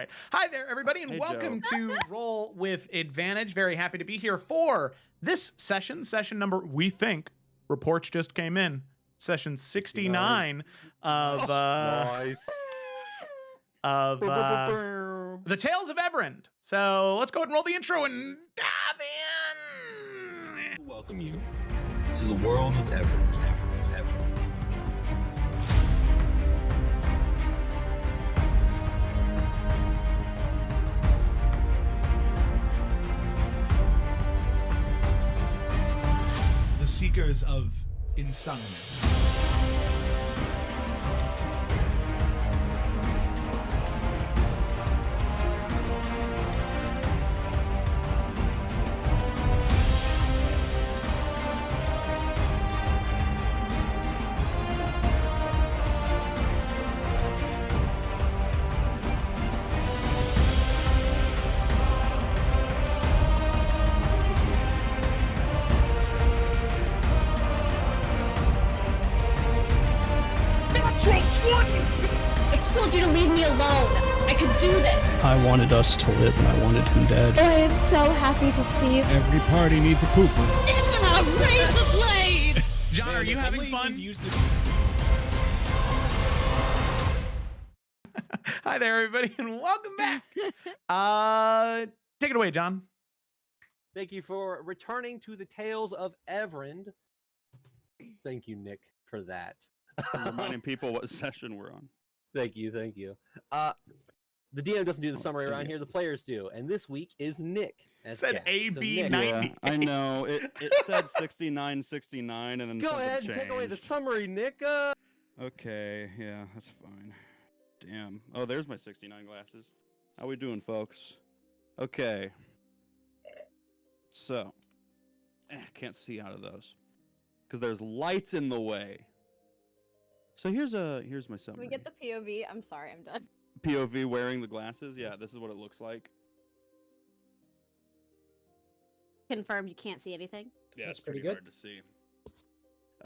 right. Hi there, everybody, and welcome to Roll with Advantage. Very happy to be here for this session number, we think, reports just came in. Session 69 of nice. The Tales of Evrand. So let's go ahead and roll the intro and dive in. Welcome you to the world of Evrand. The Seekers of Insomnia. I told you to leave me alone. I could do this. I wanted us to live, and I wanted him dead. I am so happy to see you. Every party needs a pooper. Raise the blade! John, are you having fun? Hi there, everybody, and welcome back. Take it away, John. Thank you for returning to the Tales of Evrand. Thank you, Nick, for that. Reminding people what session we're on. Thank you. The DM doesn't do the summary around here, the players do. And this week is Nick. It said AB Nick, 90. Yeah, I know. It said 69, and then go something ahead and take away the changed. summary, Nick. Okay, yeah, that's fine. Damn. Oh, there's my 69 glasses. How we doing, folks? Okay. So, can't see out of those because there's lights in the way. So here's my Can summary. we get the POV? I'm sorry, I'm done. POV wearing the glasses. Yeah, this is what it looks like. Confirmed you can't see anything. Yeah, That's it's pretty pretty good. hard to see.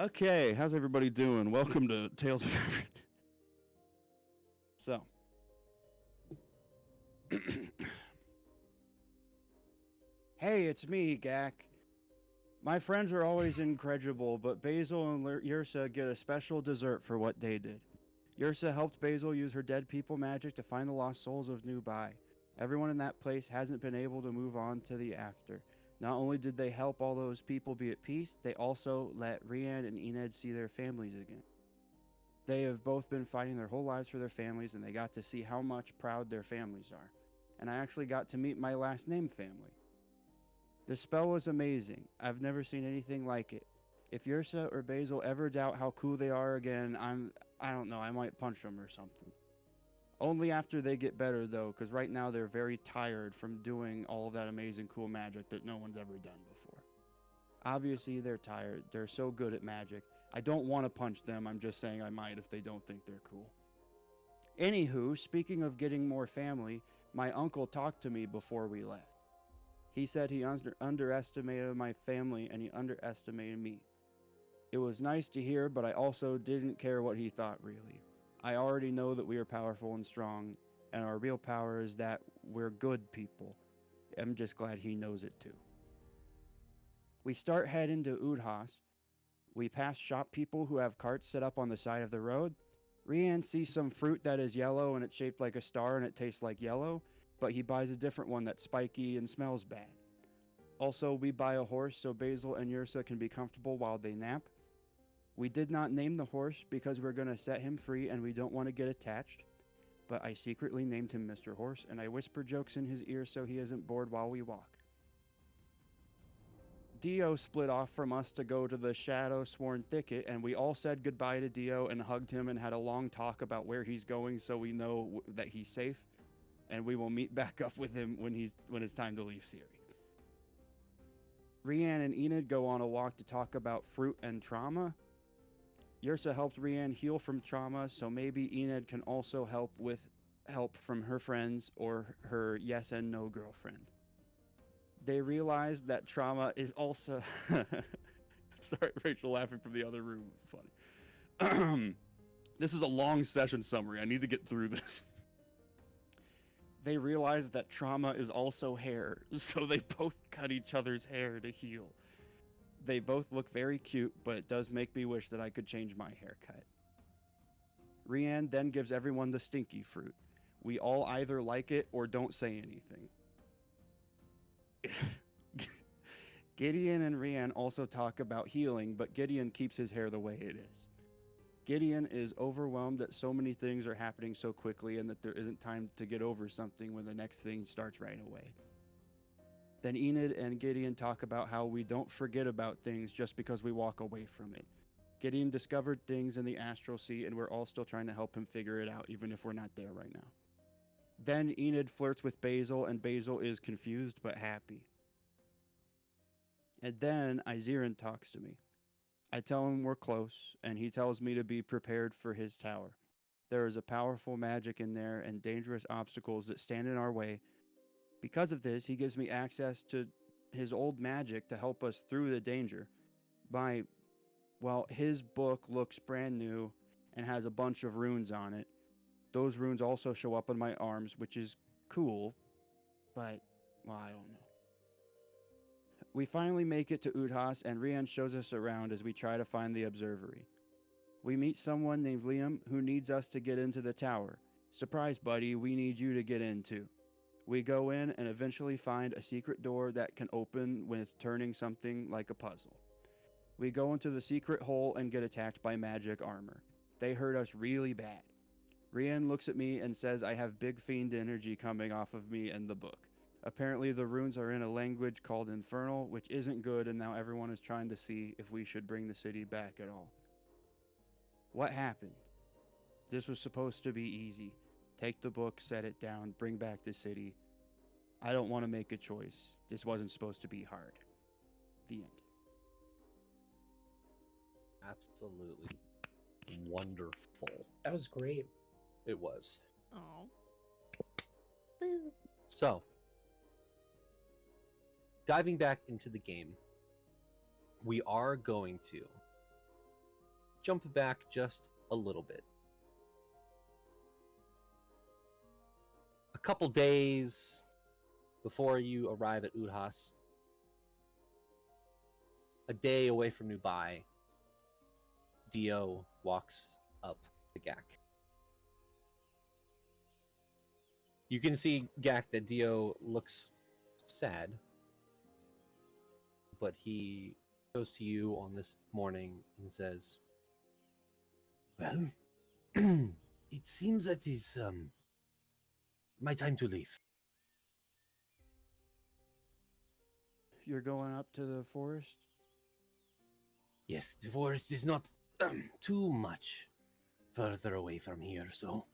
Okay, how's everybody doing? Welcome to Tales of Evrand. So. Hey, it's me, Gak. My friends are always incredible, but Basil and Yrsa get a special dessert for what they did. Yrsa helped Basil use her dead people magic to find the lost souls of Nubai. Everyone in that place hasn't been able to move on to the after. Not only did they help all those people be at peace, they also let Rian and Ened see their families again. They have both been fighting their whole lives for their families, and they got to see how much proud their families are. And I actually got to meet my last name family. The spell was amazing. I've never seen anything like it. If Yrsa or Basil ever doubt how cool they are again, I don't know, I might punch them or something. Only after they get better, though, because right now they're very tired from doing all of that amazing cool magic that no one's ever done before. Obviously, they're tired. They're so good at magic. I don't want to punch them. I'm just saying I might if they don't think they're cool. Anywho, speaking of getting more family, my uncle talked to me before we left. He said he underestimated my family and he underestimated me. It was nice to hear, but I also didn't care what he thought, really. I already know that we are powerful and strong, and our real power is that we're good people. I'm just glad he knows it too. We start heading to Udhas. We pass shop people who have carts set up on the side of the road. Rian sees some fruit that is yellow and it's shaped like a star and it tastes like yellow, but he buys a different one that's spiky and smells bad. Also, we buy a horse so Basil and Yrsa can be comfortable while they nap. We did not name the horse because we're going to set him free and we don't want to get attached, but I secretly named him Mr. Horse and I whisper jokes in his ear so he isn't bored while we walk. Dio split off from us to go to the Shadow Sworn Thicket, and we all said goodbye to Dio and hugged him and had a long talk about where he's going so we know that he's safe, and we will meet back up with him when it's time to leave Siri. Rian and Enid go on a walk to talk about fruit and trauma. Yrsa helped Rian heal from trauma, so maybe Enid can also help with help from her friends or her yes and no girlfriend. They realized that trauma is also... Sorry, Rachel laughing from the other room. It's funny. This is a long session summary. I need to get through this. they realize that trauma is also hair, so they both cut each other's hair to heal. They both look very cute, but it does make me wish that I could change my haircut. Rianne then gives everyone the stinky fruit. We all either like it or don't say anything. Gideon and Rianne also talk about healing, but Gideon keeps his hair the way it is. Gideon is overwhelmed that so many things are happening so quickly and that there isn't time to get over something when the next thing starts right away. Then Enid and Gideon talk about how we don't forget about things just because we walk away from it. Gideon discovered things in the astral sea, and we're all still trying to help him figure it out, even if we're not there right now. Then Enid flirts with Basil, and Basil is confused but happy. And then Izerin talks to me. I tell him we're close, and he tells me to be prepared for his tower. There is a powerful magic in there and dangerous obstacles that stand in our way. Because of this, he gives me access to his old magic to help us through the danger. His book looks brand new and has a bunch of runes on it. Those runes also show up on my arms, which is cool, but, I don't know. We finally make it to Udhas, and Rian shows us around as we try to find the observatory. We meet someone named Liam who needs us to get into the tower. Surprise, buddy, we need you to get in too. We go in and eventually find a secret door that can open with turning something like a puzzle. We go into the secret hole and get attacked by magic armor. They hurt us really bad. Rian looks at me and says I have big fiend energy coming off of me and the book. Apparently the runes are in a language called Infernal, which isn't good, and now everyone is trying to see if we should bring the city back at all. What happened? This was supposed to be easy. Take the book, set it down, bring back the city. I don't want to make a choice. This wasn't supposed to be hard. The end. Absolutely wonderful. That was great. It was. Oh. So, diving back into the game, we are going to jump back just a little bit. A couple days before you arrive at Udhas, a day away from Nubai, Dio walks up to Gak. You can see, Gak, that Dio looks sad, but he goes to you on this morning and says, "Well, it seems that is my time to leave." You're going up to the forest? Yes, the forest is not too much further away from here, so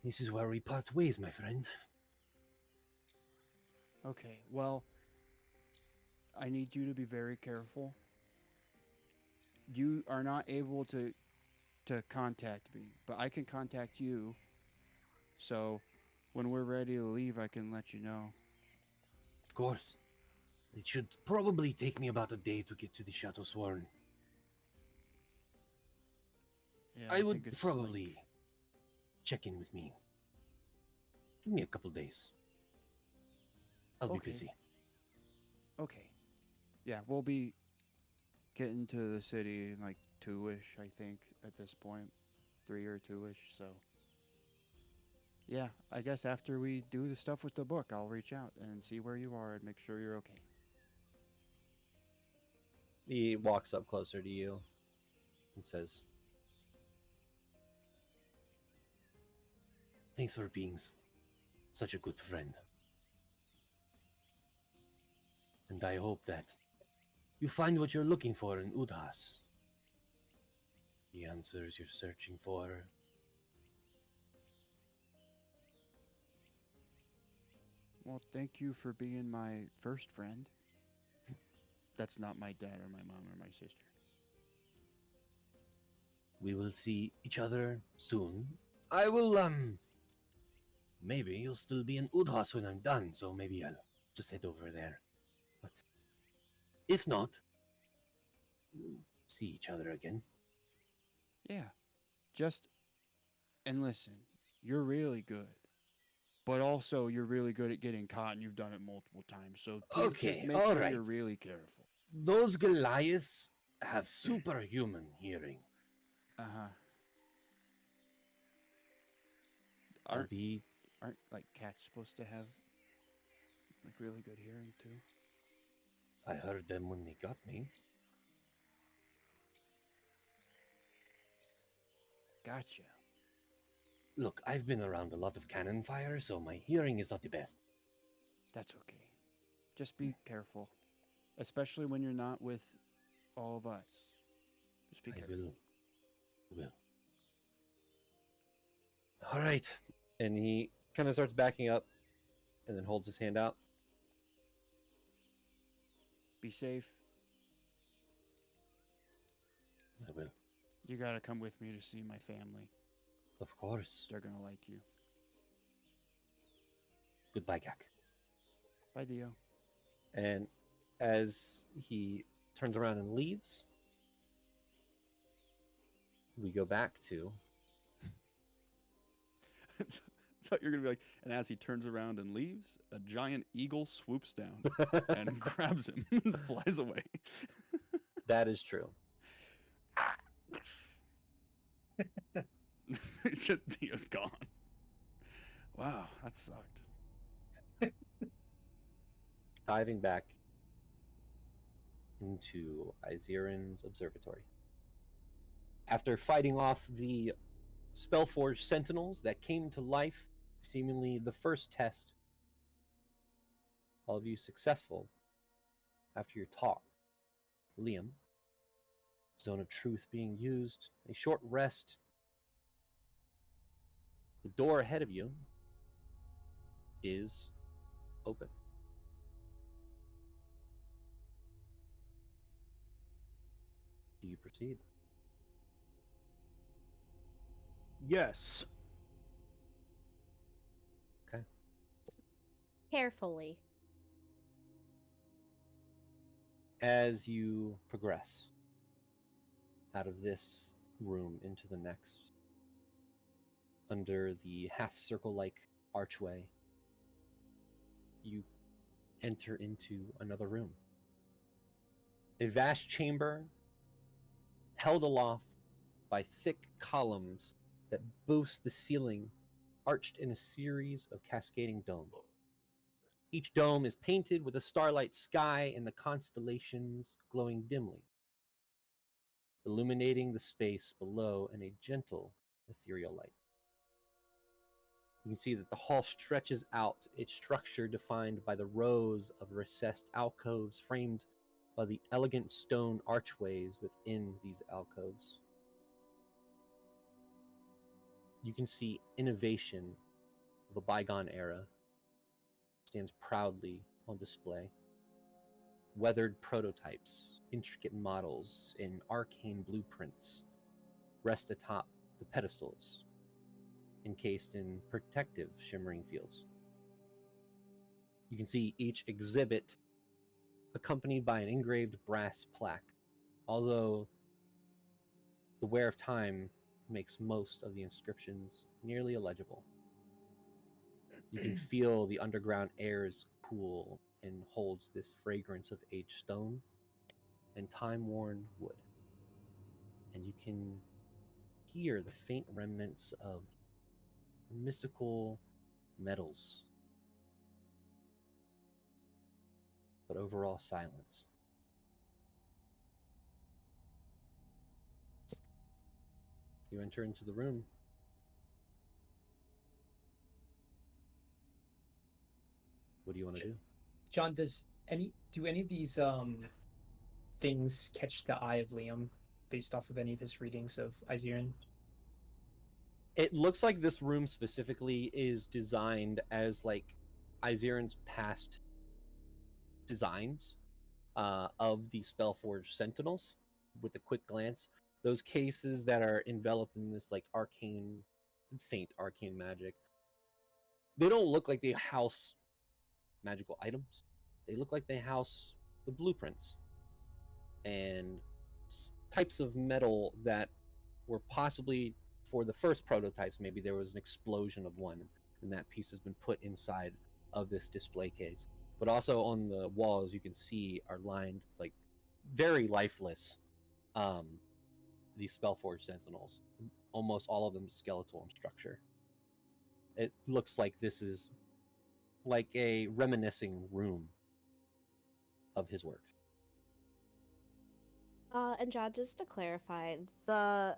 this is where we part ways, my friend. Okay, well, I need you to be very careful. You are not able to contact me, but I can contact you. So when we're ready to leave, I can let you know. Of course. It should probably take me about a day to get to the Chateau Sworn. Yeah, I think would it's probably check in with me. Give me a couple days. I'll be Okay. busy. Okay. Yeah, we'll be getting to the city in like 2-ish, I think, at this point. 3 or 2-ish, so. Yeah, I guess after we do the stuff with the book, I'll reach out and see where you are and make sure you're okay. He walks up closer to you and says, "Thanks for being such a good friend. And I hope that you find what you're looking for in Udhas. The answers you're searching for." Well, thank you for being my first friend. That's not my dad or my mom or my sister. We will see each other soon. I will, maybe you'll still be in Udhas when I'm done, so maybe I'll just head over there. But if not, we'll see each other again. Yeah. And listen, you're really good. but also you're really good at getting caught, and you've done it multiple times. So please just Okay, make all sure right. you're really careful. Those Goliaths have superhuman hearing. Uh-huh. I'll Aren't be aren't like cats supposed to have like really good hearing too? I heard them when they got me. Gotcha. Look, I've been around a lot of cannon fire, so my hearing is not the best. That's okay. Just be careful, especially when you're not with all of us. Just be I careful. will. All right. And he kind of starts backing up and then holds his hand out. Be safe. I will. You gotta come with me to see my family. Of course. They're gonna like you. Goodbye, Gak. Bye, Dio. And as he turns around and leaves, we go back to I thought you were gonna be like, and as he turns around and leaves, a giant eagle swoops down and grabs him and flies away. That is true. It's just Dio's gone. Wow, that sucked. Diving back into Iziran's observatory. After fighting off the Spellforged sentinels that came to life, seemingly the first test, all of you successful after your talk with Liam, Zone of Truth being used, a short rest. The door ahead of you is open. Do you proceed? Yes. Okay. Carefully. As you progress out of this room into the next, under the half-circle-like archway, you enter into another room. A vast chamber held aloft by thick columns that boost the ceiling, arched in a series of cascading domes. Each dome is painted with a starlight sky and the constellations glowing dimly, illuminating the space below in a gentle, ethereal light. You can see that the hall stretches out, its structure defined by the rows of recessed alcoves framed by the elegant stone archways within these alcoves. You can see innovation of a bygone era stands proudly on display. Weathered prototypes, intricate models, and arcane blueprints rest atop the pedestals, encased in protective shimmering fields. You can see each exhibit accompanied by an engraved brass plaque, although the wear of time makes most of the inscriptions nearly illegible. You can feel the underground air is cool and holds this fragrance of aged stone and time-worn wood. And you can hear the faint remnants of mystical metals, but overall silence. You enter into the room. What do you want to do? John, do any of these things catch the eye of Liam based off of any of his readings of Iziran? It looks like this room specifically is designed as like Iziran's past designs of the Spellforged Sentinels. With a quick glance, those cases that are enveloped in this like arcane, faint arcane magic, they don't look like they house magical items. They look like they house the blueprints and types of metal that were possibly, for the first prototypes, maybe there was an explosion of one, and that piece has been put inside of this display case. But also on the walls, you can see are lined like very lifeless. These Spellforge Sentinels, almost all of them skeletal in structure. It looks like this is like a reminiscing room of his work. And John, just to clarify, the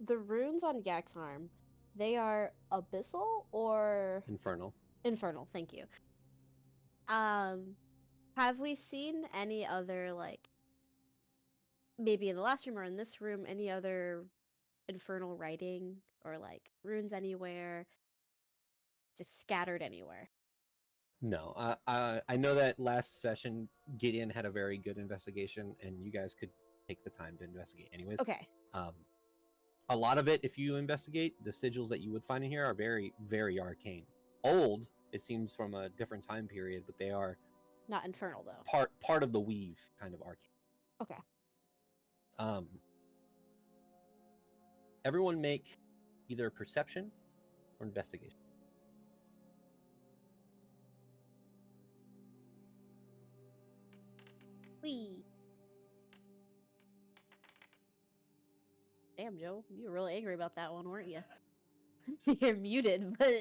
runes on Gak's arm, they are abyssal or Infernal. infernal? Thank you. Have we seen any other, like, maybe in the last room or in this room, any other infernal writing or like runes anywhere, just scattered anywhere? No, I know that last session Gideon had a very good investigation, and you guys could take the time to investigate anyways. Okay. A lot of it, if you investigate, the sigils that you would find in here are very, very arcane. Old, it seems, from a different time period, but they are Not infernal though. part of the weave, kind of arcane. Okay. Everyone make either perception or investigation. Wee. Damn, Joe, you were really angry about that one, weren't you? You're muted, but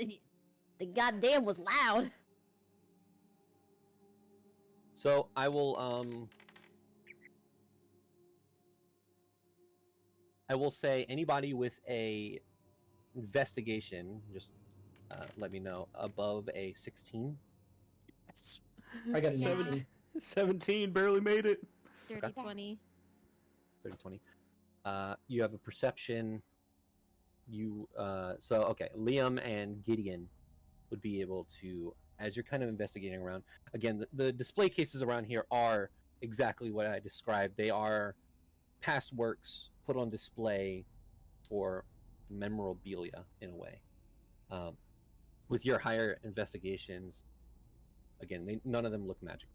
the goddamn was loud. So I will say anybody with a investigation, just let me know, above a 16. Yes. I got a 19. 17, barely made it. Dirty Okay. 20. 30, 20. You have a perception. So okay, Liam and Gideon would be able to, as you're kind of investigating around. Again, the display cases around here are exactly what I described. They are past works put on display for memorabilia in a way. With your higher investigations, again, none of them look magical.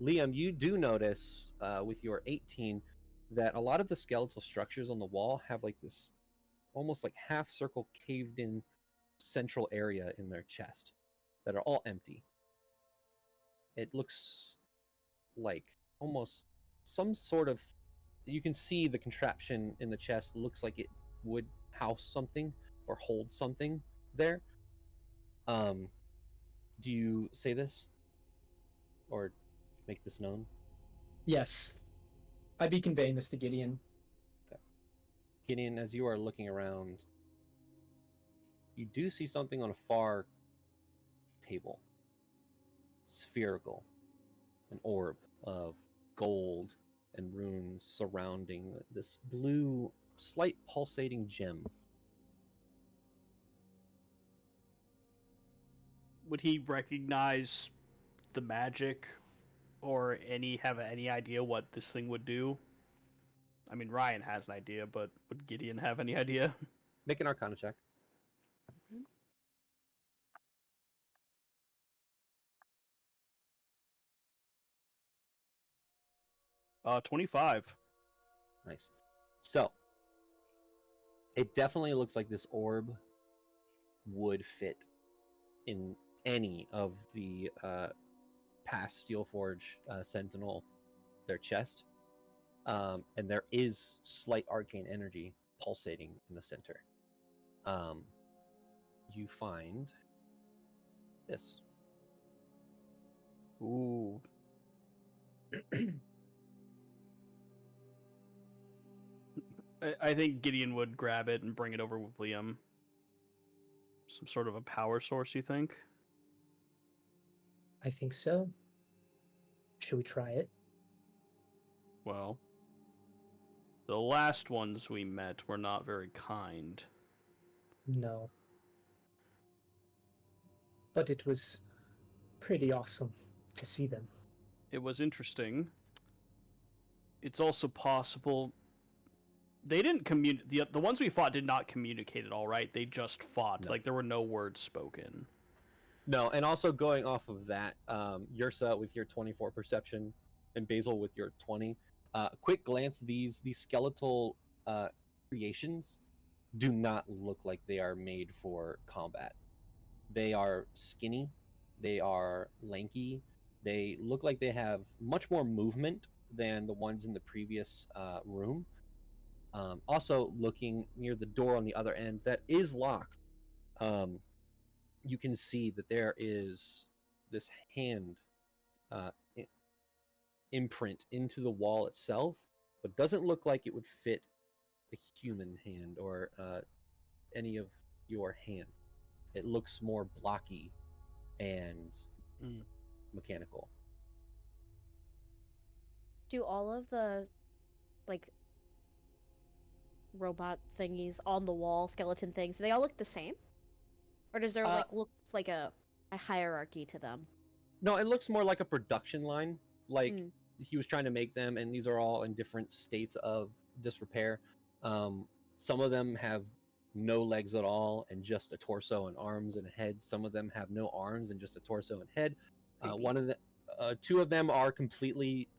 Liam, you do notice with your 18 that a lot of the skeletal structures on the wall have like this almost like half circle caved in central area in their chest that are all empty. It looks like almost some sort of, you can see the contraption in the chest looks like it would house something or hold something there. Do you say this or make this known? Yes. I'd be conveying this to Gideon. Okay. Gideon, as you are looking around, you do see something on a far table. Spherical. An orb of gold and runes surrounding this blue, slight pulsating gem. Would he recognize the magic or have any idea what this thing would do? I mean, Ryan has an idea, but would Gideon have any idea? Make an Arcana check. 25. Nice. So, it definitely looks like this orb would fit in any of the past Steelforge Sentinel, their chest. And there is slight arcane energy pulsating in the center. You find this. Ooh. I think Gideon would grab it and bring it over with Liam. Some sort of a power source, you think? I think so. Should we try it? Well, the last ones we met were not very kind. No. But it was pretty awesome to see them. It was interesting. It's also possible they didn't communicate. The ones we fought did not communicate at all, right? They just fought. No. Like there were no words spoken. No, and also going off of that, Yursa with your 24 perception and Basil with your 20. Quick glance, these skeletal creations do not look like they are made for combat. They are skinny, they are lanky, they look like they have much more movement than the ones in the previous room. Also, looking near the door on the other end that is locked, you can see that there is this hand imprint into the wall itself, but doesn't look like it would fit a human hand or any of your hands. It looks more blocky and mechanical. Do all of the like robot thingies on the wall, skeleton things, do they all look the same? Or does there look like a hierarchy to them? No, it looks more like a production line. Like he was trying to make them, and these are all in different states of disrepair. Some of them have no legs at all and just a torso and arms and a head. Some of them have no arms and just a torso and head. One of the two of them are completely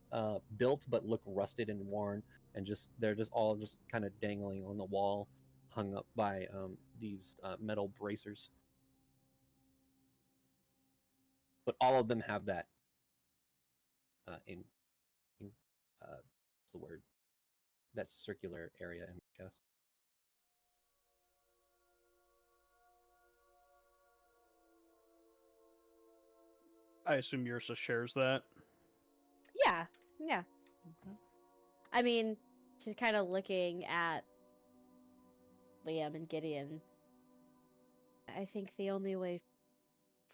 built but look rusted and worn, and they're just all just kind of dangling on the wall, hung up by these metal bracers. But all of them have that what's the word? That circular area in the chest. I assume Ursa shares that. Yeah. I mean, just kind of looking at Liam and Gideon, I think the only way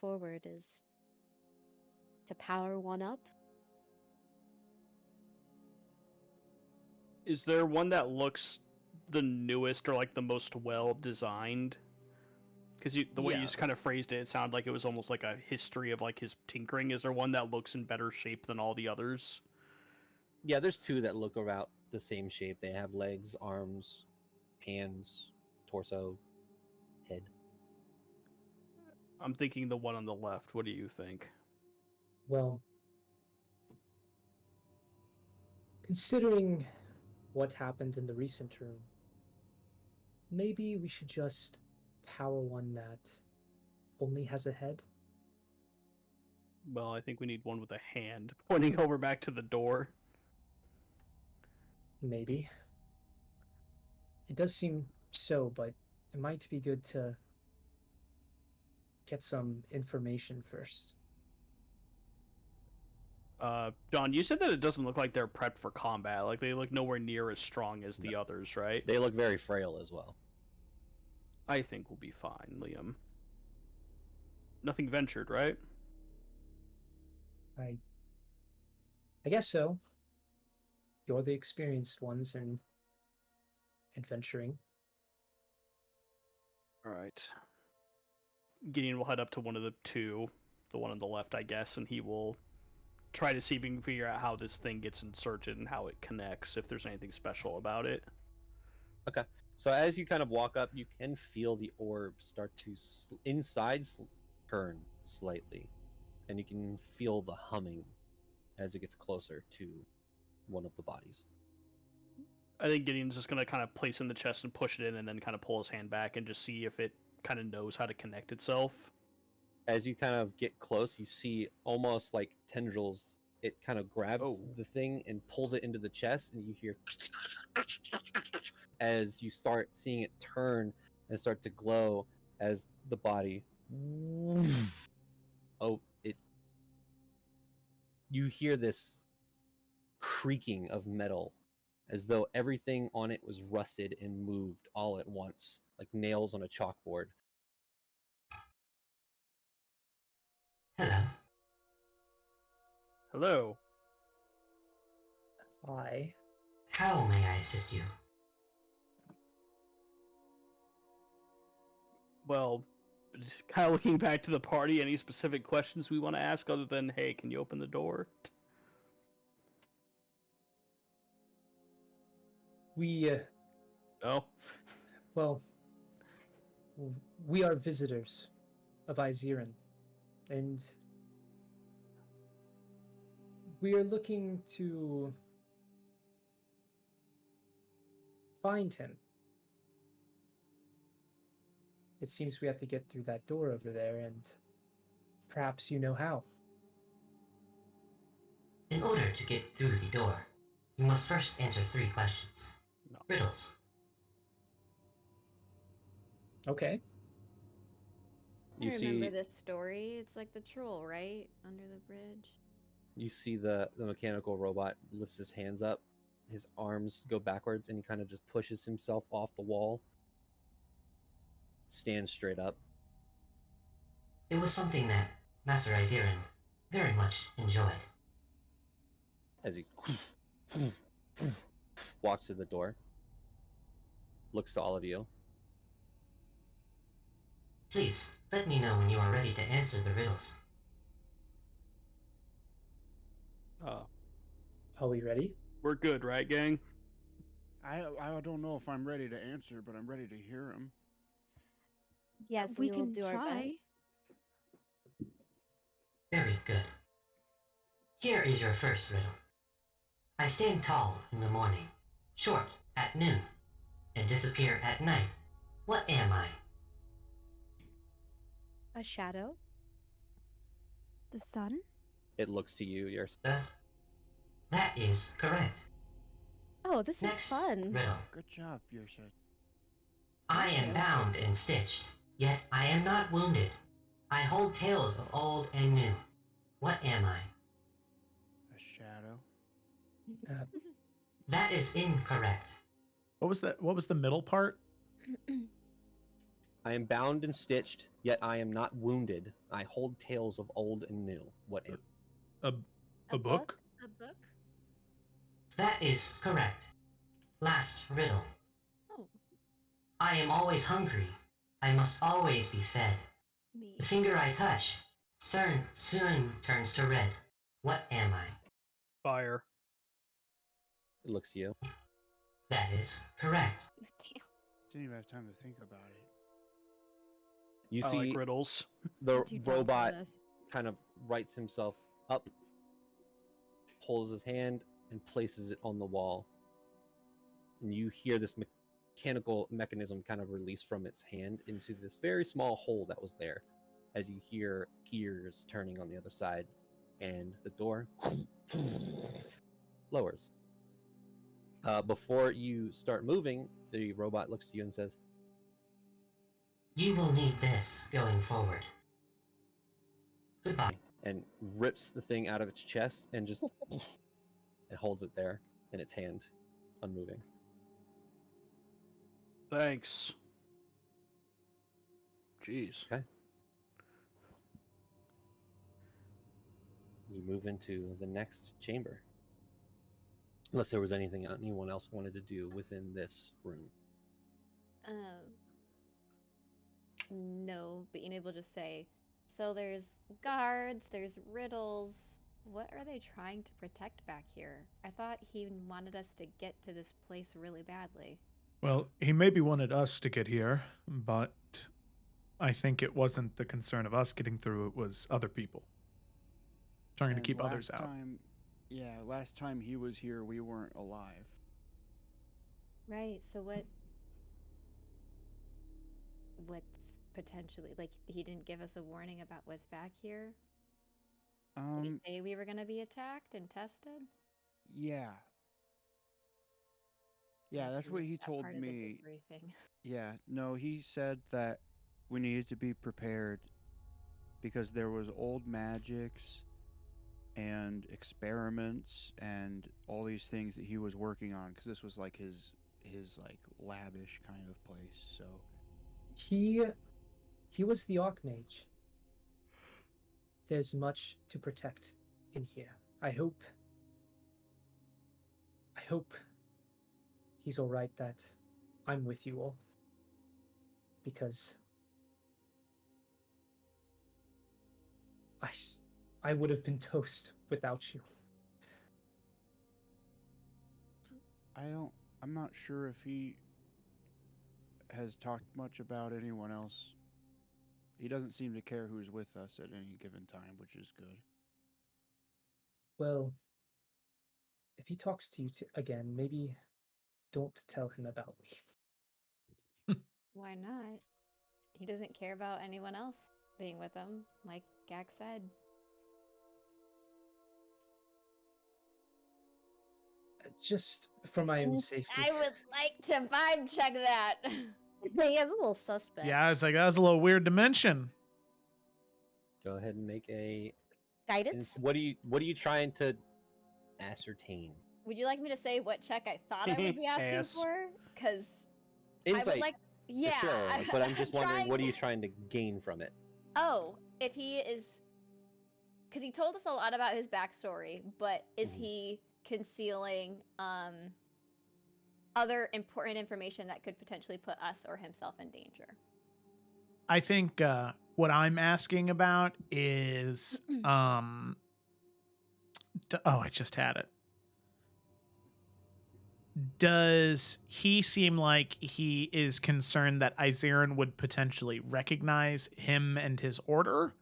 forward is to power one up. Is there one that looks the newest or like the most well designed? Because the way you just kind of phrased it, it sounded like it was almost like a history of like his tinkering. Is there one that looks in better shape than all the others? Yeah, there's two that look about the same shape. They have legs, arms, hands, torso, head. I'm thinking the one on the left. What do you think? Well, considering what happened in the recent room, maybe we should just power one that only has a head. Well, I think we need one with a hand pointing over back to the door. Maybe. It does seem so, but it might be good to get some information first. John, you said that it doesn't look like they're prepped for combat. Like they look nowhere near as strong as the others, right? They look very frail as well. I think we'll be fine, Liam. Nothing ventured, right? I guess so. You're the experienced ones in adventuring. All right. Gideon will head up to one of the two, the one on the left, I guess, and he will try to see if he can figure out how this thing gets inserted and how it connects, if there's anything special about it. Okay. So as you kind of walk up, you can feel the orb start to turn slightly, and you can feel the humming as it gets closer to one of the bodies. I think Gideon's just going to kind of place it in the chest and push it in and then kind of pull his hand back and just see if it kind of knows how to connect itself. As you kind of get close, you see almost like tendrils. It kind of grabs the thing and pulls it into the chest, and you hear as you start seeing it turn and start to glow as the body you hear this creaking of metal as though everything on it was rusted and moved all at once, like nails on a chalkboard. Hello. Hello. Hi. How may I assist you? Well, kind of looking back to the party, any specific questions we want to ask other than, hey, can you open the door? Well, we are visitors of Iziran, and we are looking to find him. It seems we have to get through that door over there, and perhaps you know how. In order to get through the door, you must first answer 3 questions. No. Riddles. Okay. You I remember see, this story. It's like the troll, right? Under the bridge. you see the mechanical robot lifts his hands up, his arms go backwards, and he kind of just pushes himself off the wall, stands straight up. It was something that Master Iziran very much enjoyed. As he walks to the door, looks to all of you. Please, let me know when you are ready to answer the riddles. Are we ready? We're good, right, gang? I don't know if I'm ready to answer, but I'm ready to hear him. Yes, We we will can do our try. best. Very good. Here is your first riddle. I stand tall in the morning, short at noon, and disappear at night. What am I? A shadow? The sun? It looks to you. You're That is correct. Oh, this Next is fun. riddle. Good job, Yersa. I am bound and stitched, yet I am not wounded. I hold tales of old and new. What am I? A shadow. That is incorrect. What was the middle part? I am bound and stitched, yet I am not wounded. I hold tales of old and new. What am A book? A book? That is correct. Last riddle. Oh, I am always hungry. I must always be fed. me. The finger I touch soon turns to red. What am I? Fire. It looks to you. That is correct. Damn. Didn't even have time to think about it. You I see like riddles. the Too drunk on robot this. kind of rights himself up, pulls his hand, and places it on the wall. And you hear this mechanical mechanism kind of release from its hand into this very small hole that was there, as you hear gears turning on the other side, and the door lowers. Before you start moving, the robot looks to you and says, You will need this going forward. Goodbye. and rips the thing out of its chest and just and holds it there in its hand, unmoving. Thanks. Jeez. Okay. You move into the next chamber. Unless there was anything anyone else wanted to do within this room. No, being able to just say, so there's guards, there's riddles. What are they trying to protect back here? I thought he wanted us to get to this place really badly. Well, he maybe wanted us to get here, but I think it wasn't the concern of us getting through, it was other people. Trying to And keep others out. Last time he was here, we weren't alive. Right, so what's potentially, like, he didn't give us a warning about what's back here? Did he say we were going to be attacked and tested? Yeah. Yeah, I that's must what have he missed that told part of the me. debriefing. Yeah, no, he said that we needed to be prepared because there was old magics and experiments and all these things that he was working on, because this was like his like lavish kind of place. So He was the Archmage. There's much to protect in here. I hope he's all right that I'm with you all. Because I would have been toast without you. I'm not sure if he has talked much about anyone else. He doesn't seem to care who's with us at any given time, which is good. Well, if he talks to you again, maybe don't tell him about me. Why not? he doesn't care about anyone else being with him, like Gak said. Just for my own And safety. I would like to vibe check that. He is a little suspect. Yeah, I was like, that was a little weird to mention. Go ahead and make a Guidance? What are you trying to ascertain? Would you like me to say what check I thought I would be asking Ass. for? Because I Insight. would like, yeah. Sure, but I'm just wondering, what are you trying- trying to gain from it? Oh, if he is, because he told us a lot about his backstory, but is he concealing other important information that could potentially put us or himself in danger? I think what I'm asking about is I just had it. Does he seem like he is concerned that Izerin would potentially recognize him and his order,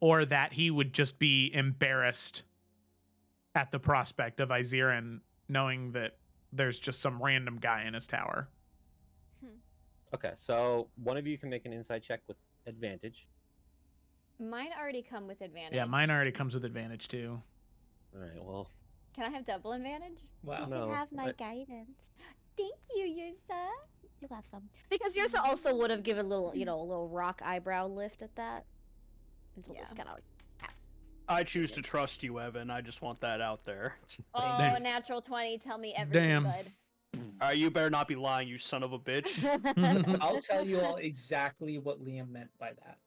or that he would just be embarrassed at the prospect of Izerin knowing that there's just some random guy in his tower? Okay, so one of you can make an insight check with advantage. Mine already come with advantage. Yeah, mine already comes with advantage too. All right, well, Can I have double advantage? Wow. You No, can have my I- guidance. Thank you, Yursa. You're welcome. Because Yursa also would have given a little, a little rock eyebrow lift at that. Until just kind of like, I choose to trust you, Evan. I just want that out there. Oh, Damn. natural 20. Tell me everything, Damn. bud. You better not be lying, you son of a bitch. I'll tell you all exactly what Liam meant by that.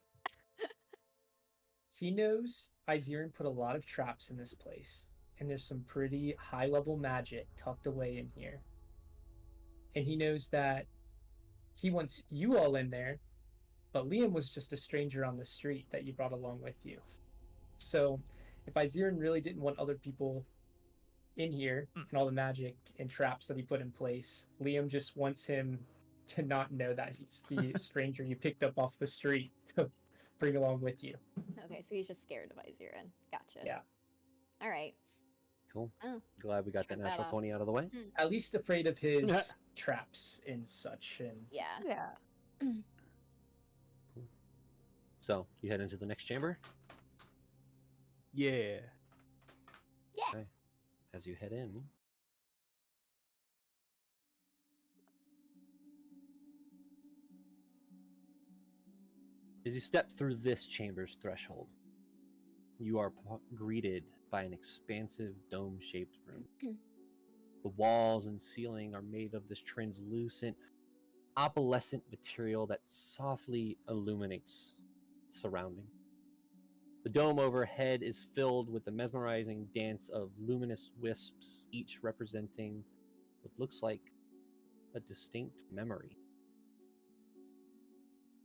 He knows Izerin put a lot of traps in this place, and there's some pretty high-level magic tucked away in here. And he knows that he wants you all in there, but Liam was just a stranger on the street that you brought along with you. So, if Izerin really didn't want other people in here and all the magic and traps that he put in place, Liam just wants him to not know that he's the stranger you picked up off the street to bring along with you. Okay, so he's just scared of Izerin. Gotcha. Yeah. All right. cool. Oh. Glad we got that Check that natural off. 20 out of the way. At least afraid of his traps and such. And Yeah. So you head into the next chamber. Yeah. Okay. As you head in, as you step through this chamber's threshold, you are greeted by an expansive dome-shaped room. The walls and ceiling are made of this translucent, opalescent material that softly illuminates the surrounding. The dome overhead is filled with the mesmerizing dance of luminous wisps, each representing what looks like a distinct memory.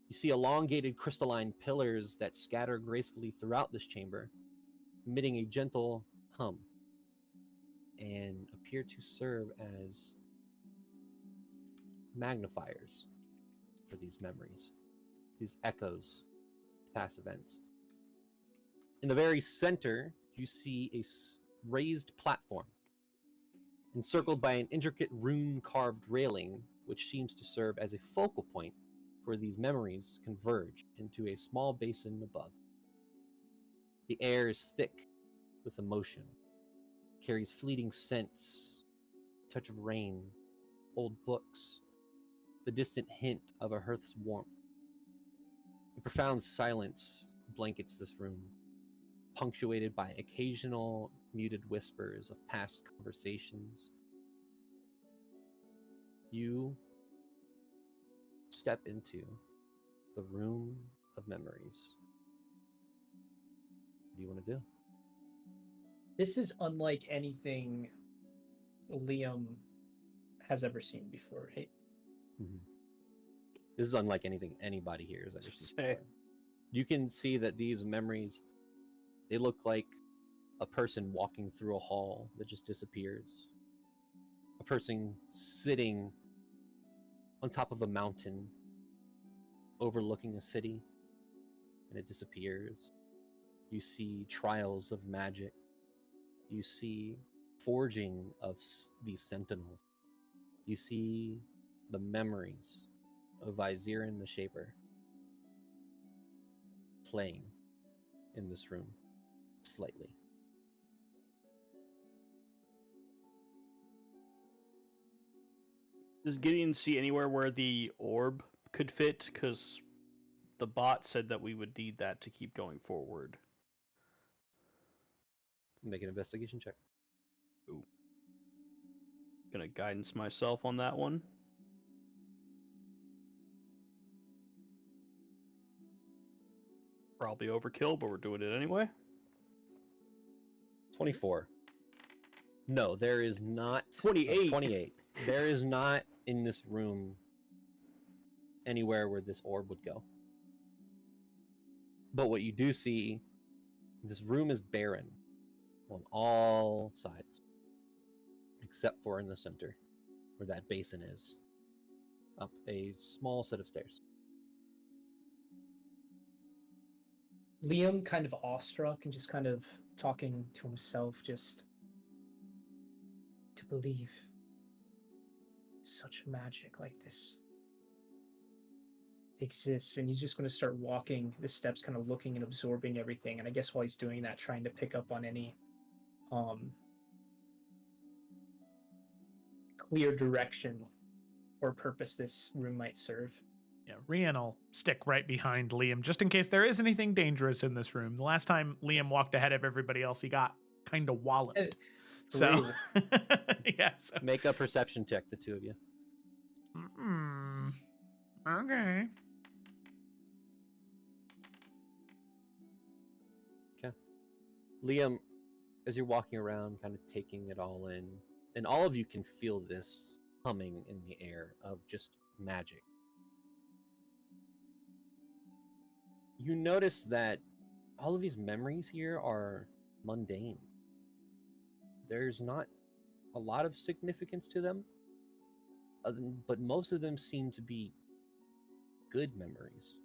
You see elongated crystalline pillars that scatter gracefully throughout this chamber, emitting a gentle hum, and appear to serve as magnifiers for these memories, these echoes of past events. In the very center, you see a raised platform, encircled by an intricate rune-carved railing, which seems to serve as a focal point where these memories converge into a small basin above. The air is thick with emotion, carries fleeting scents, touch of rain, old books, the distant hint of a hearth's warmth. A profound silence blankets this room, punctuated by occasional muted whispers of past conversations. You step into the room of memories. What do you want to do? this is unlike anything Liam has ever seen before, right? Mm-hmm. This is unlike anything anybody here has ever seen Say. before. You can see that these memories, they look like a person walking through a hall that just disappears. A person sitting on top of a mountain overlooking a city and it disappears. You see trials of magic. You see forging of these sentinels. You see the memories of Izerin the Shaper playing in this room slightly. Does Gideon see anywhere where the orb could fit? Because the bot said that we would need that to keep going forward. Make an investigation check. Ooh. Gonna guidance myself on that one. Probably overkill, but we're doing it anyway. 24. No, there is not. 28. 28. There is not in this room anywhere where this orb would go. But what you do see, this room is barren on all sides, except for in the center, where that basin is, up a small set of stairs. Liam, kind of awestruck and just kind of talking to himself, just to believe such magic like this exists. And he's just going to start walking the steps, kind of looking and absorbing everything. And I guess while he's doing that, trying to pick up on any clear direction or purpose this room might serve. Yeah, Rian will stick right behind Liam just in case there is anything dangerous in this room. The last time Liam walked ahead of everybody else, he got kind of walloped. So, yeah. So. Make a perception check, the two of you. Okay. Okay. Liam, as you're walking around, kind of taking it all in, and all of you can feel this humming in the air of just magic. You notice that all of these memories here are mundane. There's not a lot of significance to them, but most of them seem to be good memories,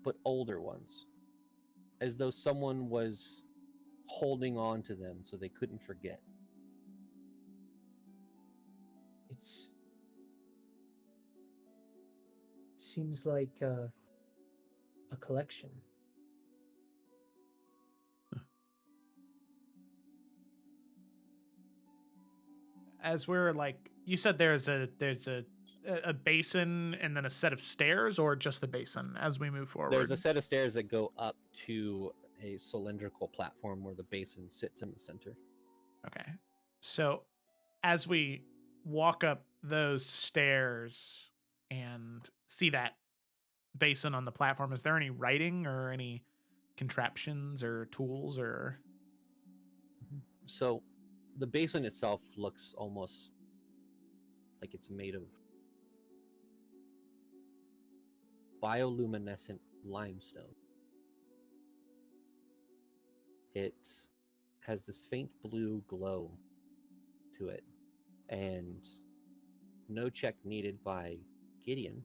but older ones, as though someone was holding on to them so they couldn't forget. Seems like a collection. As we're like, you said there's a basin and then a set of stairs, or just the basin as we move forward? There's a set of stairs that go up to a cylindrical platform where the basin sits in the center. Okay. So as we walk up those stairs and see that basin on the platform, is there any writing or any contraptions or tools or? So the basin itself looks almost like it's made of bioluminescent limestone. It has this faint blue glow to it, and no check needed by Gideon.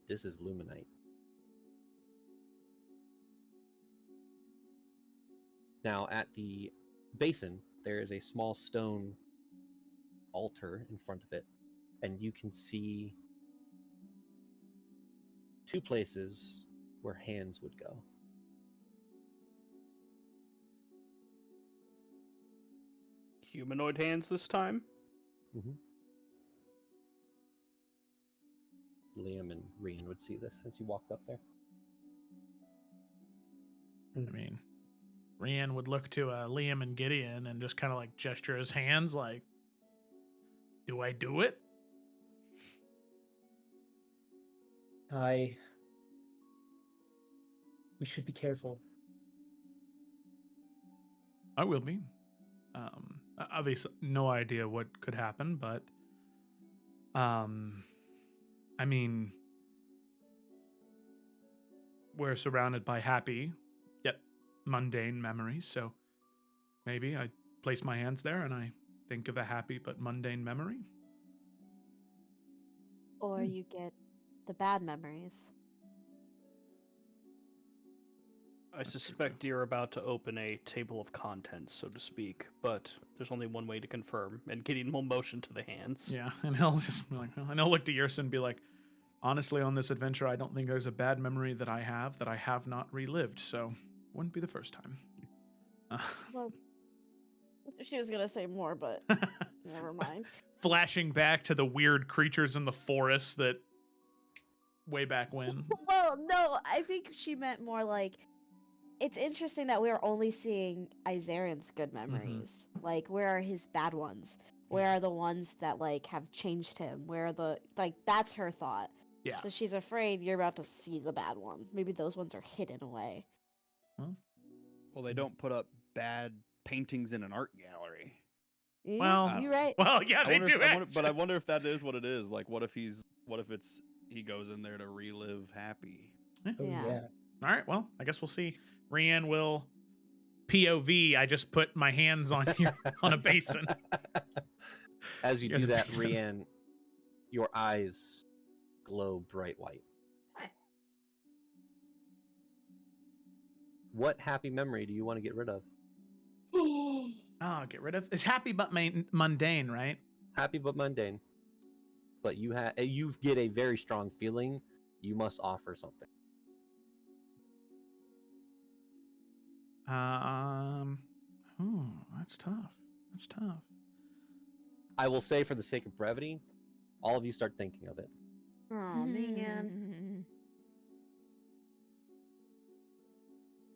This is luminite. Now, at the basin, there is a small stone altar in front of it, and you can see two places where hands would go. Humanoid hands this time? Mm-hmm. Liam and Rian would see this as you walked up there. I mean, Rian would look to Liam and Gideon and just kind of like gesture his hands like, do I do it? We should be careful. I will be. Obviously, no idea what could happen, but I mean, we're surrounded by happy yet mundane memories, so maybe I place my hands there and I think of a happy but mundane memory. Or you get the bad memories. I suspect you're about to open a table of contents, so to speak, but there's only one way to confirm, and Gideon will motion to the hands. Yeah, and he'll just be like, and he'll look to Yersa and be like, honestly, on this adventure, I don't think there's a bad memory that I have not relived, so wouldn't be the first time. Well, she was gonna say more, but never mind. Flashing back to the weird creatures in the forest that way back when. Well, no, I think she meant more like it's interesting that we're only seeing Izaren's good memories. Like, where are his bad ones? Where are the ones that like have changed him? Where are the like that's her thought. Yeah. So she's afraid you're about to see the bad one. Maybe those ones are hidden away. Well, they don't put up bad paintings in an art gallery. Well, you're right. Well, yeah, they do. But I wonder if that is what it is. Like, what if he goes in there to relive happy? Oh yeah. All right. Well, I guess we'll see. Rian will POV. I just put my hands on here on a basin. As you You're do the that, basin. Rian, your eyes glow bright white. What happy memory do you want to get rid of? Oh, get rid of. It's happy but mundane, right? Happy but mundane. But you get a very strong feeling. You must offer something. That's tough. That's tough. I will say, for the sake of brevity, all of you start thinking of it. Oh man.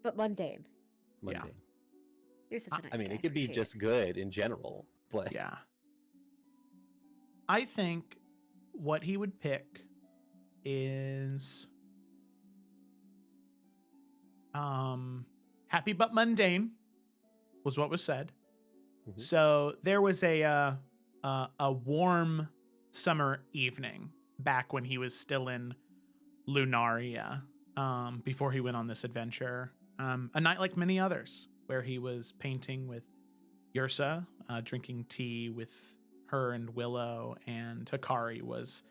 But mundane. Mundane. You're such a nice I mean, guy, it could be appreciate just good in general, but Yeah. I think what he would pick is happy but mundane was what was said. So there was a warm summer evening back when he was still in Lunaria, before he went on this adventure. A night like many others, where he was painting with Yrsa, drinking tea with her and Willow, and Hikari was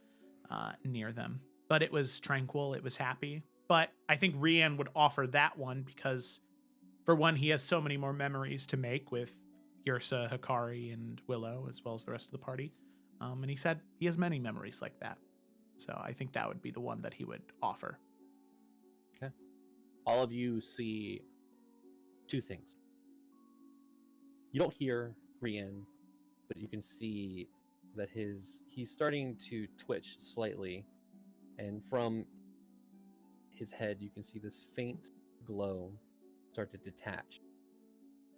near them. But it was tranquil, it was happy. But I think Rian would offer that one because, for one, he has so many more memories to make with Yrsa, Hikari, and Willow, as well as the rest of the party. And he said he has many memories like that. So I think that would be the one that he would offer. Okay. All of you see two things. You don't hear Rian, but you can see that he's starting to twitch slightly, and from his head you can see this faint glow start to detach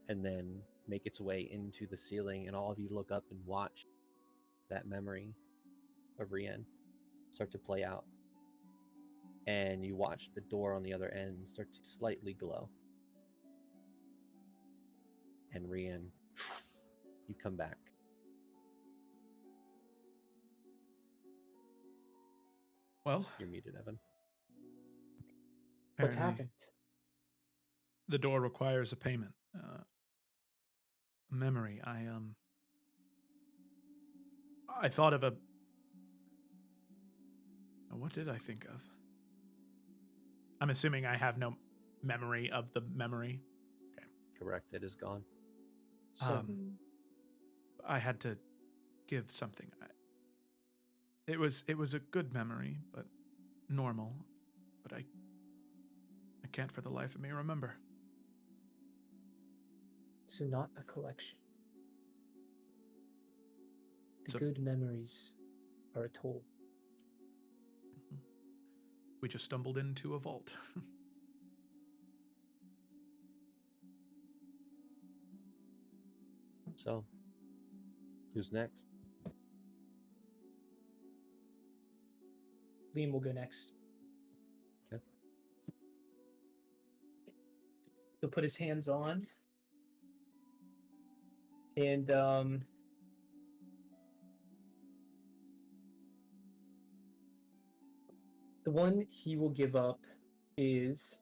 and then make its way into the ceiling, and all of you look up and watch that memory of Rian start to play out. And you watch the door on the other end start to slightly glow. And Rian, you come back. Well, you're muted, Evan. What's apparently happened? The door requires a payment. Memory. I thought of a. What did I think of? I'm assuming I have no memory of the memory. Okay. Correct. It is gone. So, I had to give something. It was a good memory, but normal. But I can't for the life of me remember. so not a collection. The So- good memories are a toll. We just stumbled into a vault. So, who's next? Liam will go next. Okay. He'll put his hands on, and the one he will give up is,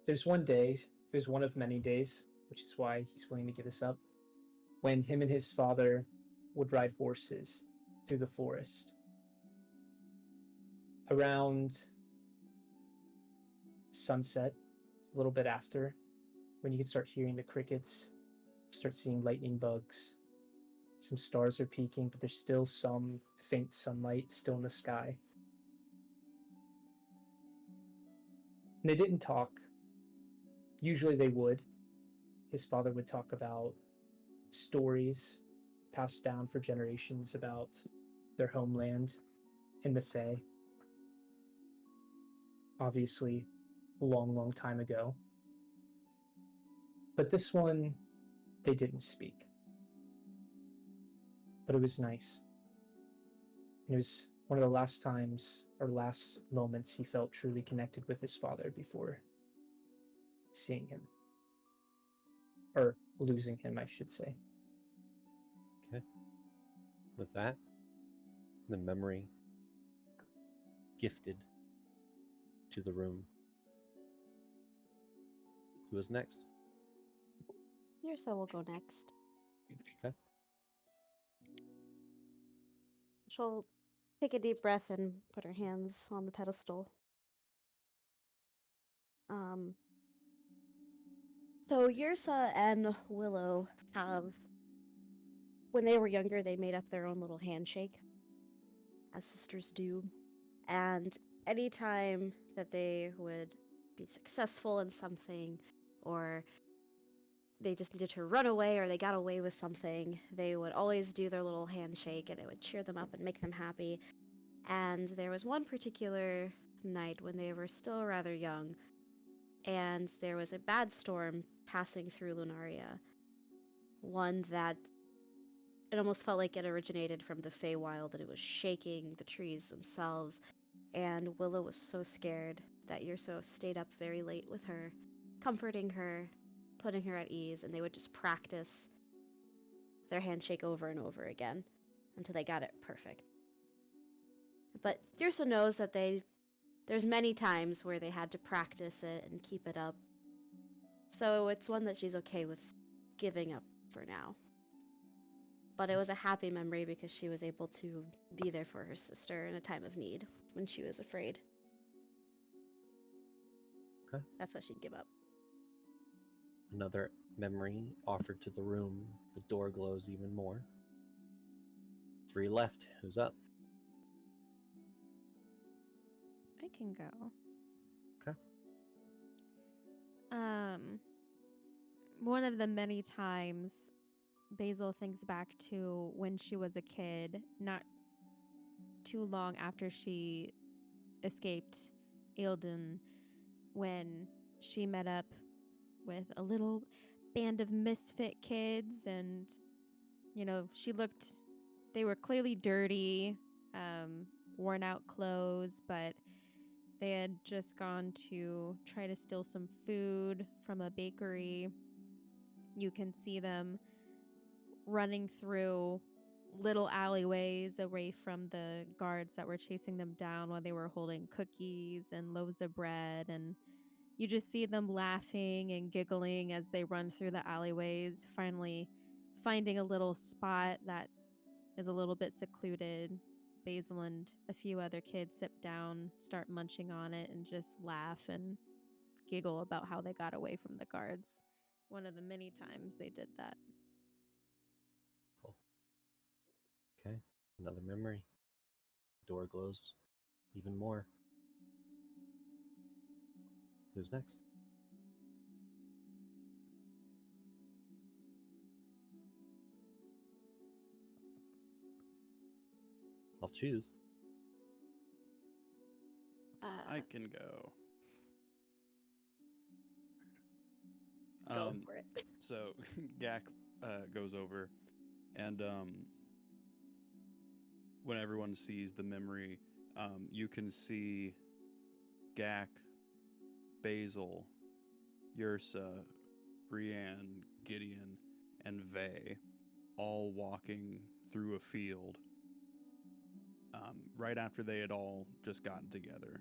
there's one day, there's one of many days, which is why he's willing to give this up, when him and his father would ride horses through the forest. Around sunset, a little bit after, when you can start hearing the crickets, start seeing lightning bugs, Some stars are peeking, but there's still some faint sunlight still in the sky. And they didn't talk. Usually they would. His father would talk about stories passed down for generations about their homeland in the Fae. Obviously, a long, long time ago. But this one, they didn't speak. But it was nice. And it was one of the last times, or last moments, he felt truly connected with his father before seeing him. Or losing him, I should say. Okay. With that, the memory gifted to the room. Who is next? Yrsa will go next. Okay. She'll take a deep breath and put her hands on the pedestal. So Yrsa and Willow have, when they were younger, they made up their own little handshake, as sisters do. And anytime that they would be successful in something, or they just needed to run away, or they got away with something, they would always do their little handshake, and it would cheer them up and make them happy. And there was one particular night when they were still rather young, and there was a bad storm passing through Lunaria. One that it almost felt like it originated from the Feywild, and it was shaking the trees themselves. And Willow was so scared that Yrsa stayed up very late with her, comforting her, putting her at ease, and they would just practice their handshake over and over again until they got it perfect. But Yrsa knows that there's many times where they had to practice it and keep it up. So it's one that she's okay with giving up for now. But it was a happy memory because she was able to be there for her sister in a time of need when she was afraid. Okay. That's why she'd give up. Another memory offered to the room. The door glows even more. 3 left. Who's up? I can go. Okay. One of the many times Basil thinks back to when she was a kid, not too long after she escaped Eildon, when she met up with a little band of misfit kids, and they were clearly dirty, worn out clothes, but they had just gone to try to steal some food from a bakery. You can see them running through little alleyways away from the guards that were chasing them down while they were holding cookies and loaves of bread. And you just see them laughing and giggling as they run through the alleyways, finally finding a little spot that is a little bit secluded. Basil and a few other kids sit down, start munching on it, and just laugh and giggle about how they got away from the guards. One of the many times they did that. Okay. Another memory. Door glows even more. Who's next? I'll choose. I can go. Go for it. So Gak goes over, and when everyone sees the memory, you can see Gak, Basil, Yrsa, Brienne, Gideon, and Vey all walking through a field right after they had all just gotten together.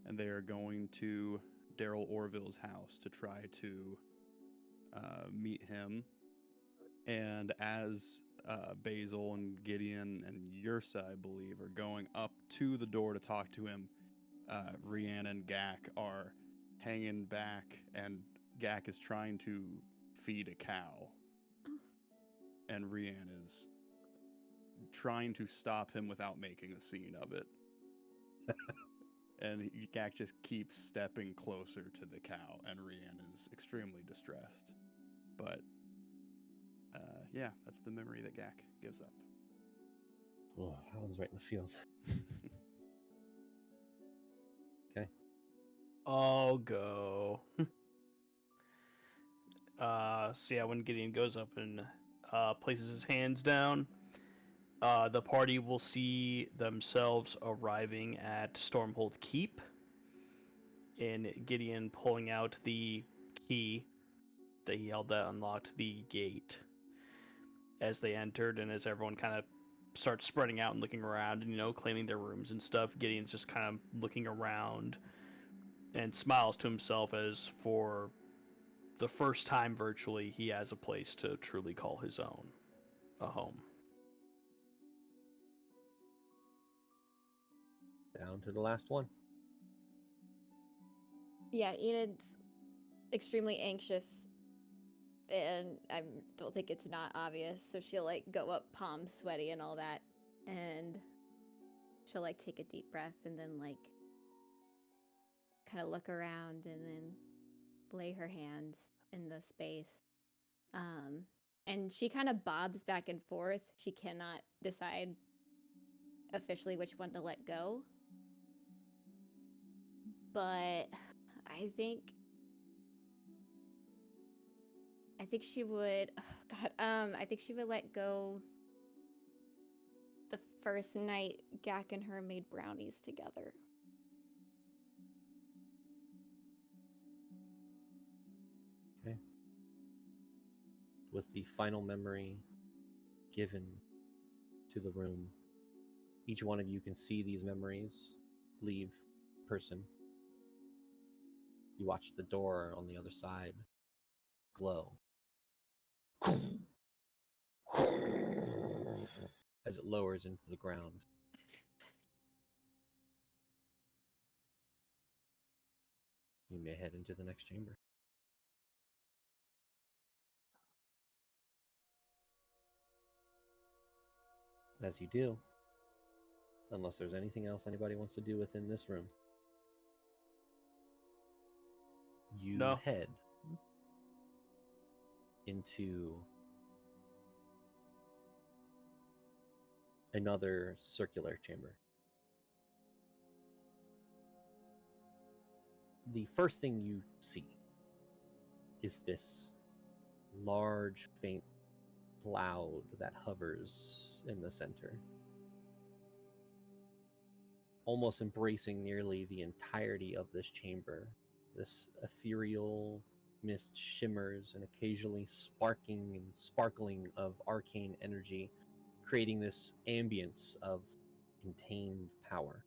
And they are going to Daryl Orville's house to try to meet him. And as Basil and Gideon and Yrsa, I believe, are going up to the door to talk to him, Rihanna and Gak are hanging back, and Gak is trying to feed a cow. And Rihanna is trying to stop him without making a scene of it. And Gak just keeps stepping closer to the cow, and Rian is extremely distressed. But, yeah, that's the memory that Gak gives up. Oh, that one's right in the feels. Okay. I'll go. So yeah, when Gideon goes up and places his hands down, the party will see themselves arriving at Stormhold Keep, and Gideon pulling out the key that he held that unlocked the gate as they entered, and as everyone kind of starts spreading out and looking around and, you know, claiming their rooms and stuff, Gideon's just kind of looking around and smiles to himself as for the first time virtually he has a place to truly call his own, a home. Down to the last one. Yeah, Enid's extremely anxious, and I don't think it's not obvious, so she'll like go up palms sweaty and all that, and she'll like take a deep breath and then like kind of look around and then lay her hands in the space. And she kind of bobs back and forth. She cannot decide officially which one to let go. But I think she would, oh God, I think she would let go the first night Gak and her made brownies together. Okay. With the final memory given to the room, each one of you can see these memories leave person. You watch the door on the other side glow as it lowers into the ground. You may head into the next chamber. As you do, unless there's anything else anybody wants to do within this room, you head into another circular chamber. The first thing you see is this large, faint cloud that hovers in the center, almost embracing nearly the entirety of this chamber. This ethereal mist shimmers and occasionally sparking and sparkling of arcane energy, creating this ambience of contained power.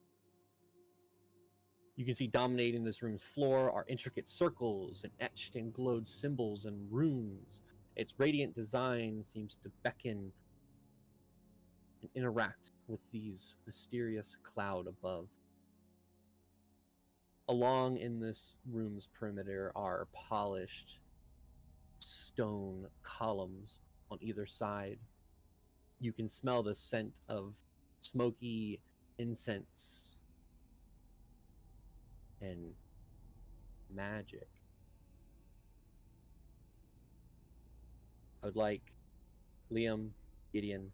You can see dominating this room's floor are intricate circles and etched and glowed symbols and runes. Its radiant design seems to beckon and interact with these mysterious cloud above. Along in this room's perimeter are polished stone columns on either side. You can smell the scent of smoky incense and magic. I would like Liam, Gideon,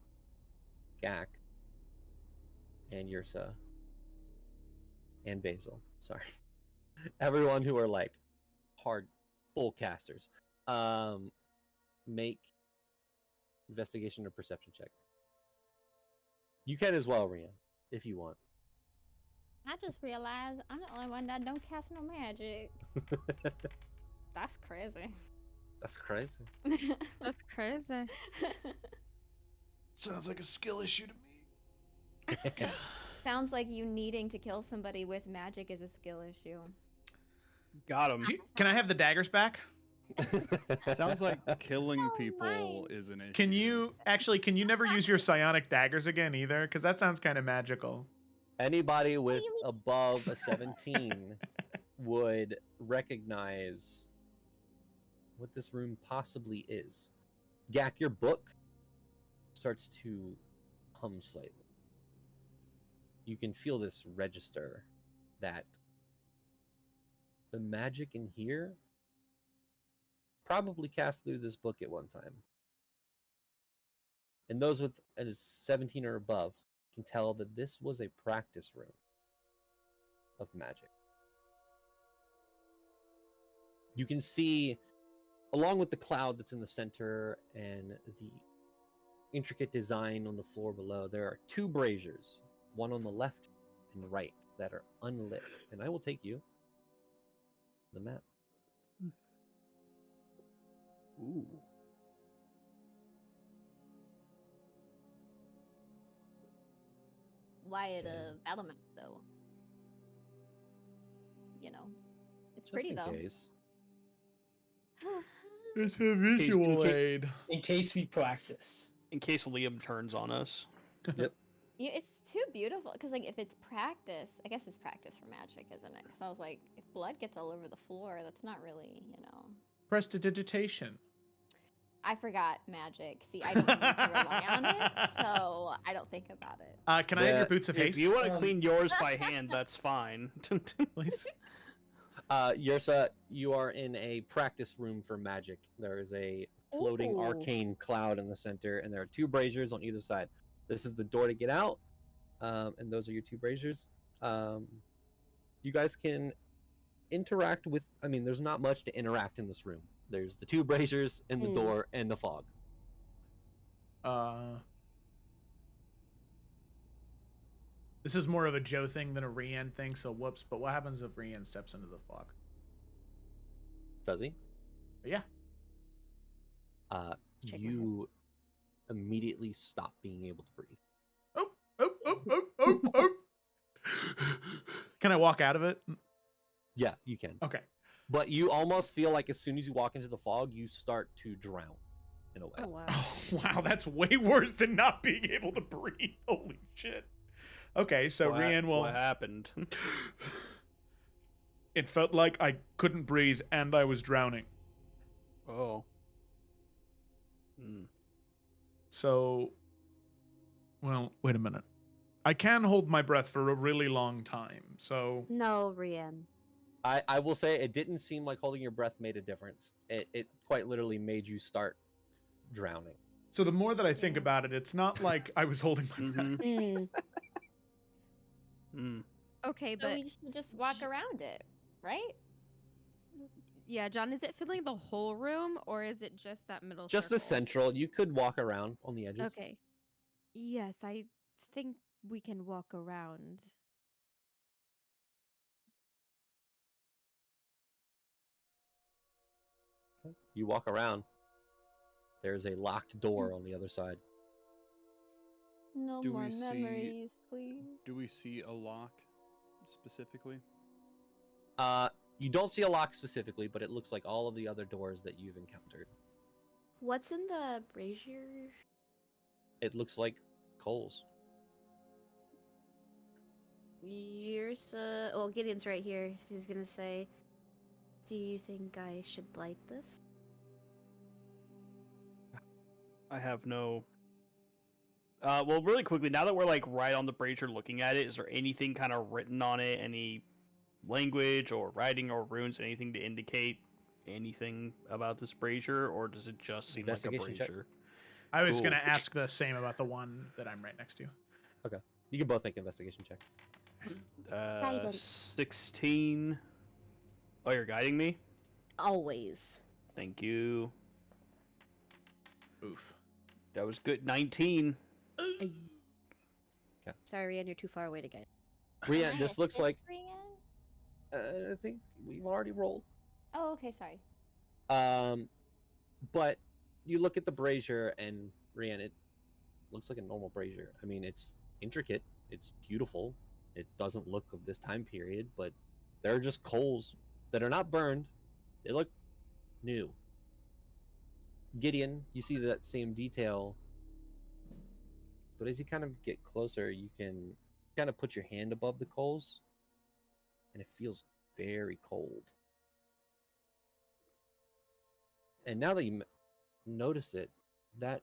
Gak, and Yrsa, and Basil. Sorry. Everyone who are like hard, full casters. Make investigation or perception check. You can as well, Rian, if you want. I just realized I'm the only one that don't cast no magic. That's crazy. That's crazy. That's crazy. Sounds like a skill issue to me. Sounds like you needing to kill somebody with magic is a skill issue. Got him. Can I have the daggers back? Sounds like killing people is an issue. Can you never use your psionic daggers again either? Because that sounds kind of magical. Anybody with above a 17 would recognize what this room possibly is. Gak, your book starts to hum slightly. You can feel this register that the magic in here probably cast through this book at one time. And those with a 17 or above can tell that this was a practice room of magic. You can see, along with the cloud that's in the center and the intricate design on the floor below, there are 2 braziers, one on the left and right, that are unlit. And I will take you to the map. Ooh. Why at a battle map though? You know, it's Just pretty in though. case. It's a visual aid. In case we practice. In case Liam turns on us. Yep. Yeah, it's too beautiful because like if it's practice, I guess it's practice for magic, isn't it? Because I was like, if blood gets all over the floor, that's not really, you know. Prestidigitation. I forgot magic. See, I don't need to rely on it, so I don't think about it. Can I have your boots of If haste? you want to clean yours by hand, that's fine. Please. Yersa, you are in a practice room for magic. There is a floating Ooh. arcane cloud in the center, and there are 2 braziers on either side. This is the door to get out, and those are your 2 braziers. You guys can interact with. I mean, there's not much to interact in this room. There's the 2 braziers and the door and the fog. This is more of a Joe thing than a Rian thing, so whoops. But what happens if Rian steps into the fog? Does he? Yeah. You immediately stop being able to breathe. Oh. Can I walk out of it? Yeah, you can. Okay. But you almost feel like as soon as you walk into the fog, you start to drown in a way. Oh wow. Oh, wow, that's way worse than not being able to breathe. Holy shit. Okay, so Rian will. What happened? It felt like I couldn't breathe and I was drowning. Oh. So, well, wait a minute. I can hold my breath for a really long time, so. No, Rian. I will say it didn't seem like holding your breath made a difference. It quite literally made you start drowning. So the more that I think about it, it's not like I was holding my breath. Okay, So but we should just walk around it, right? yeah, John, is it filling the whole room or is it just that middle Just the circle? central. You could walk around on the edges. Okay. Yes, I think we can walk around. You walk around. There's a locked door on the other side. No Do more we see- memories, please. Do we see a lock specifically? You don't see a lock specifically, but it looks like all of the other doors that you've encountered. What's in the brazier? It looks like coals. Well, Gideon's right here. He's gonna say, "Do you think I should light this?" I have no. Well, really quickly, now that we're like right on the brazier looking at it, is there anything kind of written on it? Any language or writing or runes, anything to indicate anything about this brazier, or does it just seem like a Investigation check. brazier? I was Cool. going to ask the same about the one that I'm right next to. Okay. You can both make investigation checks. Guidance. 16. Oh, you're guiding me? Always. Thank you. Oof. That was good. 19. Sorry, Rian, you're too far away to get. Rian, this looks like. Brian? I think we've already rolled. Oh, okay, sorry. But you look at the brazier, and Rian, it looks like a normal brazier. I mean, it's intricate. It's beautiful. It doesn't look of this time period, but there are just coals that are not burned. They look new. Gideon, you see that same detail, but as you kind of get closer, you can kind of put your hand above the coals, and it feels very cold. And now that you notice it, that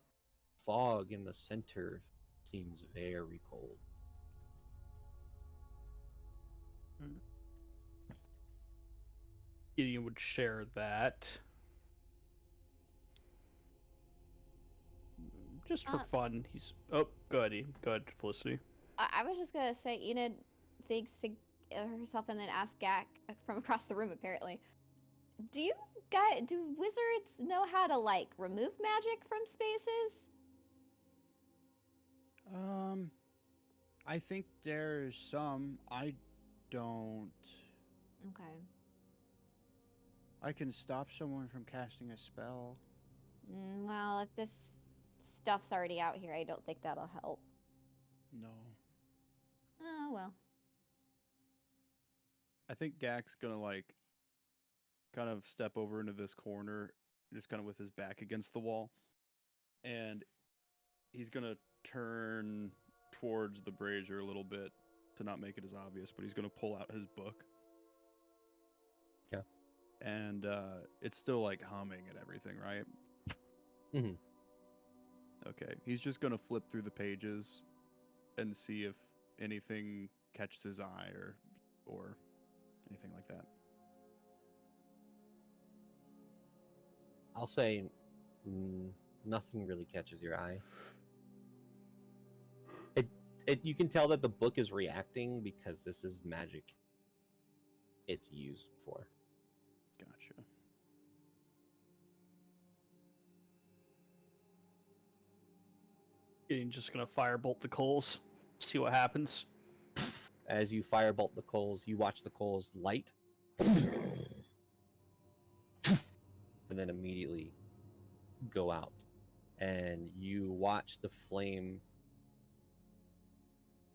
fog in the center seems very cold. Gideon would share that. Just for fun. He's go ahead, Felicity. I was just gonna say, Enid thinks to herself and then ask Gak from across the room. Apparently, do wizards know how to like remove magic from spaces? I think there's some. I don't. Okay. I can stop someone from casting a spell. Well, if this stuff's already out here, I don't think that'll help. No. Oh well. I think Gak's gonna like kind of step over into this corner, just kind of with his back against the wall, and he's gonna turn towards the brazier a little bit to not make it as obvious, but he's gonna pull out his book. Yeah. And it's still like humming and everything, right? Mm-hmm. Okay. He's just gonna flip through the pages and see if anything catches his eye or anything like that. I'll say nothing really catches your eye. You can tell that the book is reacting because this is magic it's used for. Gotcha. Gideon's just gonna firebolt the coals, see what happens. As you firebolt the coals, you watch the coals light, and then immediately go out. And you watch the flame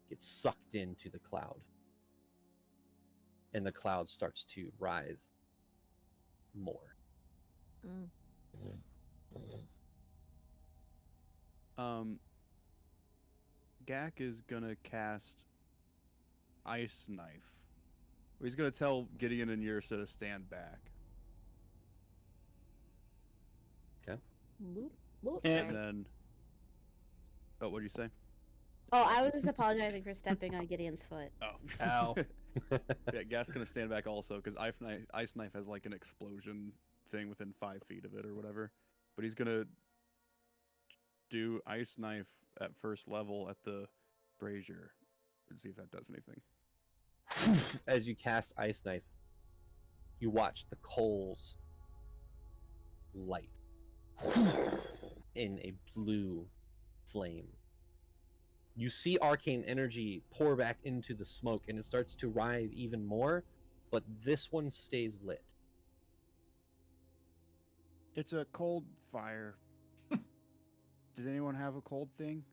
get sucked into the cloud. And the cloud starts to writhe more. Gak is gonna cast Ice Knife. He's gonna tell Gideon and Yrsa to stand back. Okay. And then, what'd you say? Oh, I was just apologizing for stepping on Gideon's foot. Oh, ow. Yeah, Gas's gonna stand back also because Ice Knife has like an explosion thing within 5 feet of it or whatever. But he's gonna do Ice Knife at first level at the brazier and see if that does anything. As you cast Ice Knife, you watch the coals light in a blue flame. You see arcane energy pour back into the smoke, and it starts to writhe even more, but this one stays lit. It's a cold fire. Does anyone have a cold thing?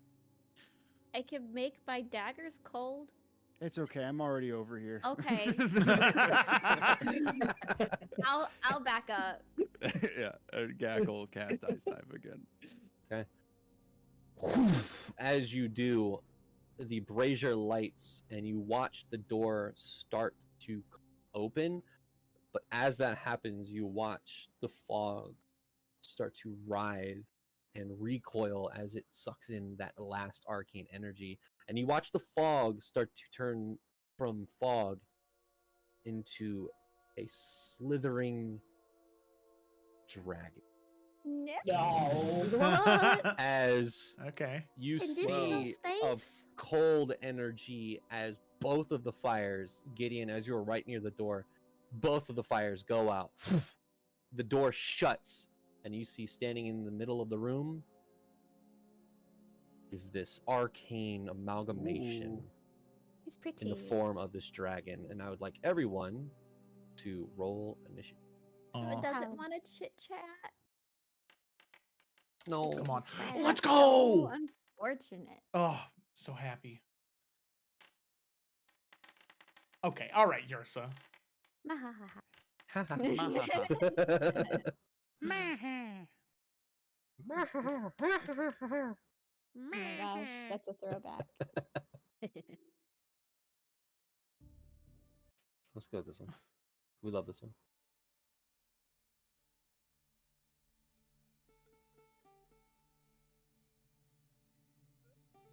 I can make my daggers cold. It's okay. I'm already over here. Okay. I'll back up. Yeah, Gak will cast Ice Knife again. Okay. As you do, the brazier lights, and you watch the door start to open. But as that happens, you watch the fog start to writhe and recoil as it sucks in that last arcane energy. And you watch the fog start to turn from fog into a slithering dragon. No. What? As Okay. you Conditional see of space? cold energy as both of the fires, Gideon, as you're right near the door, both of the fires go out. The door shuts, and you see standing in the middle of the room is this arcane amalgamation He's pretty. in the form of this dragon. And I would like everyone to roll initiative. So it doesn't want to chit chat. No. Come on. That's Let's so go. unfortunate. Oh, so happy. Okay. All right, Yrsa. Oh my gosh, that's a throwback. Let's go with this one. We love this one.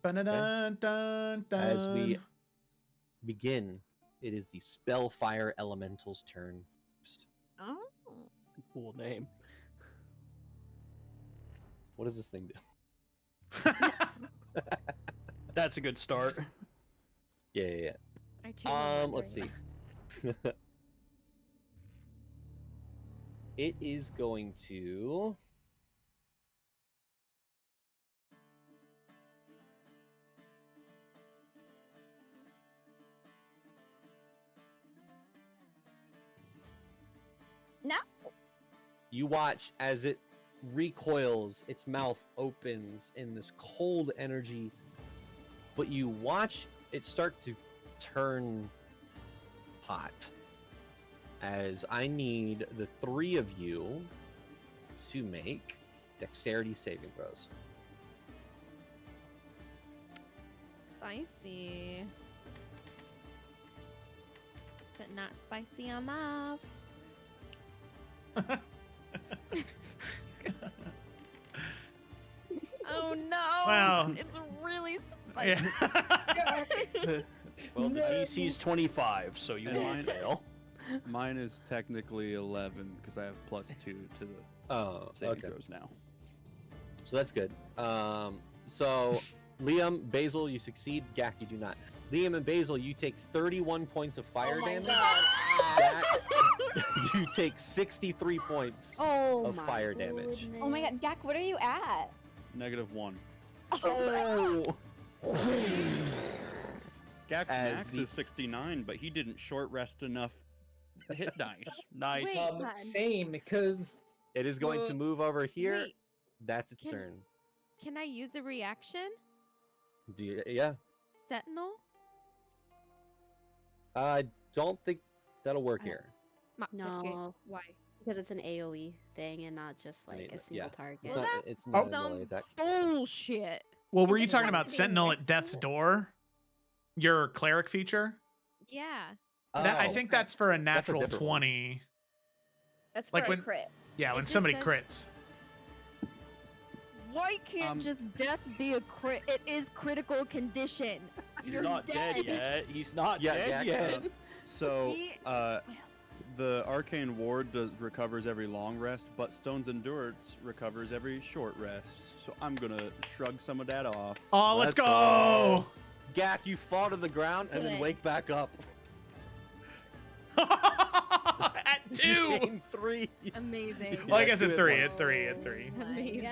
Ba-da-dun, dun, dun. As we begin, it is the Spellfire Elemental's turn first. Oh. Cool name. What does this thing do? That's a good start. Yeah. I too am Let's see. wondering. It is going to. No. You watch as it recoils, its mouth opens in this cold energy, but you watch it start to turn hot. As I need the three of you to make dexterity saving throws. Spicy. But not spicy enough. Oh no! Wow. It's really spicy. Yeah. Well, the DC's 25, so you won't fail. Mine is technically 11 because I have +2 to the saving throws now. So that's good. So Liam, Basil, you succeed. Gak, you do not. Liam and Basil, you take 31 points of fire damage. Gak, you take 63 points of fire damage. Oh my god, Gak, what are you at? -1. Oh! Gak's As max the- is 69, but he didn't short rest enough hit dice. Nice. Wait, Same, because It is going to move over here. Wait, That's its can- turn. can I use a reaction? Yeah. Sentinel? I don't think that'll work here. Okay, No. why? Because it's an AoE thing and not just It's an like a AoE, single yeah. target. It's Well, not, that's it's not a some melee attack. bullshit. Well, were If you it talking wants about to be Sentinel next at Death's to it. Door? Your cleric feature? Yeah. I Oh, think that's for a That's a natural different one. 20. That's Like for when- a crit. Yeah, It when just somebody says- crits. Why can't just death be a crit? It is critical condition. He's You're not dead yet. He's not Yeah, dead Gak, yet. So, He- the Arcane Ward recovers every long rest, but Stone's Endurance recovers every short rest. So I'm gonna shrug some of that off. Oh, let's Let's go. go! Gak, you fall to the ground and then Good. wake back up. At You 2! gain 3. Amazing. Well, I Yeah, guess two at hit 3. points. At 3. At 3. Oh my Amazing.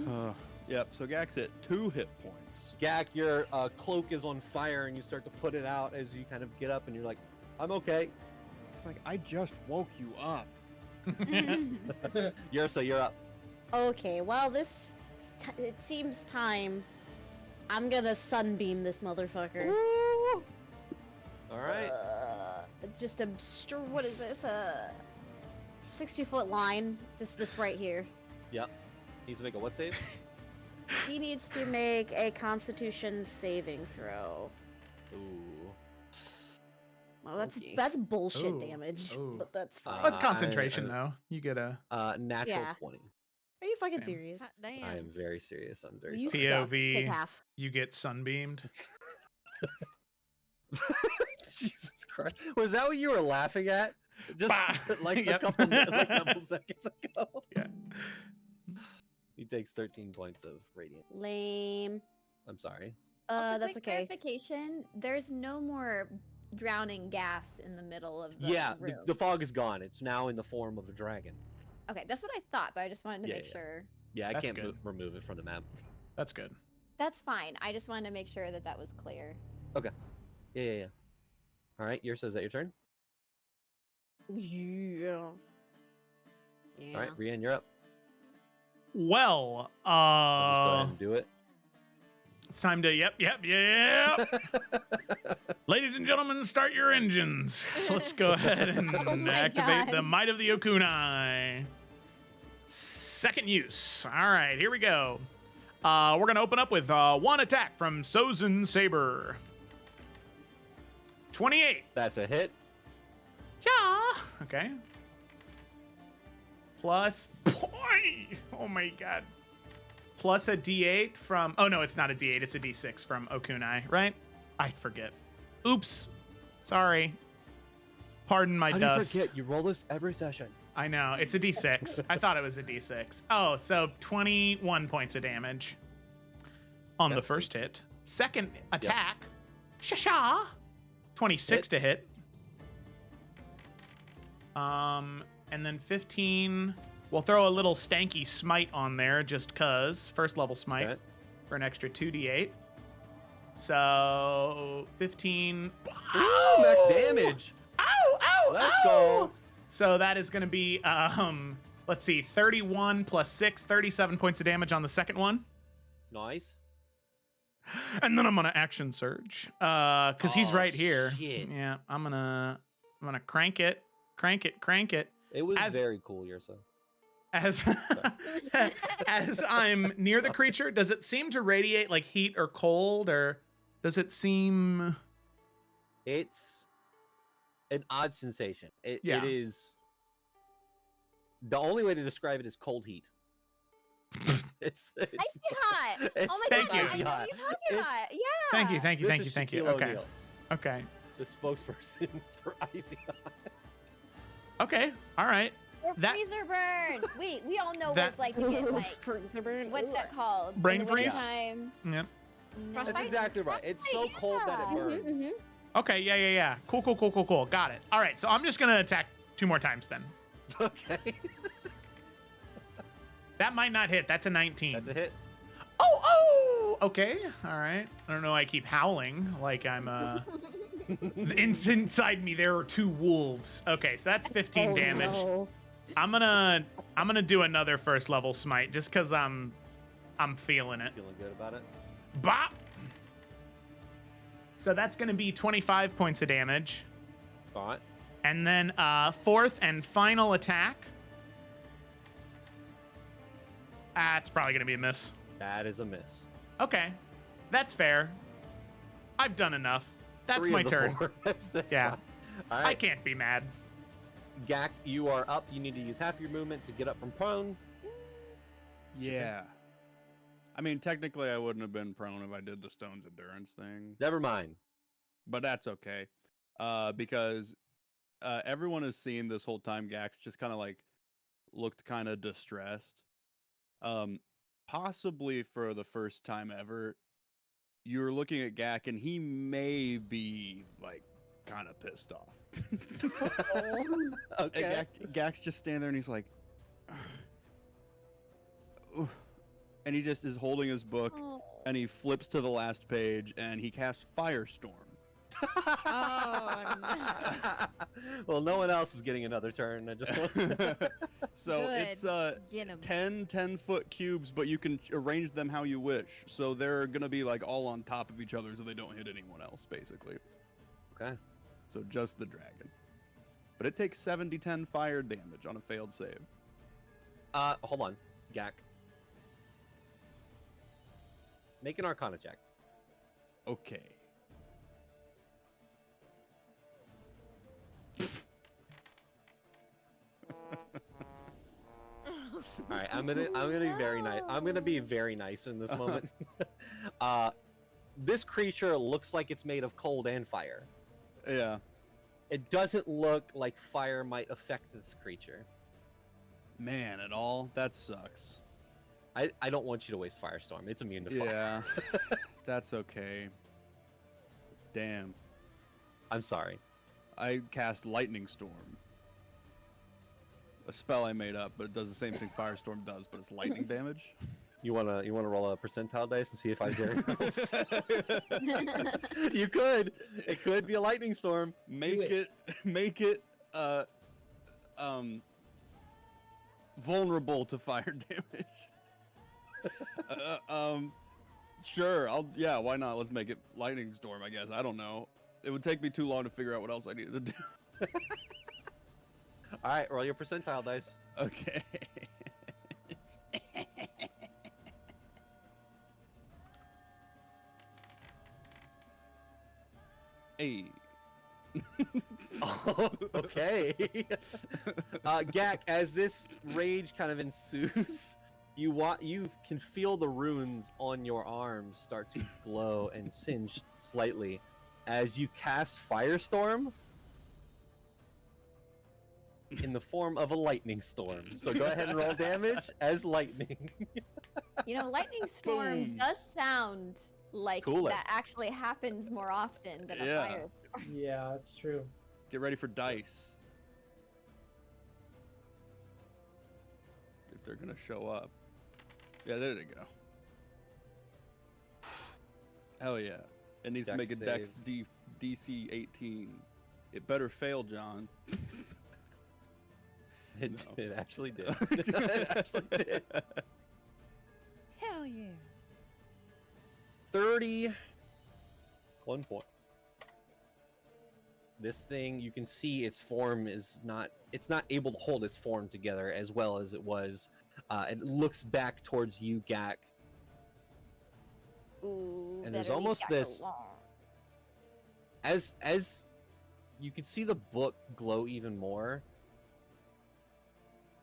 god. Yep, so Gak's at 2 hit points. Gak, your cloak is on fire and you start to put it out as you kind of get up and you're like, I'm okay. It's like, I just woke you up. Yursa, you're up. Okay, well, it seems time. I'm gonna sunbeam this motherfucker. All right. Just a what is this? A 60-foot line. Just this right here. Yep. Needs to make a what save? He needs to make a Constitution saving throw. Ooh. Well, Okay. that's bullshit Ooh, damage, ooh. but that's fine. That's I- concentration, though. You get a Natural Yeah. 20. Are you fucking Damn. serious? Hot damn. I am very serious. I'm very You sorry. suck. POV. Take half. You get sunbeamed. Jesus Christ. Was that what you were laughing at? Just Bah. like Yep. a couple seconds ago. Yeah. He takes 13 points of radiant. Lame. I'm sorry. Also, That's quick okay. clarification, there's no more drowning gas in the middle of the Yeah, room. the fog is gone. It's now in the form of a dragon. Okay, that's what I thought, but I just wanted to Yeah, make yeah. sure. Yeah, I That's can't good. remove it from the map. That's good. That's fine. I just wanted to make sure that that was clear. Yeah. All right, Yursa, is that your turn? Yeah. All right, Rian, you're up. Well, I'll just go ahead and do it. it's time to yep. Ladies and gentlemen, start your engines. So let's go ahead and Oh my activate the God. might of the Okunai. Second use. All right, here we go. We're gonna open up with one attack from Sozin Saber. 28. That's a hit. Yeah. Okay. Plus. Oh my god. plus a D8 from. Oh no, it's not a D8. It's a D6 from Okunai, right? I forget. Oops. Sorry. Pardon my dust. How do you forget? You roll this every session. I know. It's a D6. I thought it was a D6. Oh, so 21 points of damage on the first hit. Second attack. Shasha. 26 to hit. And then 15. We'll throw a little stanky smite on there just cuz. First level smite for an extra 2d8. So 15. Ooh, max damage. Let's go. So that is going to be, let's see, 31 plus 6, 37 points of damage on the second one. Nice. And then I'm going to action surge because he's right here. Shit. Yeah, I'm gonna crank it. It was very cool, Yersa. As as I'm near the creature, does it seem to radiate like heat or cold, or does it seem? It's an odd sensation. It Yeah. is. The only way to describe it is cold heat. it's Icy hot. it's Oh my Thank god, you. I know what you're talking about. Yeah. Thank you. This is Shaquille Okay. O'Neal, Okay. the spokesperson for Icy Hot. Okay. All right. Or That- freezer burn. Wait, we all know what That- it's like to get like Freezer burn. what's that called? Brain In the freeze? wintertime? Yep. That's Frostbite? exactly right. It's so cold that it burns. Okay. Yeah. Cool. Got it. All right. So I'm just gonna attack 2 more times then. Okay. That might not hit. That's a 19. That's a hit. Oh. Okay. All right. I don't know. I keep howling like I'm inside me there are 2 wolves. Okay, so that's 15 damage. No. I'm gonna do another first level smite just because I'm feeling it. Feeling good about it. Bop. So that's gonna be 25 points of damage, Thought. and then fourth and final attack. It's probably gonna be a miss. That is a miss. Okay, that's fair. I've done enough. That's 3 my of the turn. 4. That's Yeah. fine. All I right. can't be mad. Gak, you are up. You need to use half your movement to get up from prone. Yeah. I mean, technically, I wouldn't have been prone if I did the Stone's Endurance thing, Never mind. but that's okay. Because everyone has seen this whole time Gax just kind of like looked kind of distressed. Possibly for the first time ever, you're looking at Gak and he may be like kind of pissed off. Okay. Gak's just standing there and he's like, and he just is holding his book and he flips to the last page and he casts Firestorm. Oh no. Well, no one else is getting another turn. I just So Good. it's Get 'em. 10-foot cubes, but you can arrange them how you wish. So they're gonna be like all on top of each other so they don't hit anyone else, basically. Okay. So just the dragon. But it takes 7d10 fire damage on a failed save. Hold on, Gak. Make an Arcana check. Okay. All right, I'm gonna be very nice. I'm gonna be very nice in this moment. This creature looks like it's made of cold and fire. Yeah. It doesn't look like fire might affect this creature. Man, at all? That sucks. I don't want you to waste Firestorm. It's immune to fire. Yeah. That's okay. Damn. I'm sorry. I cast Lightning Storm. A spell I made up, but it does the same thing Firestorm does, but it's lightning damage. You wanna roll a percentile dice and see if I zero? You could. It could be a lightning storm. Make it vulnerable to fire damage. Sure. Yeah, why not? Let's make it lightning storm, I guess. I don't know. It would take me too long to figure out what else I needed to do. All right, roll your percentile dice. Okay. Hey. Oh, okay. Gak, as this rage kind of ensues, You can feel the runes on your arms start to glow and singe slightly as you cast Firestorm in the form of a lightning storm. So go ahead and roll damage as lightning. You know, lightning storm Boom. does sound like Cooler. that actually happens more often than a Yeah. firestorm. Yeah, that's true. Get ready for dice. If they're gonna show up. Yeah, there they go. Hell yeah. It needs to Dex make a Dex DC 18. It better fail, John. It No. actually did. It actually did. Hell yeah. 31 point. This thing, you can see its form is it's not able to hold its form together as well as it was. It looks back towards you, Gak. Ooh, And there's better leave almost Gak this- alone. As you can see the book glow even more,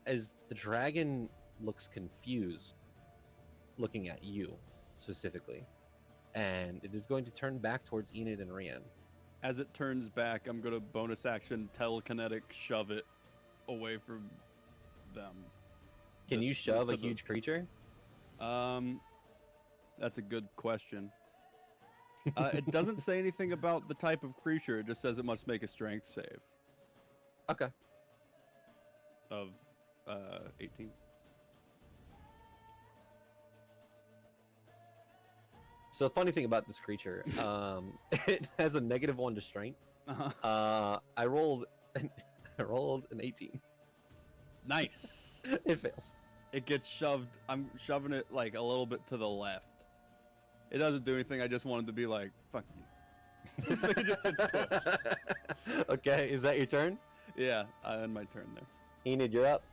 as the dragon looks confused, looking at you specifically. And it is going to turn back towards Enid and Rian. As it turns back, I'm gonna bonus action telekinetic shove it away from them. Can you Just shove to a the- huge creature? That's a good question. It doesn't say anything about the type of creature. It just says it must make a strength save Okay. of 18. So the funny thing about this creature, it has a -1 to strength. Uh-huh. I rolled an 18. Nice. It fails. It gets shoved. I'm shoving it like a little bit to the left. It doesn't do anything. I just wanted to be like, fuck you. It just gets pushed. Okay, is that your turn? Yeah, I end my turn there. Enid, you're up.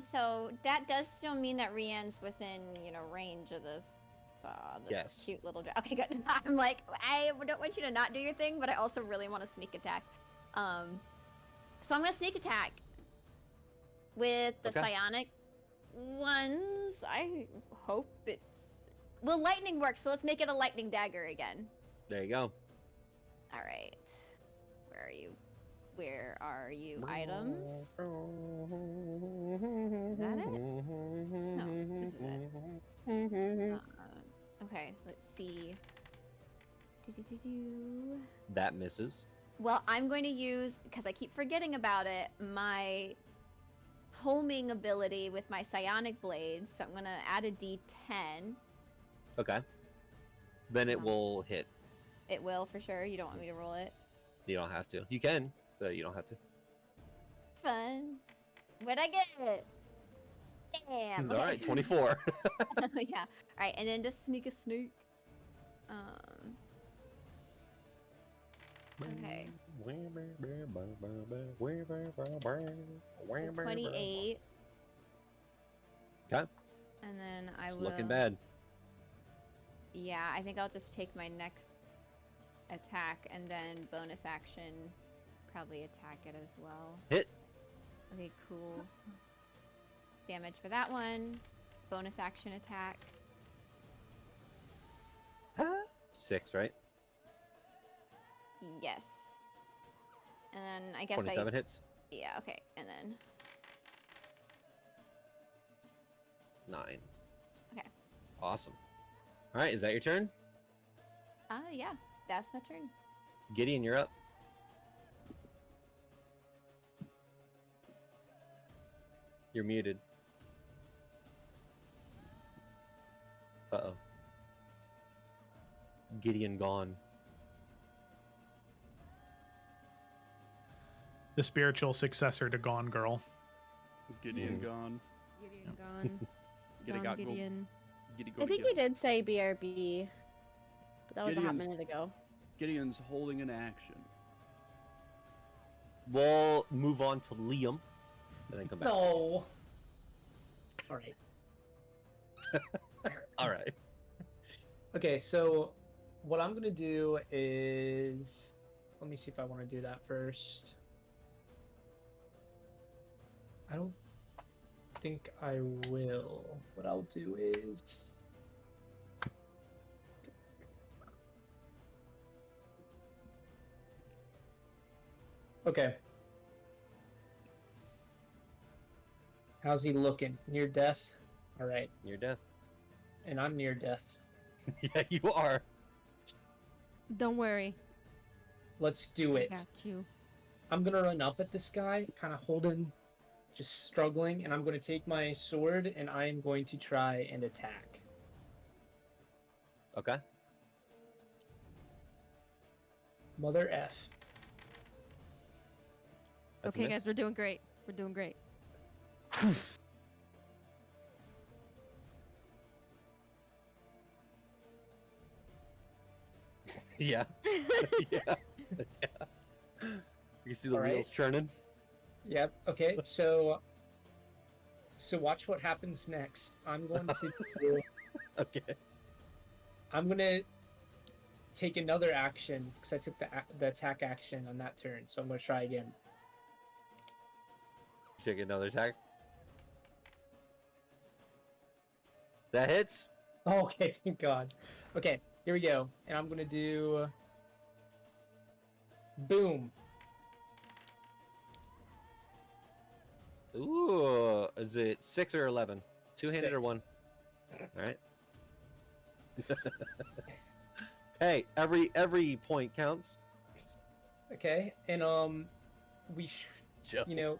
So that does still mean that Rian's within, range of this Yes. cute little Okay, good. I'm like, I don't want you to not do your thing, but I also really want to sneak attack. So I'm gonna sneak attack with the Okay. psionic ones. I hope it's lightning works, so let's make it a lightning dagger again. There you go. All right. Where are you? Where are you? Items. Is that it? No, this is it. Okay, let's see. That misses. Well, I'm going to use, because I keep forgetting about it, my homing ability with my psionic blades. So I'm going to add a d10. Okay. Then it will hit. It will for sure. You don't want me to roll it? You don't have to. You can, but you don't have to. Fun. What'd I get? Damn. All right, 24. Yeah. All right, and then just sneak a snook. Okay. 28. Okay. And then I It's will. looking bad. Yeah, I think I'll just take my next attack and then bonus action, probably attack it as well. Hit. Okay, cool. Damage for that one. Bonus action attack. 6, right? Yes. And then I guess 27 hits. Yeah, okay. And then 9. Okay. Awesome. All right, is that your turn? Yeah, that's my turn. Gideon, you're up. You're muted. Uh-oh. Gideon gone. The spiritual successor to Gone Girl. Gideon gone. Gideon gone. Giddy Gone got go. Gideon. Giddy I go. think he did say BRB, but that was a hot Gideon's- minute ago. Gideon's holding an action. We'll move on to Liam and then come back. No. All right. All right. Okay, so what I'm gonna do is, let me see if I want to do that first. I don't think I will. What I'll do is... Okay. How's he looking? Near death? Alright. Near death. And I'm near death. Yeah, you are. Don't worry. Let's do it. I got you. I'm gonna run up at this guy, kind of holding, just struggling, and I'm gonna take my sword and I am going to try and attack. Okay. Mother F. That's a Okay, miss. guys, we're doing great. We're doing great. Yeah. Yeah. You can see the All right. wheels churning. Yep. Okay. So watch what happens next. I'm going to do, Okay. I'm gonna take another action because I took the attack action on that turn. So I'm gonna try again. Take another attack. That hits. Oh, okay. Thank God. Okay. Here we go. And I'm gonna do. Boom. Ooh, is it 6 or 11? Two-handed or 6. one? All right. Hey, every point counts. Okay. And we, you know,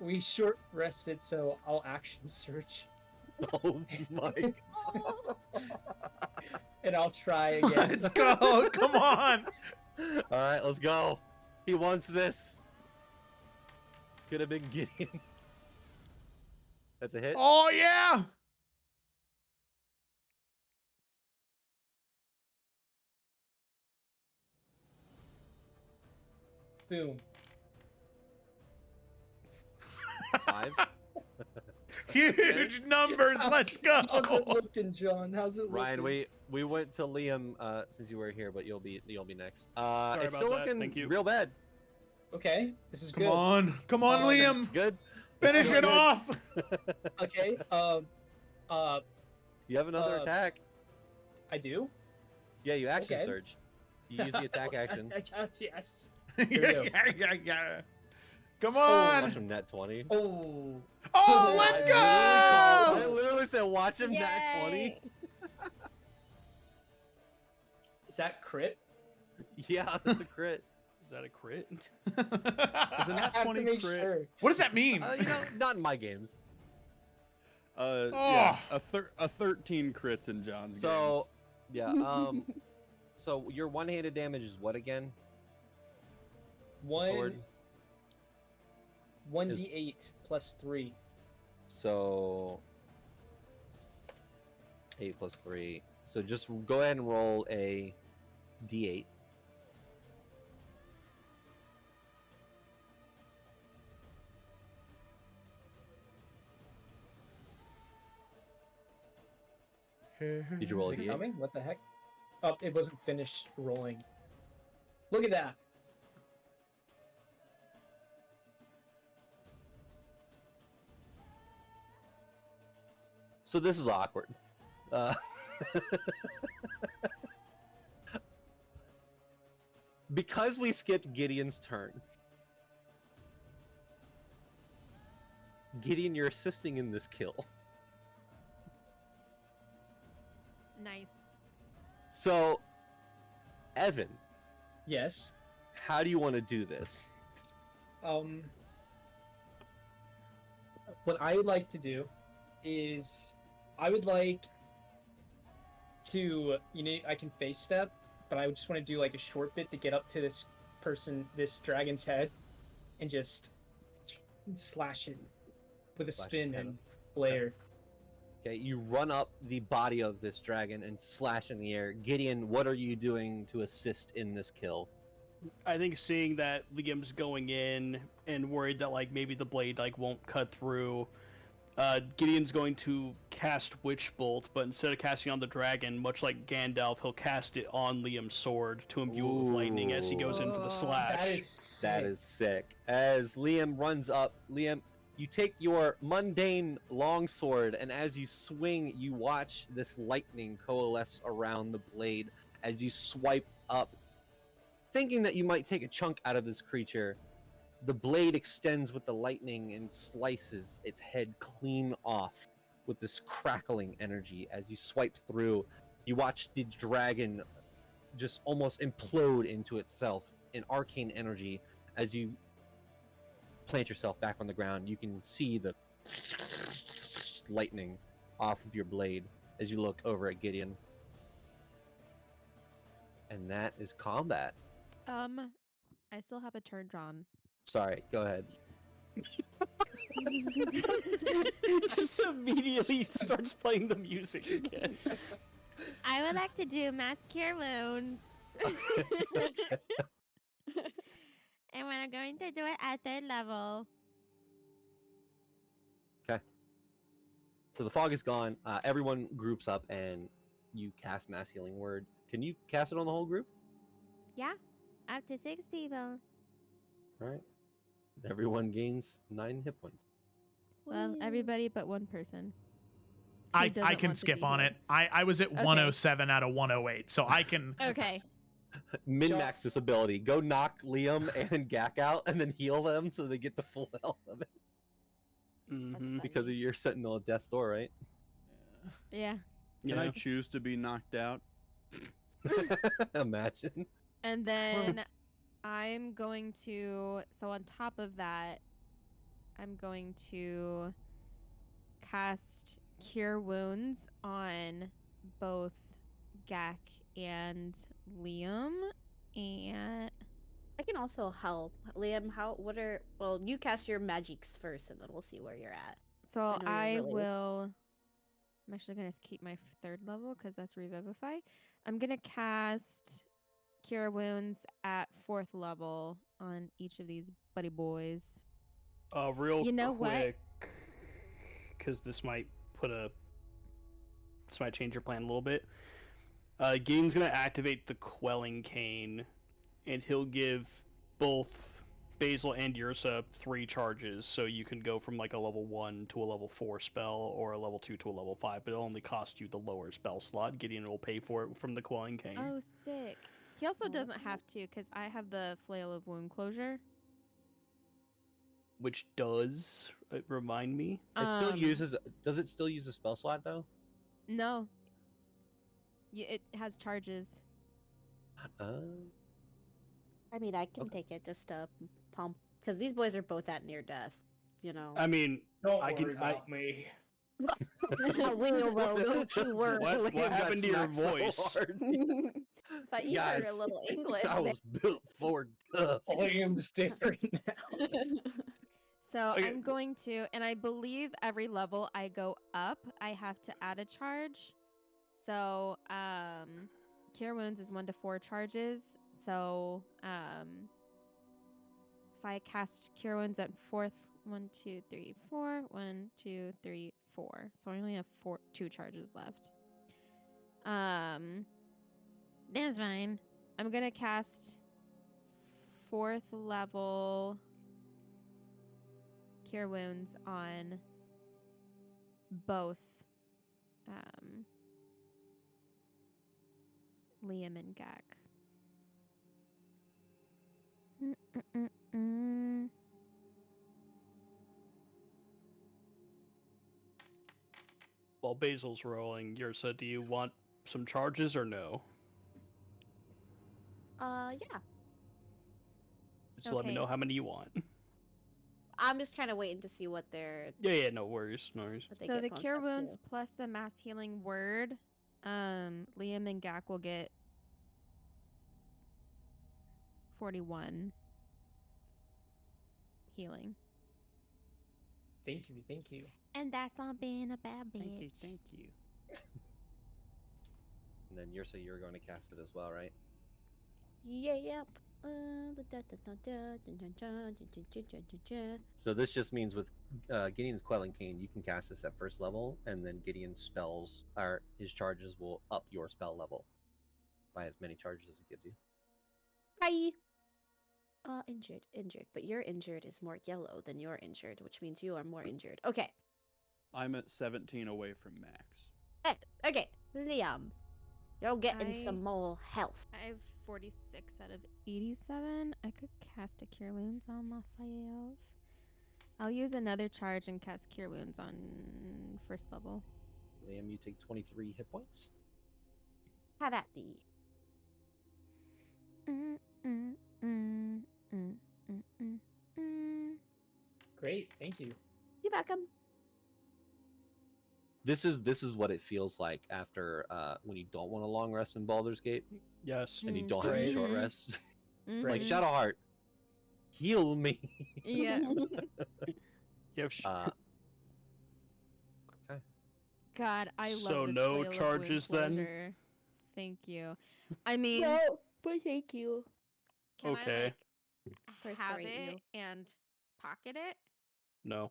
we short rested, so I'll action search. Oh my And I'll try again. Let's go. Come on. All right, let's go. He wants this. Could have been Gideon. That's a hit. Oh yeah. Boom. 5. Huge numbers. Let's go. How's it looking, John? How's it Ryan, looking? we went to Liam since you were here, but you'll be next. Sorry It's about still that. looking Thank you. real bad. Okay, this is Come good. on. Come on, Liam. It's good. Finish still it good. off. Okay. You have another Uh, attack. I do. Yeah, you action okay. surge. You use the attack action. Yes. yeah, we go. yeah. Come Watch on. him net 20. Oh. Oh, let's I go. literally said watch him net 20. Yay! Is that crit? Yeah, that's a crit. Is that a crit? Is it I not have to 20 make crit? sure. What does that mean? You know, not in my games. Yeah, a 13 crits in John's So, yeah. So your one-handed damage is what again? Sword. 1d8 plus 3. So 8 plus 3. So just go ahead and roll a d8. Did you roll a Is it d8? coming? What the heck? Oh, it wasn't finished rolling. Look at that. So this is awkward. Because we skipped Gideon's turn. Gideon, you're assisting in this kill. Nice. So, Evan, Yes. how do you want to do this? What I would like to do is I would like to, you know, I can face step, but I would just want to do like a short bit to get up to this this dragon's head and just slash it with a Slash spin his head and up. flare. Okay, you run up the body of this dragon and slash in the air. Gideon, what are you doing to assist in this kill? I think seeing that Liam's going in and worried that like maybe the blade like won't cut through, Gideon's going to cast Witch Bolt, but instead of casting on the dragon, much like Gandalf, he'll cast it on Liam's sword to imbue it with lightning as he goes in for the slash. That is sick. That is sick. As Liam runs up, Liam, you take your mundane longsword, and as you swing, you watch this lightning coalesce around the blade as you swipe up, thinking that you might take a chunk out of this creature. The blade extends with the lightning and slices its head clean off with this crackling energy. As you swipe through, you watch the dragon just almost implode into itself in arcane energy. As you plant yourself back on the ground, you can see the lightning off of your blade as you look over at Gideon. And that is combat. I still have a turn drawn. Sorry, go ahead. Just immediately starts playing the music again. I would like to do Mass Cure Wounds. And we're going to do it at 3rd level. Okay. So the fog is gone. Everyone groups up and you cast Mass Healing Word. Can you cast it on the whole group? Yeah, up to 6 people. All right. Everyone gains 9 hit points. Well, everybody but one person. I can skip on it. I was at 107 out of 108, so I can. Okay. Min-max this ability. Go knock Liam and Gak out and then heal them so they get the full health of it. Because of your Sentinel at Death's Door, right? Yeah. Can I choose to be knocked out? Imagine. And then I'm going to, so on top of that, I'm going to cast Cure Wounds on both Gak and Liam. And I can also help. Liam, well, you cast your magics first and then we'll see where you're at. so I'm actually going to keep my 3rd level because that's Revivify. I'm going to cast Cure Wounds at 4th level on each of these buddy boys. Real You know quick, because this might change your plan a little bit. Gideon's gonna activate the Quelling Cane, and he'll give both Basil and Yrsa 3 charges, so you can go from like a level 1 to a level 4 spell, or a level 2 to a level 5, but it'll only cost you the lower spell slot. Gideon will pay for it from the Quelling Cane. Oh, sick. He also doesn't have to, because I have the Flail of Wound Closure. Which does remind me. It still uses. Does it still use a spell slot though? No. It has charges. I mean, I can take it just to pump, because these boys are both at near death, you know. I mean, Don't worry about me. We will, don't you worry. What happened to your voice? But you heard a little English. I was built for tough. Liam's different now. So Okay. I'm going to, and I believe every level I go up, I have to add a charge. So, Cure Wounds is 1 to 4 charges. So, if I cast Cure Wounds at 4th, 1, 2, 3, 4, 1, 2, 3, 4. So I only have 2 charges left. That's fine. I'm gonna cast 4th level Cure Wounds on both Liam and Gak. While Basil's rolling, Yrsa, do you want some charges or no? Yeah. Just let me know how many you want. I'm just kind of waiting to see what they're. Yeah, no worries, no worries. what they So get the pumped Cure up Wounds to. plus the Mass Healing Word, Liam and Gak will get 41 healing. Thank you. And that's on being a bad bitch. Thank you. And then Yrsa, you're going to cast it as well, right? Yeah, yep. So this just means with Gideon's Quelling Cane, you can cast this at first level, and then Gideon's spells, or his charges, will up your spell level by as many charges as it gives you. Hi. Injured. But your injured is more yellow than your injured, which means you are more injured. Okay. I'm at 17 away from max. Okay. Liam, you're getting some more health. I have 46 out of 87. I could cast a Cure Wounds on myself. I'll use another charge and cast Cure Wounds on first level. Liam, you take 23 hit points. Have at thee. Great, thank you. You're welcome. This is what it feels like after when you don't want a long rest in Baldur's Gate. Yes. And you don't have any short rests. It's like Mhm. Shadowheart, heal me. Yeah. Yep. Okay. God, I love So this no flail of charges wound then? closure. Thank you. I mean, No, but thank you. can Okay. I First have rate it you. and pocket it? No.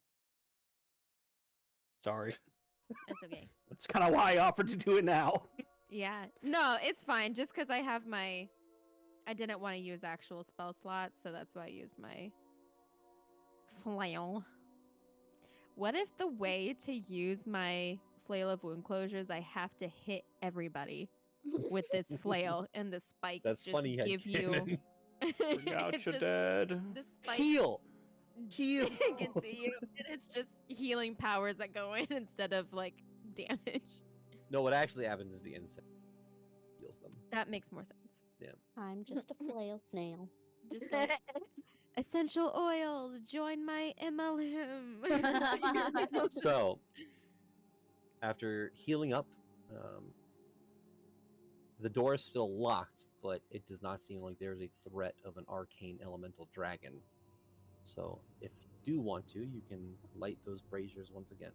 Sorry. That's okay. That's kind of why I offered to do it now. Yeah. No, it's fine. Just because I have my... I didn't want to use actual spell slots, so that's why I used my flail. What if the way to use my flail of wound closures, I have to hit everybody with this flail, and the spikes That's just funny, give you... Forgot It you're just- dead. The spikes Heal. get to you. And it's just healing powers that go in instead of, like, damage. No, what actually happens is the insect heals them. That makes more sense. Yeah. I'm just a flail snail. Just like essential oils, join my MLM. So, after healing up, the door is still locked, but it does not seem like there's a threat of an arcane elemental dragon. So, if you do want to, you can light those braziers once again.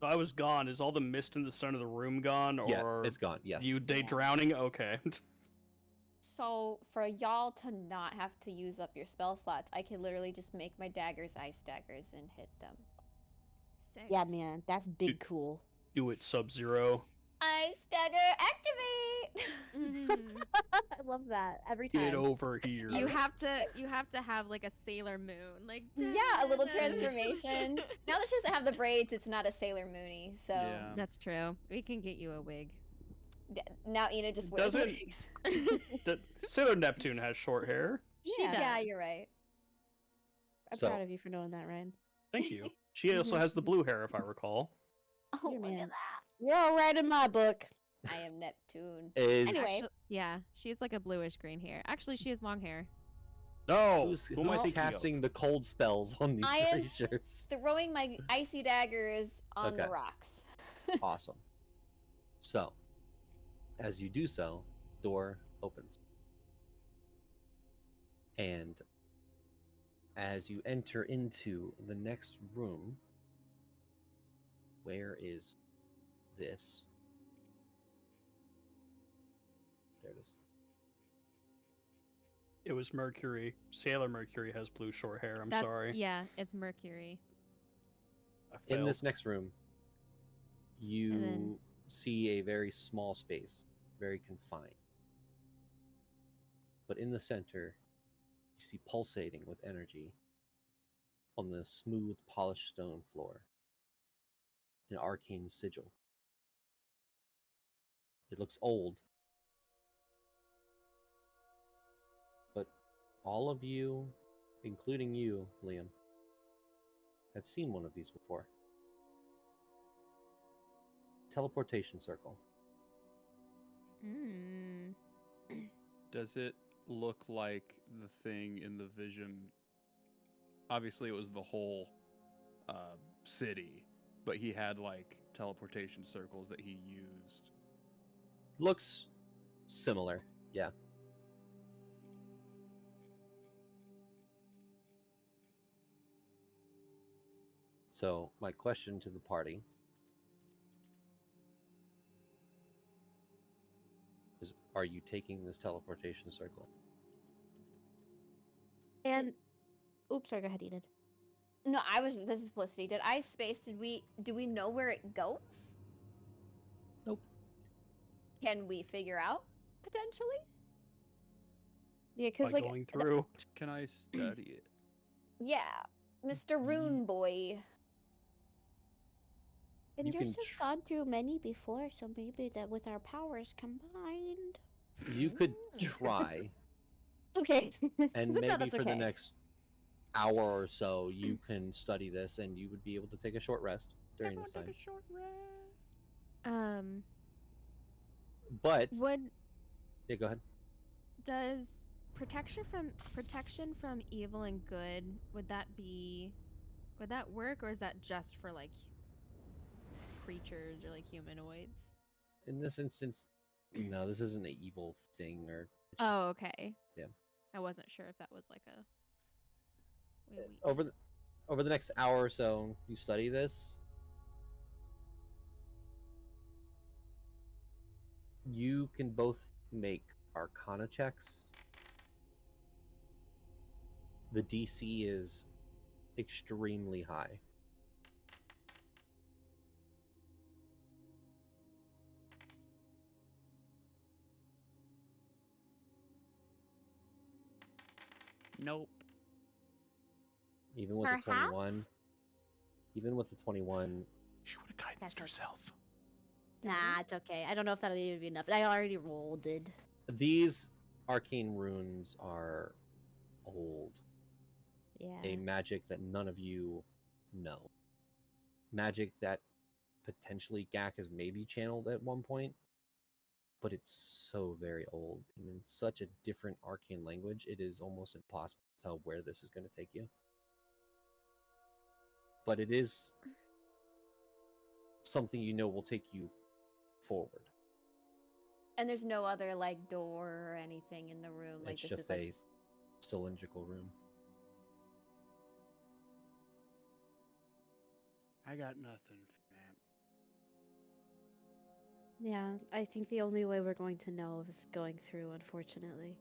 I was gone. Is all the mist in the center of the room gone, or Yeah, it's gone. Yes. they drowning? Okay. So for y'all to not have to use up your spell slots, I can literally just make my daggers ice daggers and hit them. Sick. Yeah, man, that's big cool. Do it, Sub-Zero. Ice dagger activate! I love that every time. Get over here. You have to have like a Sailor Moon, like Yeah, a little transformation. Now that she doesn't have the braids, it's not a Sailor Moony, so Yeah. That's true. We can get you a wig. now Ina just wears Doesn't- wigs. Sailor Neptune has short hair. She Yeah, does. you're right. I'm So- proud of you for knowing that, Ryan. Thank you. She also has the blue hair, if I recall. Oh, You're look man. at that. You're all right in my book. I am Neptune. Is Anyway. Yeah, she's like a bluish green hair. Actually, she has long hair. No. who's, Who am I who's thinking of? casting the cold spells on these I am- braziers? Throwing my icy daggers on the Okay. rocks. Awesome. So, as you do so, door opens. And as you enter into the next room, where is this? There it is. It was Mercury. Sailor Mercury has blue short hair. I'm That's, sorry. Yeah, it's Mercury. I In failed. this next room, you then- see a very small space, very confined. But in the center, you see pulsating with energy on the smooth, polished stone floor an arcane sigil. It looks old, but all of you, including you, Liam, have seen one of these before. Teleportation circle. Mm. Does it look like the thing in the vision? Obviously, it was the whole city, but he had like teleportation circles that he used. Looks similar, yeah. So, my question to the party is, are you taking this teleportation circle? And oops, sorry, go ahead, Enid. No, this is Felicity. Did I space? Do we know where it goes? Nope. Can we figure out potentially? Yeah, because By like going through. Can I study it? Yeah, Mr. Rune Boy. and You yours can has gone through many before, so maybe that with our powers combined. You could try, Okay. and No, maybe that's for the okay. next hour or so, you can study this, and you would be able to take a short rest during this time. But Would yeah, go ahead. does protection from evil and good, would that work, or is that just for like creatures or like humanoids? In this instance, no, this isn't an evil thing, or it's just, Oh, okay. yeah. I wasn't sure if that was like a way we... Over the next hour or so, you study this. You can both make Arcana checks. The DC is extremely high. Nope. Even with a 21. Even with the 21. She would have guided herself. Nah, it's okay. I don't know if that'll even be enough. I already rolled it. These arcane runes are old. Yeah. A magic that none of you know. Magic that potentially Gak has maybe channeled at one point, but it's so very old and in such a different arcane language, it is almost impossible to tell where this is going to take you. But it is something you know will take you forward. And there's no other like door or anything in the room. Like It's this just is like... a cylindrical room. I got nothing, fam. Yeah, I think the only way we're going to know is going through, unfortunately.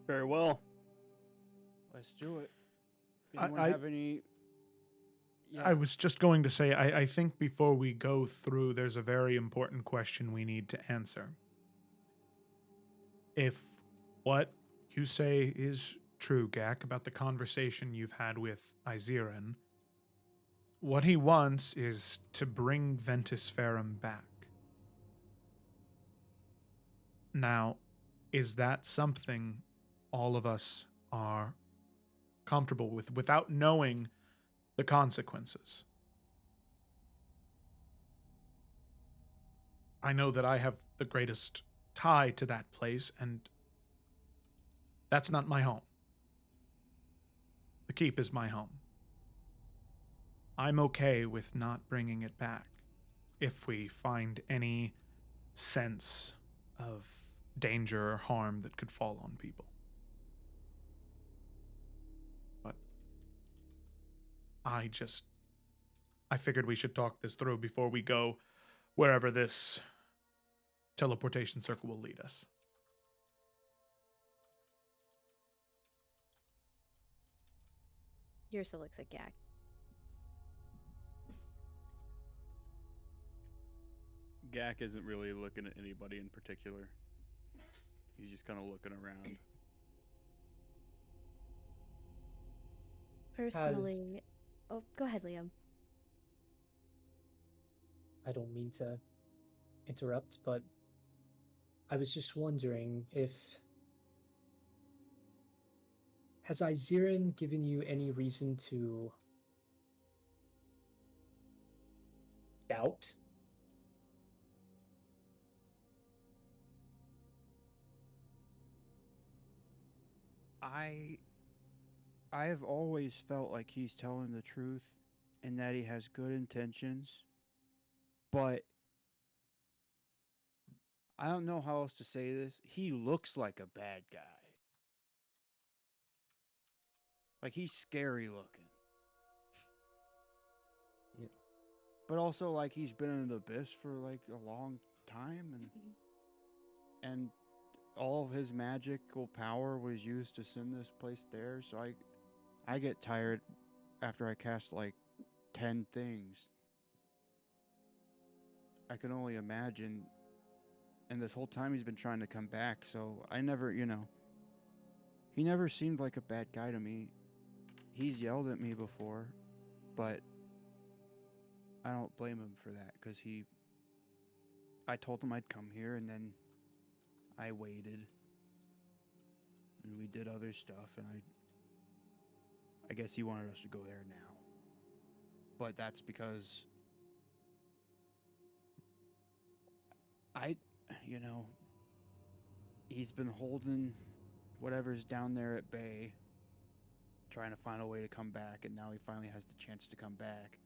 Very well. Let's do it. Anyone have any? Yeah. I was just going to say, I think before we go through, there's a very important question we need to answer. If what you say is true, Gak, about the conversation you've had with Iziran, what he wants is to bring Ventus Ferrum back. Now, is that something all of us are comfortable with without knowing the consequences? I know that I have the greatest tie to that place, and that's not my home. The keep is my home. I'm okay with not bringing it back if we find any sense of danger or harm that could fall on people. But I figured we should talk this through before we go wherever this teleportation circle will lead us. Yrsa looks at Gak. Gak isn't really looking at anybody in particular. He's just kind of looking around. Personally, oh, go ahead, Liam. I don't mean to interrupt, but I was just wondering if... Has Iziran given you any reason to doubt? I have always felt like he's telling the truth and that he has good intentions, but I don't know how else to say this. He looks like a bad guy. Like he's scary looking. Yeah. but also like he's been in the abyss for like a long time, and all of his magical power was used to send this place there. So I get tired after I cast like 10 things. I can only imagine. And this whole time he's been trying to come back, so I never, he never seemed like a bad guy to me. He's yelled at me before, but I don't blame him for that, because I told him I'd come here, and then I waited, and we did other stuff, and I guess he wanted us to go there now. But that's because he's been holding whatever's down there at bay, trying to find a way to come back, and now he finally has the chance to come back.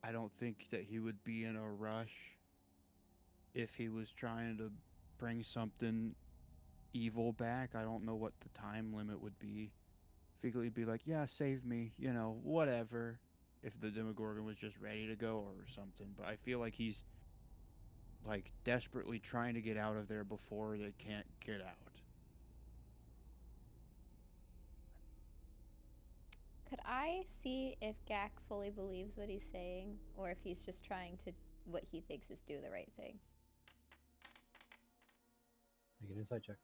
I don't think that he would be in a rush if he was trying to bring something evil back. I don't know what the time limit would be. If he could be like, yeah, save me, whatever. If the Demogorgon was just ready to go or something. But I feel like he's like desperately trying to get out of there before they can't get out. Could I see if Gak fully believes what he's saying, or if he's just trying to what he thinks is do the right thing? Make an insight check.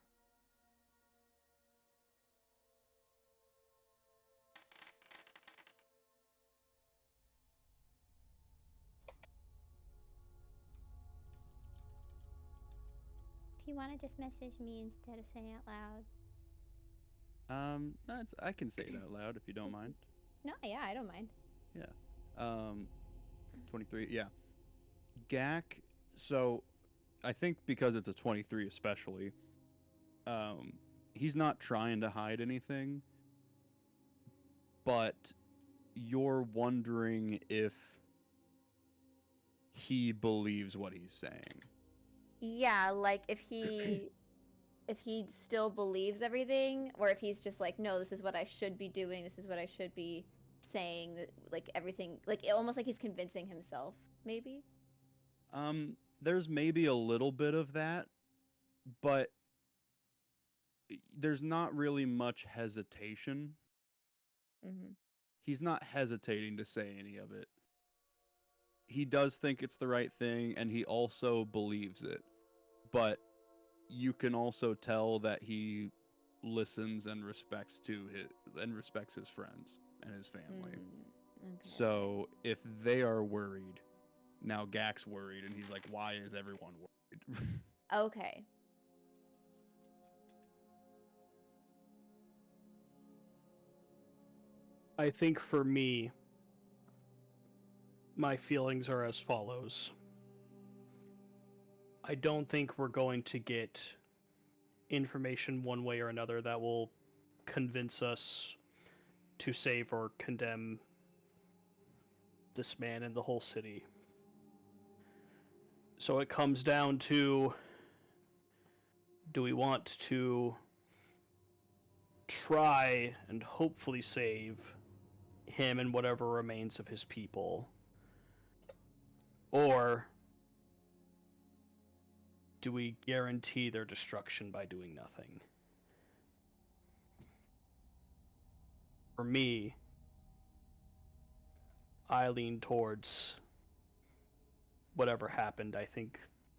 If you want to just message me instead of saying it loud. I can say it out loud if you don't mind. No, yeah, I don't mind. Yeah. 23, yeah. Gak, so I think because it's a 23 especially, he's not trying to hide anything, but you're wondering if he believes what he's saying. Yeah, like if he still believes everything, or if he's just like, no, this is what I should be doing, this is what I should be saying, like everything, like almost like he's convincing himself, maybe. There's maybe a little bit of that, but there's not really much hesitation. Mm-hmm. He's not hesitating to say any of it. He does think it's the right thing, and he also believes it. But you can also tell that he listens and respects his friends and his family. Okay. So if they are worried, now Gak's worried, and he's like, why is everyone worried? Okay. I think for me, my feelings are as follows. I don't think we're going to get information one way or another that will convince us to save or condemn this man and the whole city. So it comes down to, do we want to try and hopefully save him and whatever remains of his people? Or do we guarantee their destruction by doing nothing? For me, I lean towards whatever happened. I think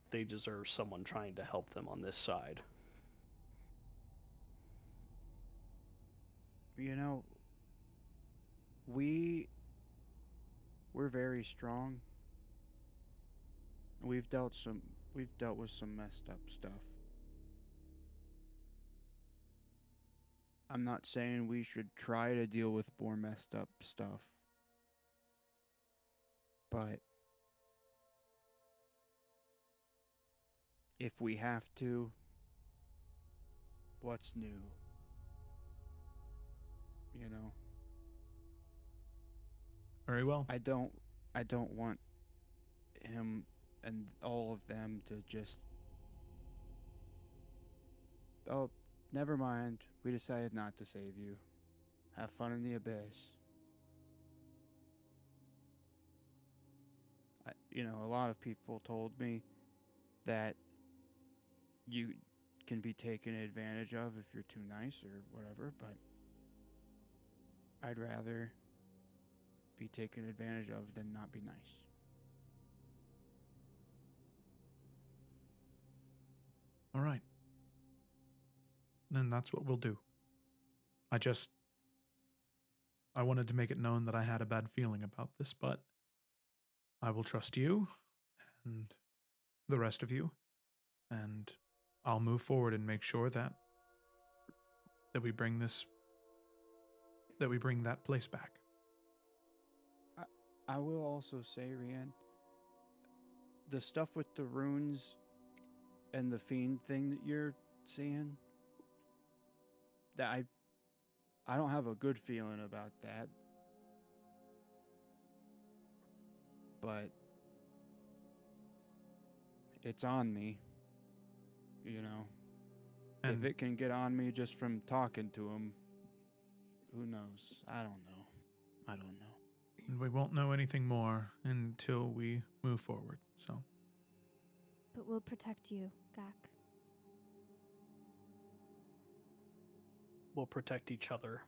they deserve someone trying to help them on this side. We're very strong. We've dealt with some messed up stuff. I'm not saying we should try to deal with more messed up stuff, but if we have to, what's new? Very well. I don't want him and all of them to just, oh, never mind, we decided not to save you. Have fun in the abyss. a lot of people told me that you can be taken advantage of if you're too nice or whatever, but I'd rather be taken advantage of than not be nice. All right. Then that's what we'll do. I wanted to make it known that I had a bad feeling about this, but I will trust you and the rest of you, and I'll move forward and make sure that we bring that place back. I will also say, Rian, the stuff with the runes and the fiend thing that you're seeing, that I don't have a good feeling about that. But it's on me, And if it can get on me just from talking to him, who knows? I don't know. we won't know anything more until we move forward. So, But we'll protect you, Gak. We'll protect each other.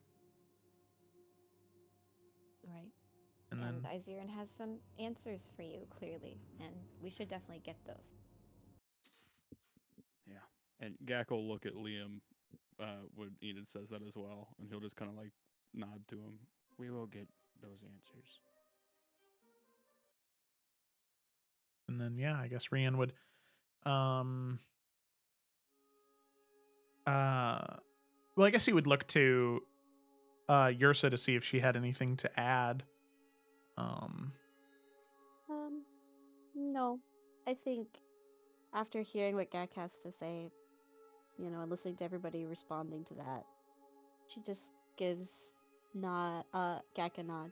Right. and then Iziran has some answers for you, clearly, and we should definitely get those. Yeah. And Gak will look at Liam when Enid says that as well, and he'll just kind of like nod to him. We will get those answers. And then, yeah, I guess Rian would, well, I guess he would look to, Yursa to see if she had anything to add. No. I think after hearing what Gak has to say, and listening to everybody responding to that, she just gives Gak a nod.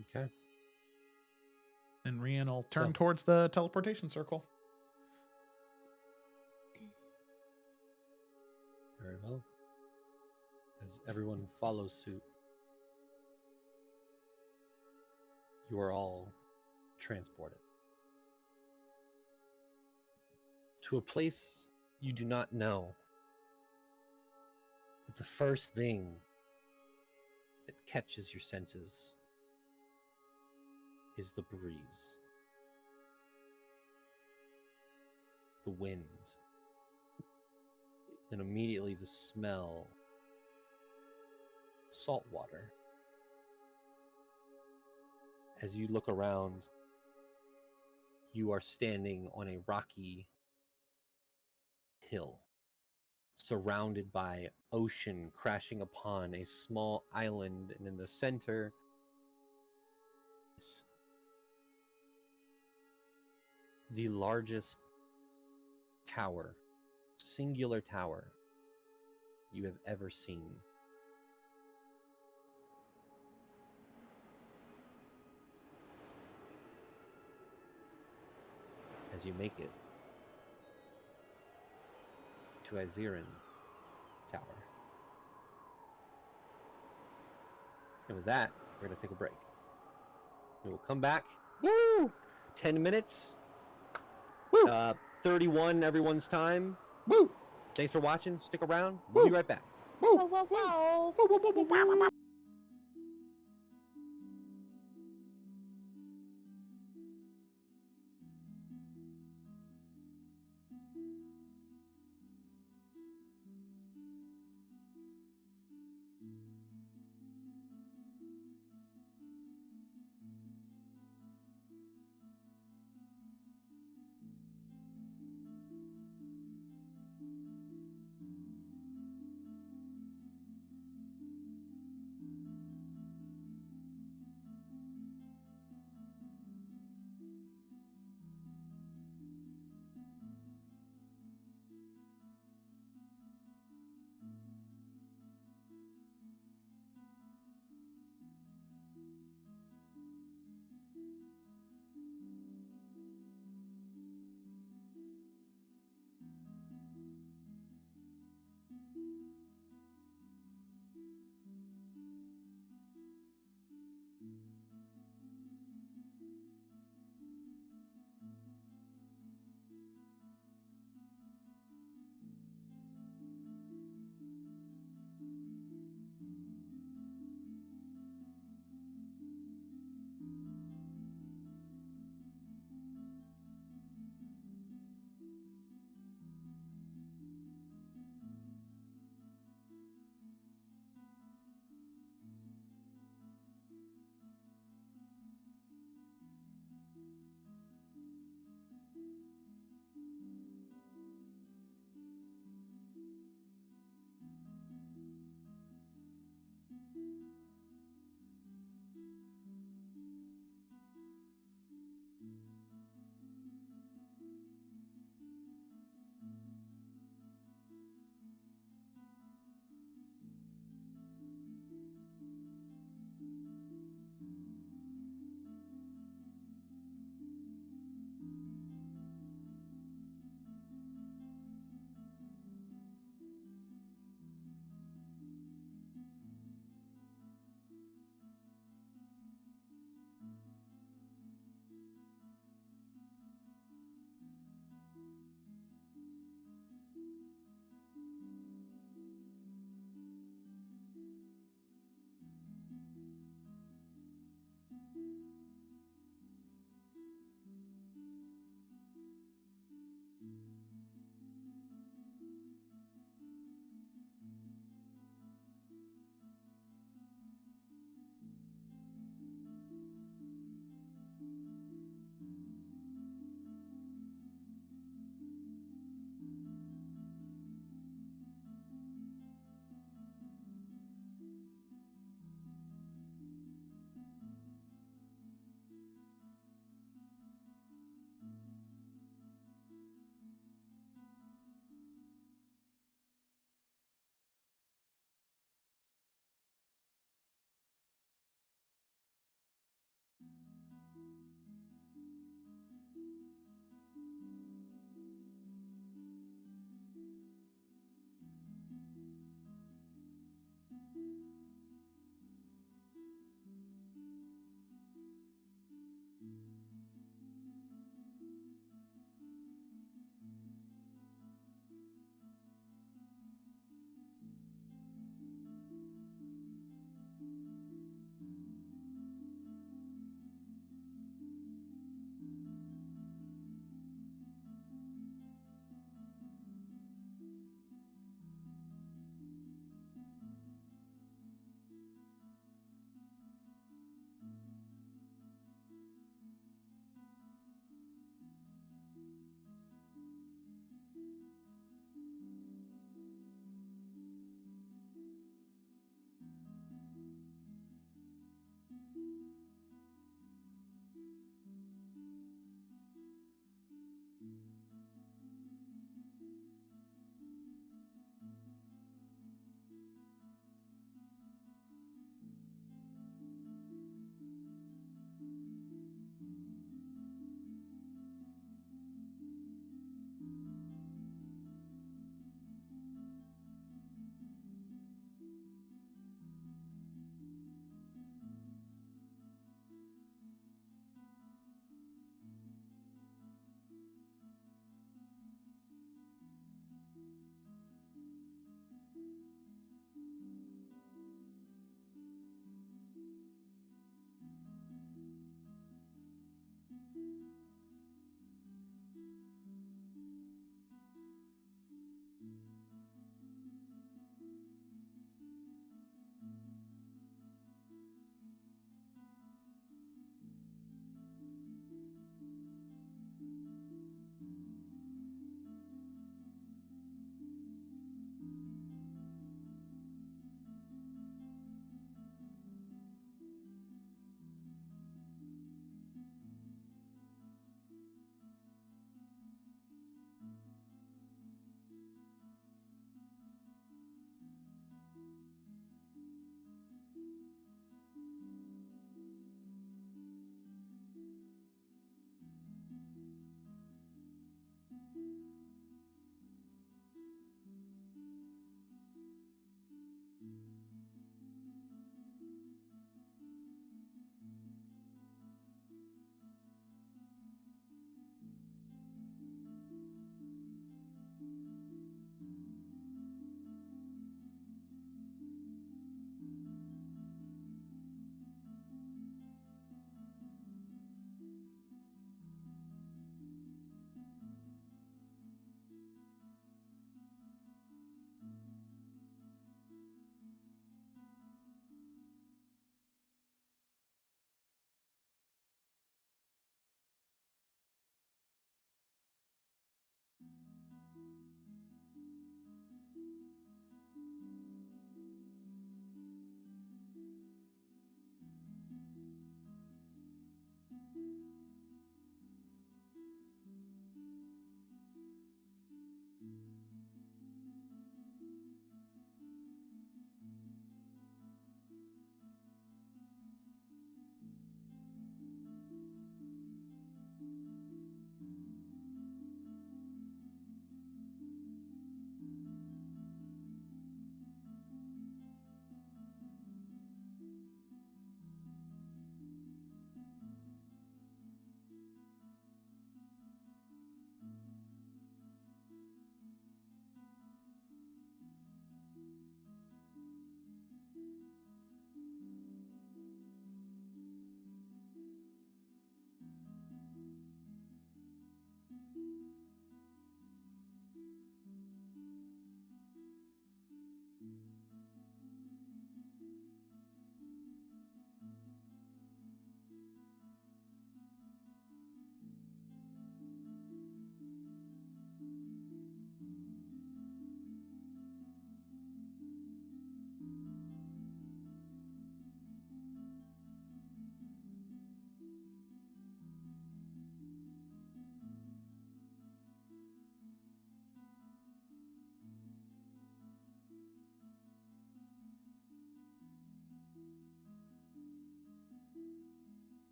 Okay. And Rian will turn So- towards the teleportation circle. Very well. As everyone follows suit, you are all transported to a place you do not know. But the first thing that catches your senses is the breeze, the wind, and immediately the smell of salt water. As you look around, you are standing on a rocky hill, surrounded by ocean crashing upon a small island, and in the center is the largest tower, singular tower you have ever seen. As you make it to Iziran's tower. And with that, we're going to take a break. We will come back. Woo! 10 minutes. Woo! 31 everyone's time. Woo! Thanks for watching. Stick around. We'll be right back. Woo! Whoa, whoa, whoa. Woo, woo, woo, woo, wah, wah, wah.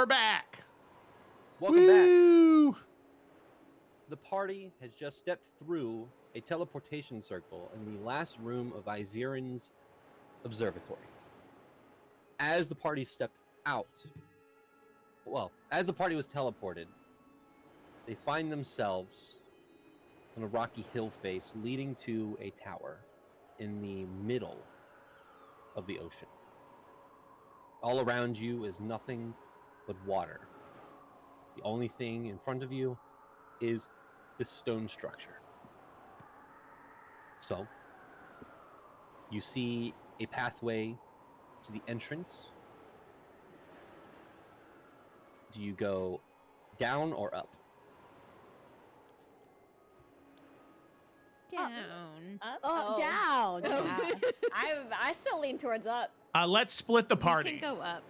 we're back. Welcome back. Woo! The party has just stepped through a teleportation circle in the last room of Izirin's observatory. As the party stepped out, as the party was teleported, they find themselves on a rocky hill face leading to a tower in the middle of the ocean. All around you is nothing but water. The only thing in front of you is this stone structure. So, you see a pathway to the entrance. Do you go down or up? Down. Up? Down. I still lean towards up. Let's split the We party. can go up.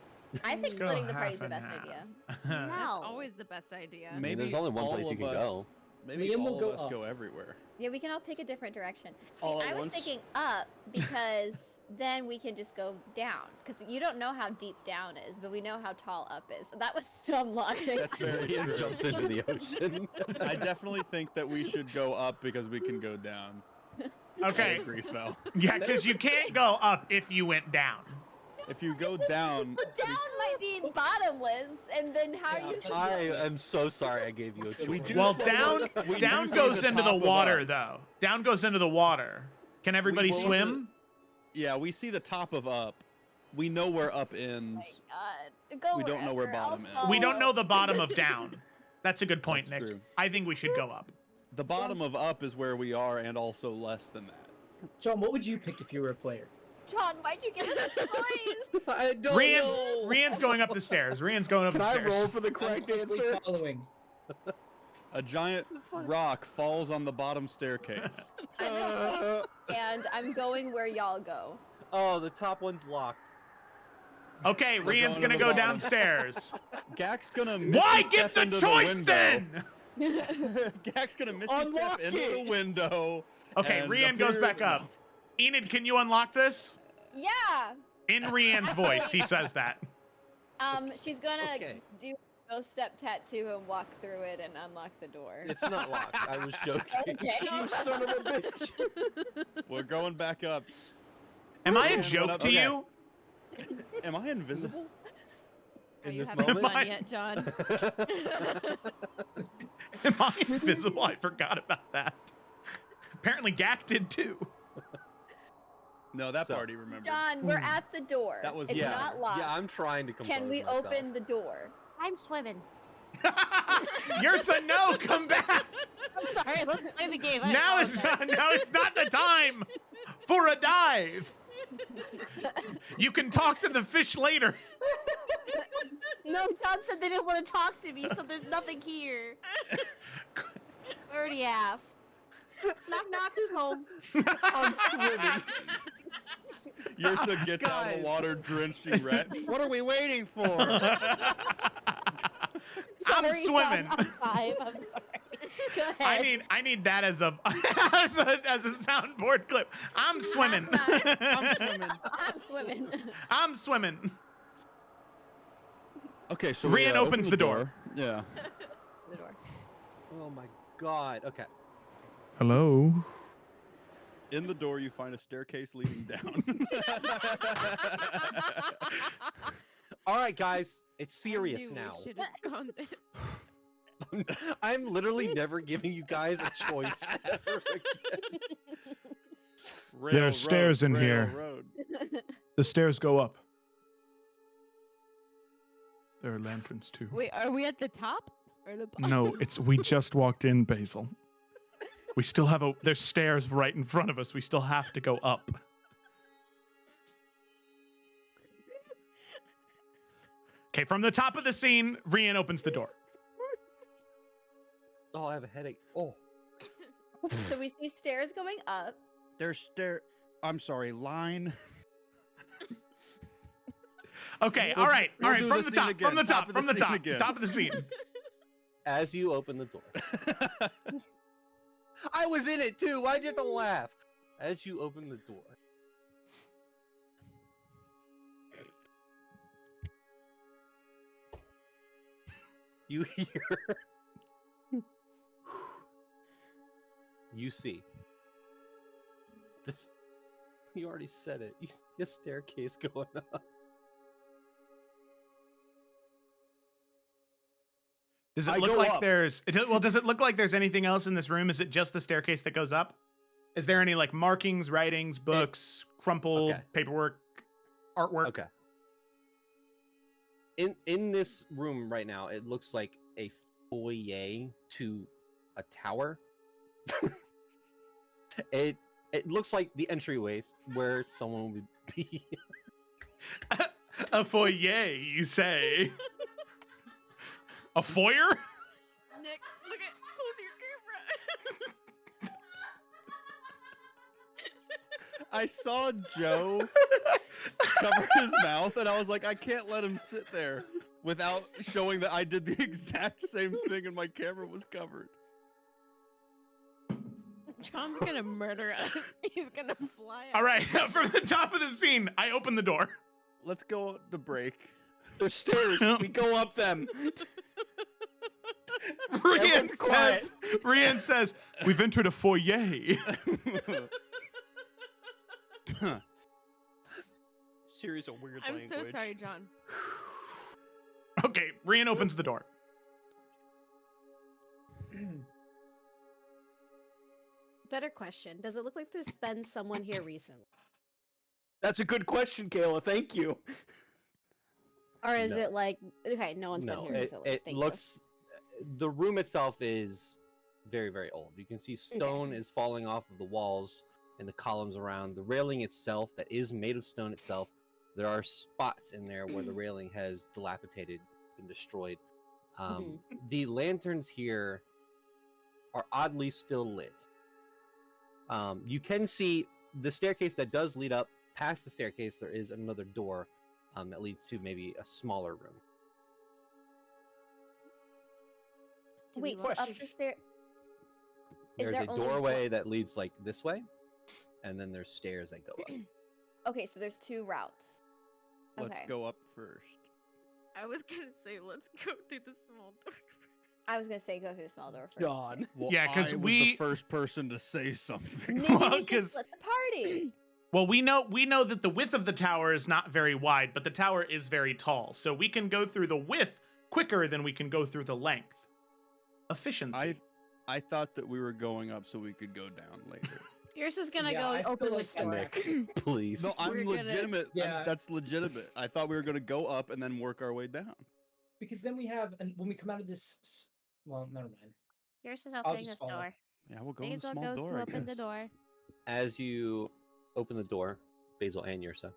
I think Let's go splitting the half party's the and best half. idea. That's Wow. always the best idea. Maybe there's only one all place you of can us- go. Maybe Liam will all go of us up. go everywhere. Yeah, we can all pick a different direction. See, All at I was once? thinking up because then we can just go down. Because you don't know how deep down is, but we know how tall up is. So that was some logic. That's very Ian true. jumps into the ocean. I definitely think that we should go up because we can go down. I Okay. agree, Fel. Yeah, because you can't go up if you went down. If you go down, But down might be bottomless, and then how are you? I am so sorry I gave you a choice. We do Well, say- down we down do say goes the into the top of water up. though. Down goes into the water. Can everybody Well, swim? Yeah, we see the top of up. We know where up ends. God, go We don't know where wherever, bottom I'll is. We don't know follow. the bottom of down. That's a good point, That's Nick. true. I think we should go up. The bottom of up is where we are, and also less than that. John, what would you pick if you were a player? John, why'd you give us a choice? I don't Rian's going up the stairs. Rian's going up Can the I stairs. roll for the I'm correct quickly answer? following. A giant rock falls on the bottom staircase. I'm gonna wait, and I'm going where y'all go. Oh, the top one's locked. Okay, We're Rian's going gonna to the go bottom. downstairs. Gak's gonna Why misty get step the into choice window. then? Gak's gonna misty step Unlock into the it. window. Okay, and Rian goes appear- back up. Enid, can you unlock this? Yeah. In Rian's voice, he says that. She's gonna Okay. do a ghost step tattoo and walk through it and unlock the door. It's not locked. I was joking. Okay. You son of a bitch. We're going back up. Am I a Rian joke went to up- you? Am I invisible? Are In you this having moment? fun yet, John? Am I invisible? I forgot about that. Apparently Gak did too. No, that So- party remembered. John, we're at the door. That was- it's yeah, not locked. yeah. I'm trying to compose Can we myself. open the door? I'm swimming. Yersa, no, come back. I'm sorry. Let's play the game. I Now it's apologize. not. Now it's not the time for a dive. You can talk to the fish later. No, John said they didn't want to talk to me, so there's nothing here. I already asked. Knock knock, who's home? I'm swimming. Yersa gets out of Guys. the water drenched in red. What are we waiting for? I'm Sorry, swimming. John, I'm 5. I'm sorry. Go I ahead. need that as a as a soundboard clip. I'm swimming. I'm swimming. I'm swimming. I'm swimming. Okay, so Rian we, opens open the door. Yeah. the door. Oh my god. Okay. Hello. In the door, you find a staircase leading down. All right, guys. It's serious I knew we now. should have gone there. I'm literally never giving you guys a choice ever again. Railroad, stairs in here. railroad. The stairs go up. There are lanterns too. Wait, are we at the top or the bottom? No, we just walked in, Basil. We still have there's stairs right in front of us. We still have to go up. Okay, from the top of the scene, Rian opens the door. Oh, I have a headache. Oh. So we see stairs going up. There's I'm sorry, line. Okay, We'll- all right. we'll do From the the scene top, again. from the Top top, of the from the scene top, again. top of the scene. As you open the door. I was in it too. Why'd you have to laugh? As you open the door. You hear. You see. You already said it. You see a staircase going up. Does it look like there's? Does it look like there's anything else in this room? Is it just the staircase that goes up? Is there any like markings, writings, books, crumpled paperwork, artwork? Okay. In this room right now, it looks like a foyer to a tower. It looks like the entryway where someone would be. A foyer, you say? A foyer? Nick, look at close your camera. I saw Joe cover his mouth, and I was like, I can't let him sit there without showing that I did the exact same thing and my camera was covered. John's gonna murder us. He's gonna fly out. All right, from the top of the scene, I open the door. Let's go to break. There's stairs. We go up them. Brienne says, we've entered a foyer. Series of weird I'm language. so sorry, John. Okay, Brienne opens the door. Better question. Does it look like there's been someone here recently? That's a good question, Kayla. Thank you. Or is No. it like, okay, no one's been here recently. It Thank looks. The room itself is very, very old. You can see stone is falling off of the walls and the columns around. The railing itself, that is made of stone itself, there are spots in there where the railing has dilapidated, been destroyed. The lanterns here are oddly still lit. You can see the staircase that does lead up. Past the staircase, there is another door that leads to maybe a smaller room. you. Wait, so up the stair. There's there a only doorway that leads like this way, and then there's stairs that go up. Okay, so there's two routes. Let's Okay. go up first. I was gonna say, let's go through the small door. I was gonna say go through the small door first. John. Well, Yeah, 'cause I was we- the first person to say something. Maybe Well, we should 'cause- split the party. Well, we know that the width of the tower is not very wide, but the tower is very tall. So we can go through the width quicker than we can go through the length. Efficiency. I thought that we were going up so we could go down later. Yours is gonna Yeah, I go still open like the that. store. Nick, please. No, I'm We're gonna- legitimate. Yeah. That's legitimate. I thought we were going to go up and then work our way down. Because then we have, and when we come out of this, well, never mind. Yours is I'll opening just the follow. door. Yeah, we'll go in the Basil small goes door. to I open the guess. door. As you open the door, Basil and Yursa.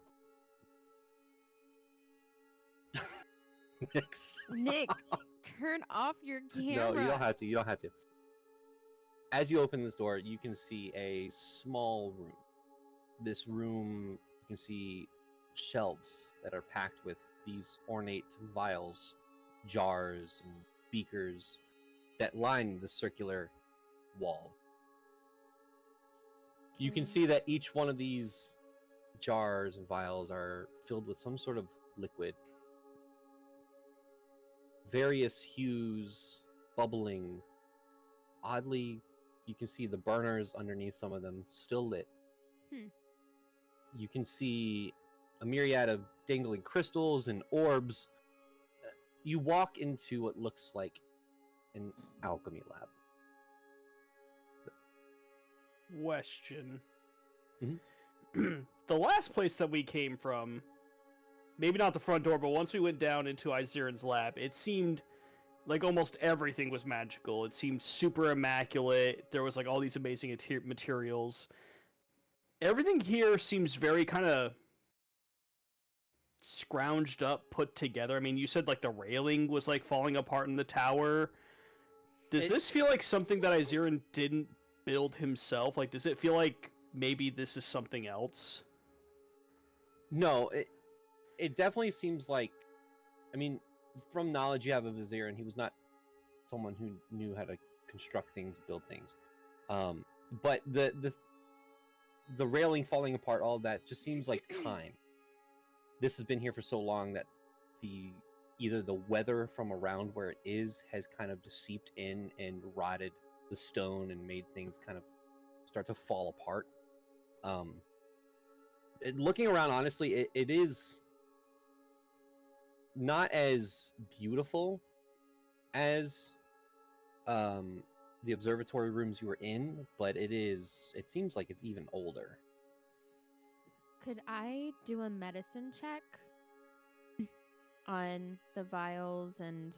Nick, turn off your camera. No, you don't have to. You don't have to. As you open this door, you can see a small room. This room, you can see shelves that are packed with these ornate vials, jars, and beakers that line the circular wall. You can see that each one of these jars and vials are filled with some sort of liquid. Various hues, bubbling. Oddly, you can see the burners underneath some of them still lit. You can see a myriad of dangling crystals and orbs. You walk into what looks like an alchemy lab. Question. Mhm. The last place that we came from, maybe not the front door, but once we went down into Iziran's lab, it seemed like almost everything was magical. It seemed super immaculate. There was like all these amazing materials. Everything here seems very kind of scrounged up, put together. I mean, you said like the railing was like falling apart in the tower. Does this feel like something that Iziran didn't build himself? Like, does it feel like maybe this is something else? No, it definitely seems like, I mean, from knowledge you have of Iziran, he was not someone who knew how to construct things, build things. But the railing falling apart, all of that just seems like time. This has been here for so long that the either the weather from around where it is has kind of just seeped in and rotted the stone and made things kind of start to fall apart. Looking around, honestly, it is not as beautiful as the observatory rooms you were in, but it seems like it's even older. Could I do a medicine check on the vials and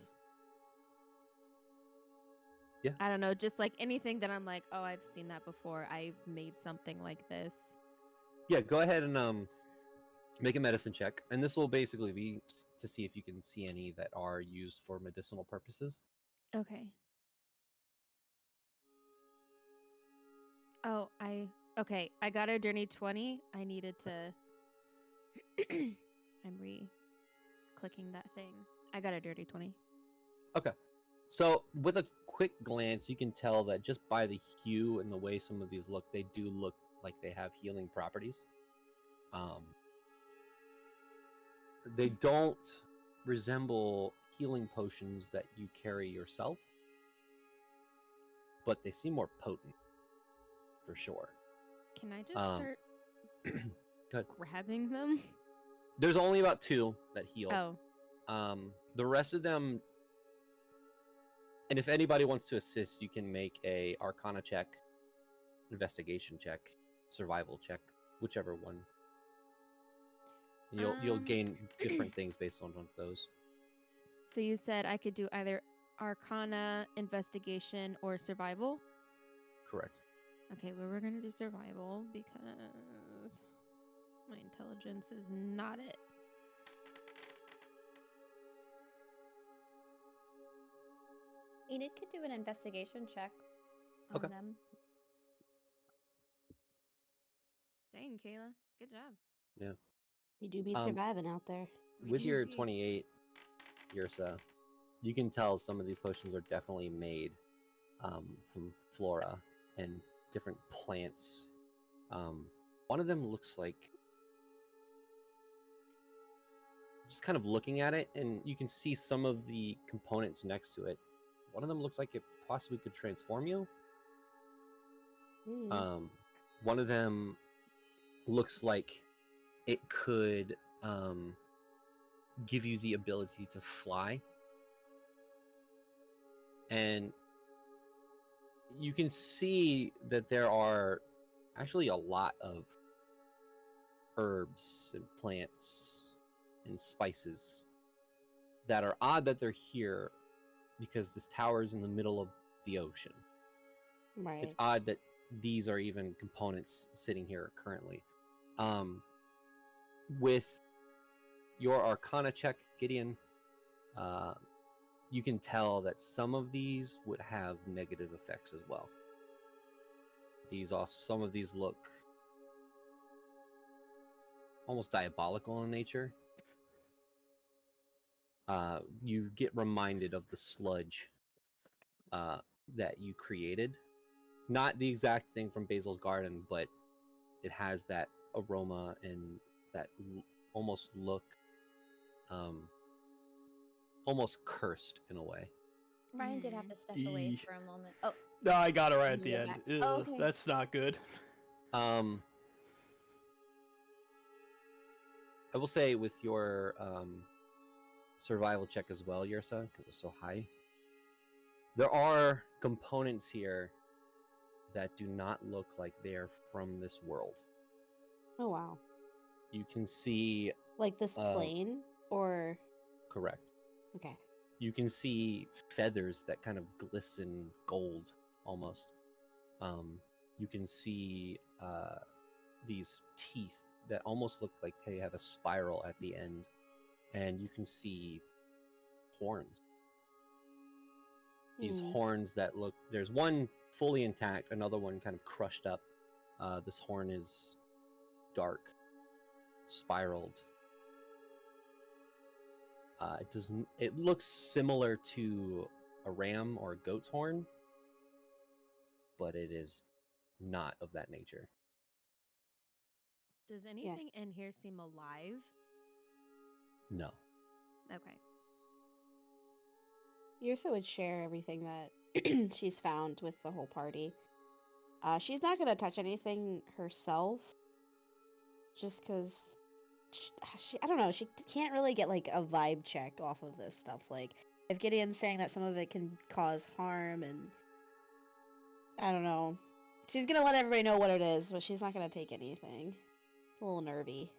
Yeah. I don't know, just like anything that I'm like, oh, I've seen that before. I've made something like this. Yeah, go ahead and make a medicine check, and this will basically be to see if you can see any that are used for medicinal purposes. Okay. Oh, I got a dirty 20. I needed to I'm clicking that thing. I got a dirty 20. Okay. So with a quick glance, you can tell that just by the hue and the way some of these look, they do look like they have healing properties. They don't resemble healing potions that you carry yourself, but they seem more potent, for sure. Can I just start Good. grabbing them? There's only about 2 that heal. Oh. The rest of them, and if anybody wants to assist, you can make a Arcana check, investigation check, survival check, whichever one. You'll gain different things based on one of those. So you said I could do either Arcana, investigation, or survival? Correct. Okay, well, we're gonna do survival because my intelligence is not it. Enid could do an investigation check on them. Dang, Kayla. Good job. Yeah. You do be surviving out there. With your 28, Yrsa, you can tell some of these potions are definitely made from flora and different plants. One of them looks like, just kind of looking at it, and you can see some of the components next to it. One of them looks like it possibly could transform you. One of them looks like it could give you the ability to fly. And you can see that there are actually a lot of herbs and plants and spices that are odd that they're here because this tower is in the middle of the ocean. Right. It's odd that these are even components sitting here currently. With your Arcana check, Gideon, you can tell that some of these would have negative effects as well. Some of these look almost diabolical in nature. You get reminded of the sludge that you created. Not the exact thing from Basil's garden, but it has that aroma and that almost look almost cursed in a way. Ryan did have to step away for a moment. Oh. No, I got it right at the You're end. back. Ugh, Oh, okay. That's not good. I will say with your survival check as well, Yrsa, because it's so high, there are components here that do not look like they're from this world. Oh, wow. You can see... Like this plane, or... Correct. Okay. You can see feathers that kind of glisten gold, almost. You can see these teeth that almost look like they have a spiral at the end. And you can see horns. These horns that look... There's one fully intact, another one kind of crushed up. This horn is dark, spiraled. It looks similar to a ram or a goat's horn, but it is not of that nature. Does anything in here seem alive? No. Okay. Yrsa would share everything that she's found with the whole party. She's not gonna touch anything herself, just because I don't know, she can't really get like a vibe check off of this stuff. Like, if Gideon's saying that some of it can cause harm, and I don't know, she's gonna let everybody know what it is, but she's not gonna take anything. A little nervy.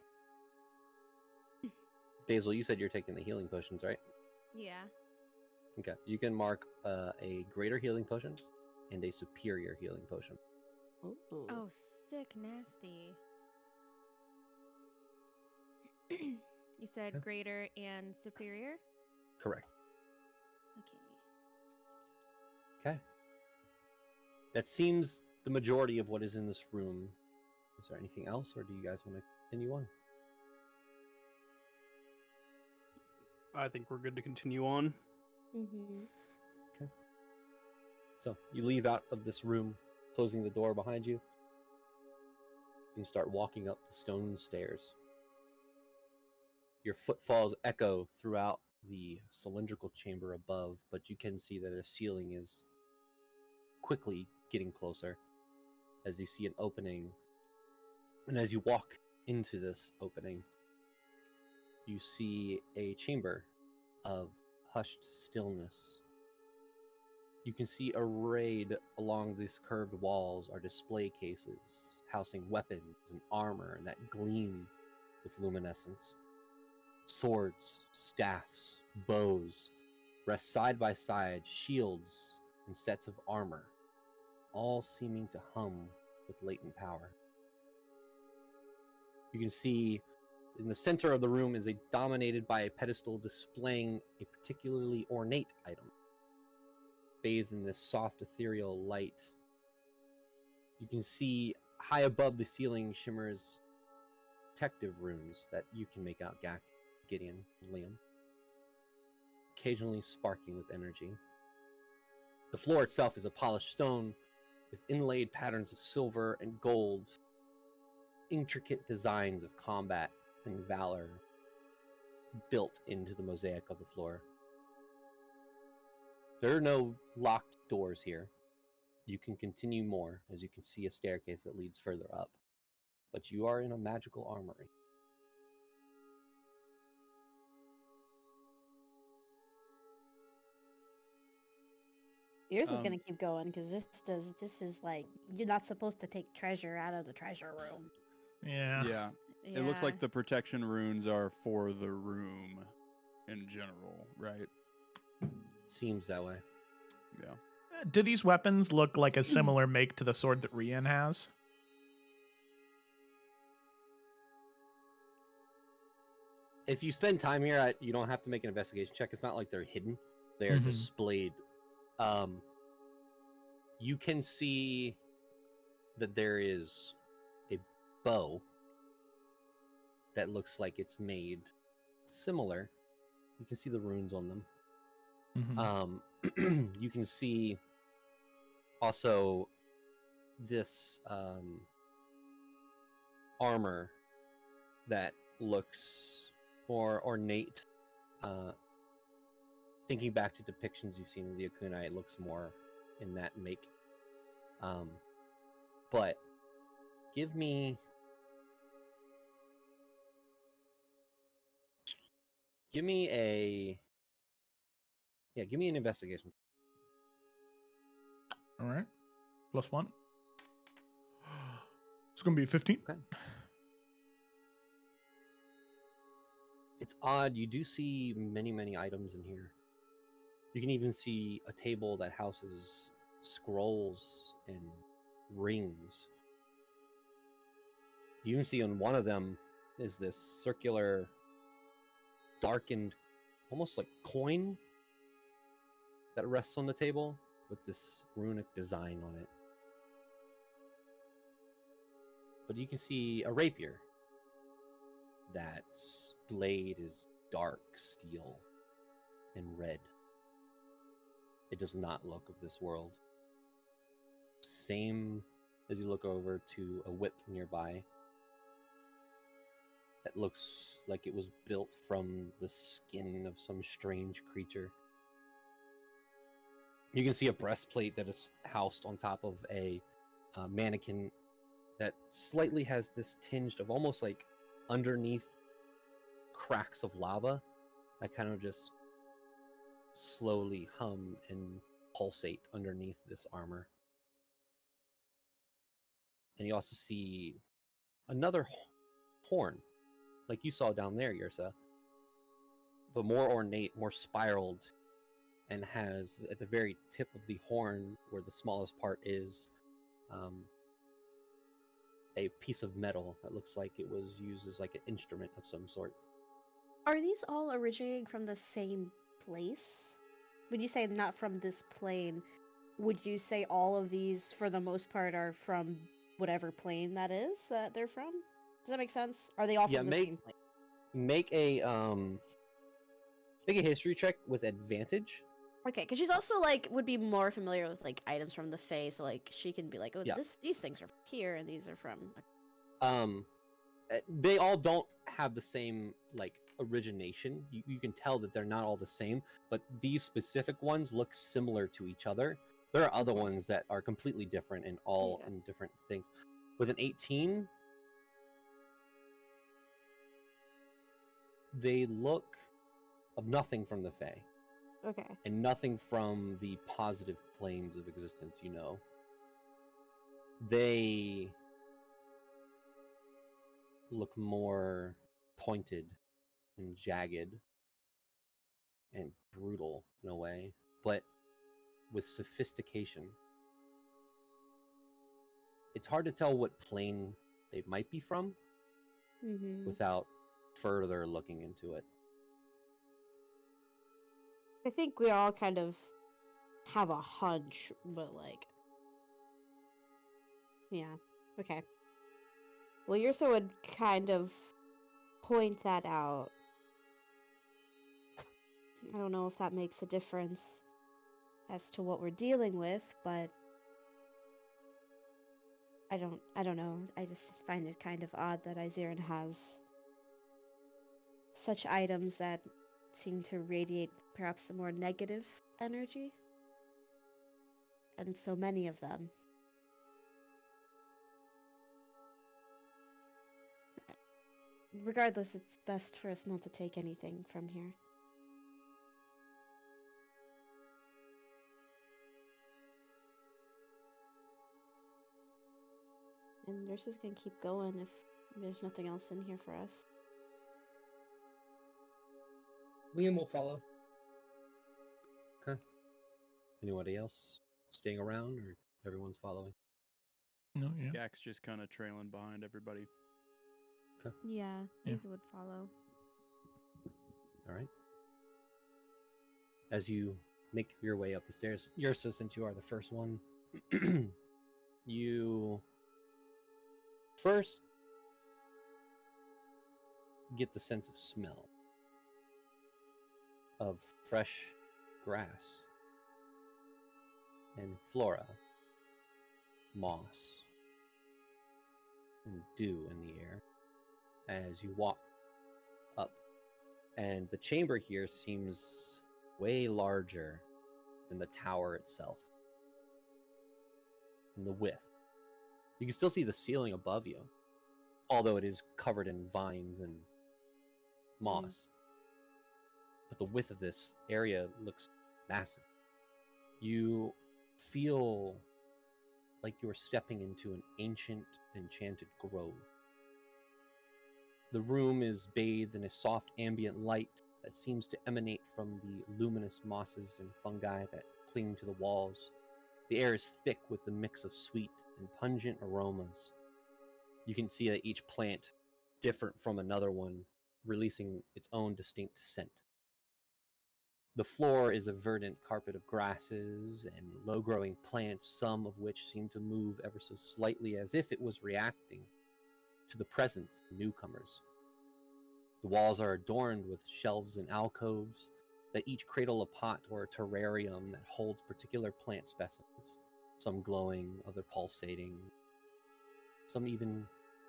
Basil, you said you're taking the healing potions, right? Yeah. Okay. You can mark a greater healing potion and a superior healing potion. Ooh. Oh, sick, nasty. You said Okay. greater and superior? Correct. Okay. Okay. That seems the majority of what is in this room. Is there anything else, or do you guys want to continue on? I think we're good to continue on. Mm-hmm. Okay. So you leave out of this room, closing the door behind you, and start walking up the stone stairs. Your footfalls echo throughout the cylindrical chamber above, but you can see that a ceiling is quickly getting closer as you see an opening. And as you walk into this opening, you see a chamber of hushed stillness. You can see arrayed along these curved walls are display cases housing weapons and armor that gleam with luminescence. Swords, staffs, bows rest side by side, shields and sets of armor, all seeming to hum with latent power. You can see in the center of the room is dominated by a pedestal displaying a particularly ornate item, bathed in this soft ethereal light. You can see high above the ceiling shimmers protective runes that you can make out, Gak, Gideon, and Liam, occasionally sparking with energy. The floor itself is a polished stone with inlaid patterns of silver and gold, intricate designs of combat and valor built into the mosaic of the floor. There are no locked doors here. You can continue more as you can see a staircase that leads further up, but you are in a magical armory. Yours is gonna keep going because this is like, you're not supposed to take treasure out of the treasure room. Yeah. Yeah. It looks like the protection runes are for the room in general, right? Seems that way. Yeah. Do these weapons look like a similar make to the sword that Rian has? If you spend time here, you don't have to make an investigation check. It's not like they're hidden. They are displayed. You can see that there is a bow that looks like it's made similar. You can see the runes on them. You can see also this armor that looks more ornate. Thinking back to depictions you've seen of the Akunai, it looks more in that make. But give me an investigation. All right. +1. It's going to be 15. Okay. It's odd. You do see many, many items in here. You can even see a table that houses scrolls and rings. You can see on one of them is this circular, darkened, almost like coin that rests on the table with this runic design on it. But you can see a rapier. That blade is dark steel and red. It does not look of this world. Same as you look over to a whip nearby that looks like it was built from the skin of some strange creature. You can see a breastplate that is housed on top of a mannequin that slightly has this tinge of almost like underneath cracks of lava that kind of just slowly hum and pulsate underneath this armor. And you also see another horn, like you saw down there, Yursa, but more ornate, more spiraled, and has at the very tip of the horn, where the smallest part is, a piece of metal that looks like it was used as like an instrument of some sort. Are these all originating from the same place? When you say not from this plane, would you say all of these, for the most part, are from whatever plane that is that they're from? Does that make sense? Are they all from the same plane? Make a history check with advantage. Okay, because she's also like would be more familiar with like items from the Fae, so like she can be like, oh, these things are from here and these are from. They all don't have the same like origination. You can tell that they're not all the same, but these specific ones look similar to each other. There are other ones that are completely different and all in different things. With an 18, they look of nothing from the Fae. Okay. And nothing from the positive planes of existence, you know. They look more pointed and jagged and brutal in a way, but with sophistication. It's hard to tell what plane they might be from without further looking into it. I think we all kind of have a hunch, but like, yeah, okay. Well, Yursa would kind of point that out. I don't know if that makes a difference as to what we're dealing with, but I don't know. I just find it kind of odd that Izeran has such items that seem to radiate perhaps a more negative energy. And so many of them. Regardless, it's best for us not to take anything from here. And nurses can keep going if there's nothing else in here for us. Liam will follow. Okay. Anybody else staying around, or everyone's following? No, yeah. Gak's just kind of trailing behind everybody. Okay. Yeah, these would follow. All right. As you make your way up the stairs, Yursa, since you are the first one, you first get the sense of smell of fresh grass and flora, moss, and dew in the air as you walk up. And the chamber here seems way larger than the tower itself. In the width. You can still see the ceiling above you, although it is covered in vines and moss. But the width of this area looks massive. You feel like you're stepping into an ancient, enchanted grove. The room is bathed in a soft ambient light that seems to emanate from the luminous mosses and fungi that cling to the walls. The air is thick with the mix of sweet and pungent aromas. You can see that each plant different from another one, releasing its own distinct scent. The floor is a verdant carpet of grasses and low-growing plants, some of which seem to move ever so slightly as if it was reacting to the presence of newcomers. The walls are adorned with shelves and alcoves that each cradle a pot or a terrarium that holds particular plant specimens, some glowing, other pulsating, some even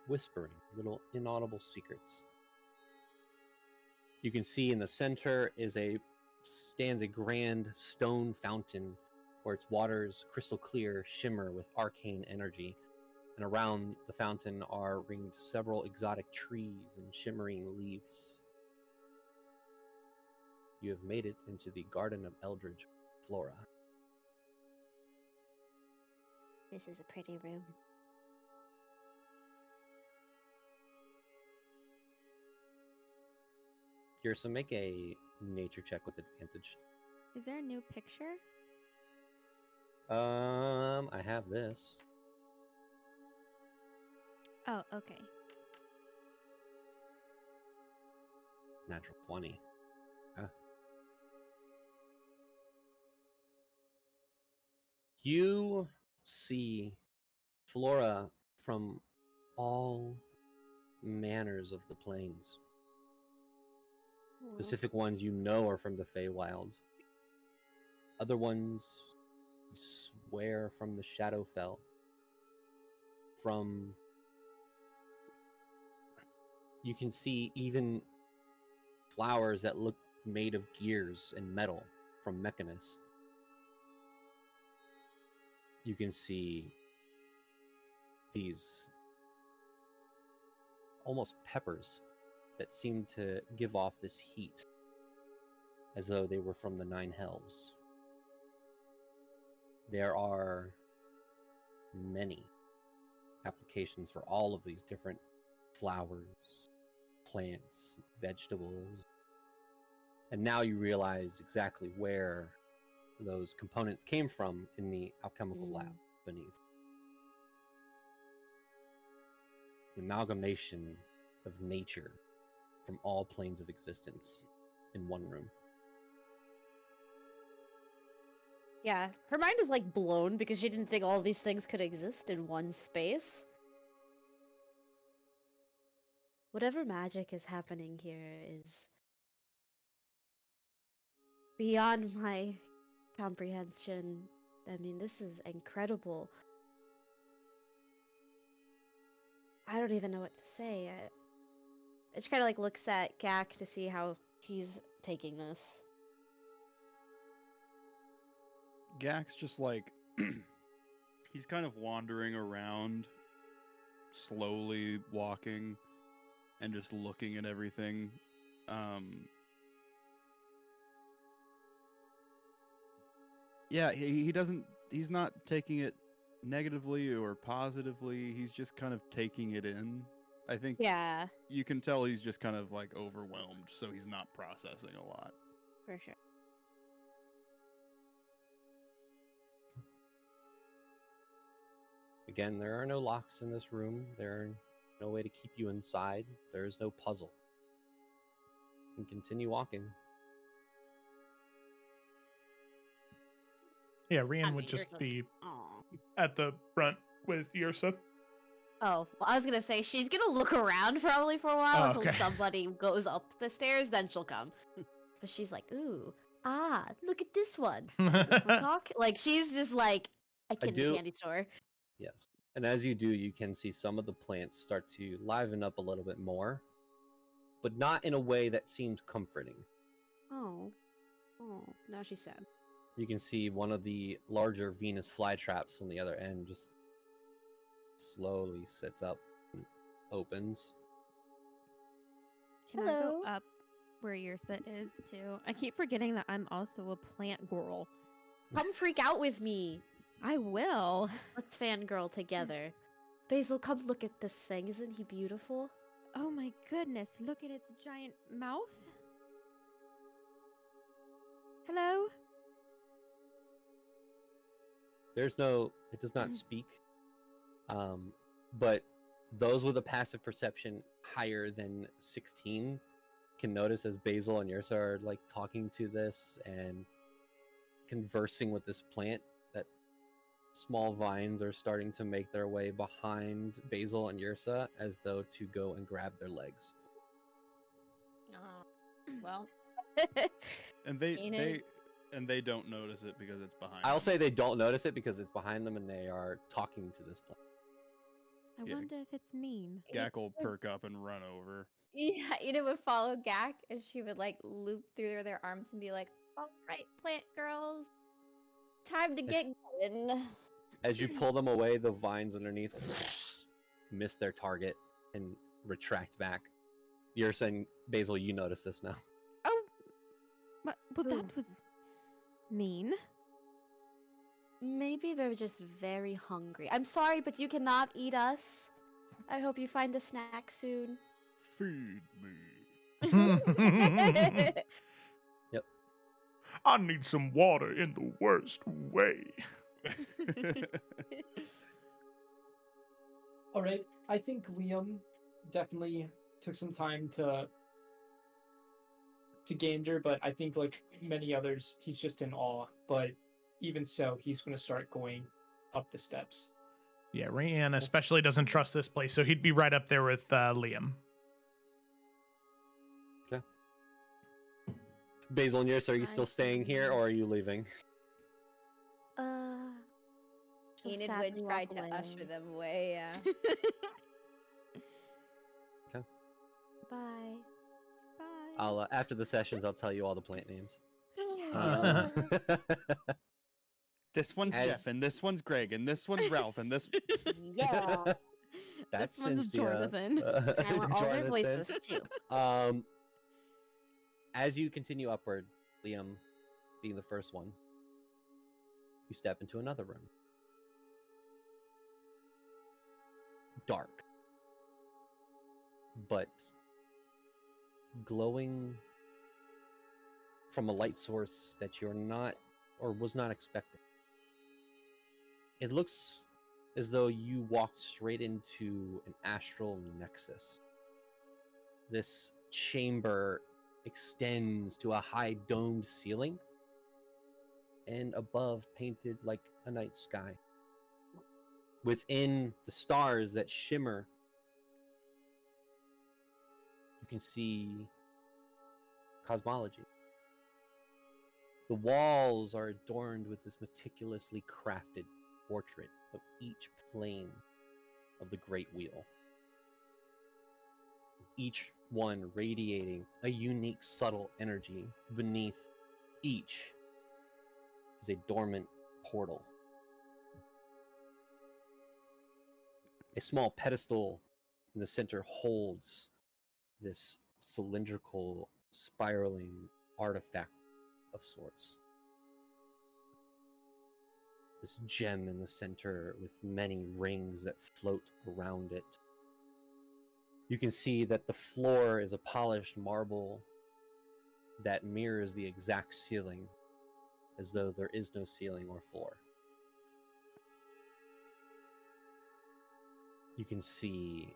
whispering little inaudible secrets. You can see in the center stands a grand stone fountain where its waters crystal clear shimmer with arcane energy, and around the fountain are ringed several exotic trees and shimmering leaves. You have made it into the Garden of Eldridge Flora. This is a pretty room. Yrsa, make a nature check with advantage. Is there a new picture? I have this. Oh, okay. Natural 20. You see flora from all manners of the plains. Specific ones you know are from the Feywild. Other ones you swear from the Shadowfell. From... You can see even flowers that look made of gears and metal from Mechanus. You can see these almost peppers that seem to give off this heat as though they were from the Nine Hells. There are many applications for all of these different flowers, plants, vegetables. And now you realize exactly where those components came from in the alchemical lab beneath. The amalgamation of nature from all planes of existence in one room. Yeah, her mind is like blown because she didn't think all these things could exist in one space. Whatever magic is happening here is beyond my comprehension. I mean, this is incredible. I don't even know what to say. I just kind of like looks at Gak to see how he's taking this. Gak's just like he's kind of wandering around, slowly walking and just looking at everything. Yeah, he's not taking it negatively or positively. He's just kind of taking it in. I think you can tell he's just kind of like overwhelmed, so he's not processing a lot. For sure. Again, there are no locks in this room. There are no way to keep you inside. There is no puzzle. You can continue walking. Yeah, Rian would just be at the front with Yrsa. Oh, well, I was gonna say she's gonna look around probably for a while Oh, until okay. somebody goes up the stairs, then she'll come. But she's like, ooh, look at this one. Does this one talk? Like, she's just like a kid in a candy store. Yes. And as you do, you can see some of the plants start to liven up a little bit more, but not in a way that seems comforting. Oh, now she's sad. You can see one of the larger Venus flytraps on the other end just slowly sits up and opens. Can I go up where Yrsa is too? I keep forgetting that I'm also a plant girl. Come freak out with me. I will. Let's fangirl together. Basil, come look at this thing. Isn't he beautiful? Oh my goodness, look at its giant mouth. Hello? It does not speak. But those with a passive perception higher than 16 can notice as Basil and Yrsa are like talking to this and conversing with this plant that small vines are starting to make their way behind Basil and Yrsa as though to go and grab their legs. Well. And they don't notice it because it's behind I'll them. say they don't notice it because it's behind them and they are talking to this plant. I wonder if it's mean. Gak will perk up and run over. Yeah, Ina would follow Gak as she would like loop through their arms and be like, "All right, plant girls." Time to get going. As you pull them away, the vines underneath miss their target and retract back. You're saying, Basil, you notice this now. Oh, well, that was mean. Maybe they're just very hungry. I'm sorry, but you cannot eat us. I hope you find a snack soon. Feed me. Yep. I need some water in the worst way. All right. I think Liam definitely took some time to gander, but I think like many others, he's just in awe. But even so, he's going to start going up the steps. Yeah, Rayanne especially doesn't trust this place, so he'd be right up there with Liam. Okay. Basil and Yursa, are you still staying here or are you leaving? Just Enid sadly would try walk to away. usher them away, yeah. Okay. Bye. I'll after the sessions, I'll tell you all the plant names. This one's Jeff, and this one's Greg, and this one's Ralph, and this. Yeah. That's This one's Cynthia. Jonathan. And I want all their Jonathan. voices too. As you continue upward, Liam being the first one, you step into another room. Dark, but glowing from a light source that you're not or was not expecting. It looks as though you walked straight into an astral nexus. This chamber extends to a high domed ceiling and above painted like a night sky. Within the stars that shimmer, you can see cosmology. The walls are adorned with this meticulously crafted portrait of each plane of the Great Wheel. Each one radiating a unique subtle energy. Beneath each is a dormant portal. A small pedestal in the center holds this cylindrical, spiraling artifact of sorts. This gem in the center with many rings that float around it. You can see that the floor is a polished marble that mirrors the exact ceiling, as though there is no ceiling or floor. You can see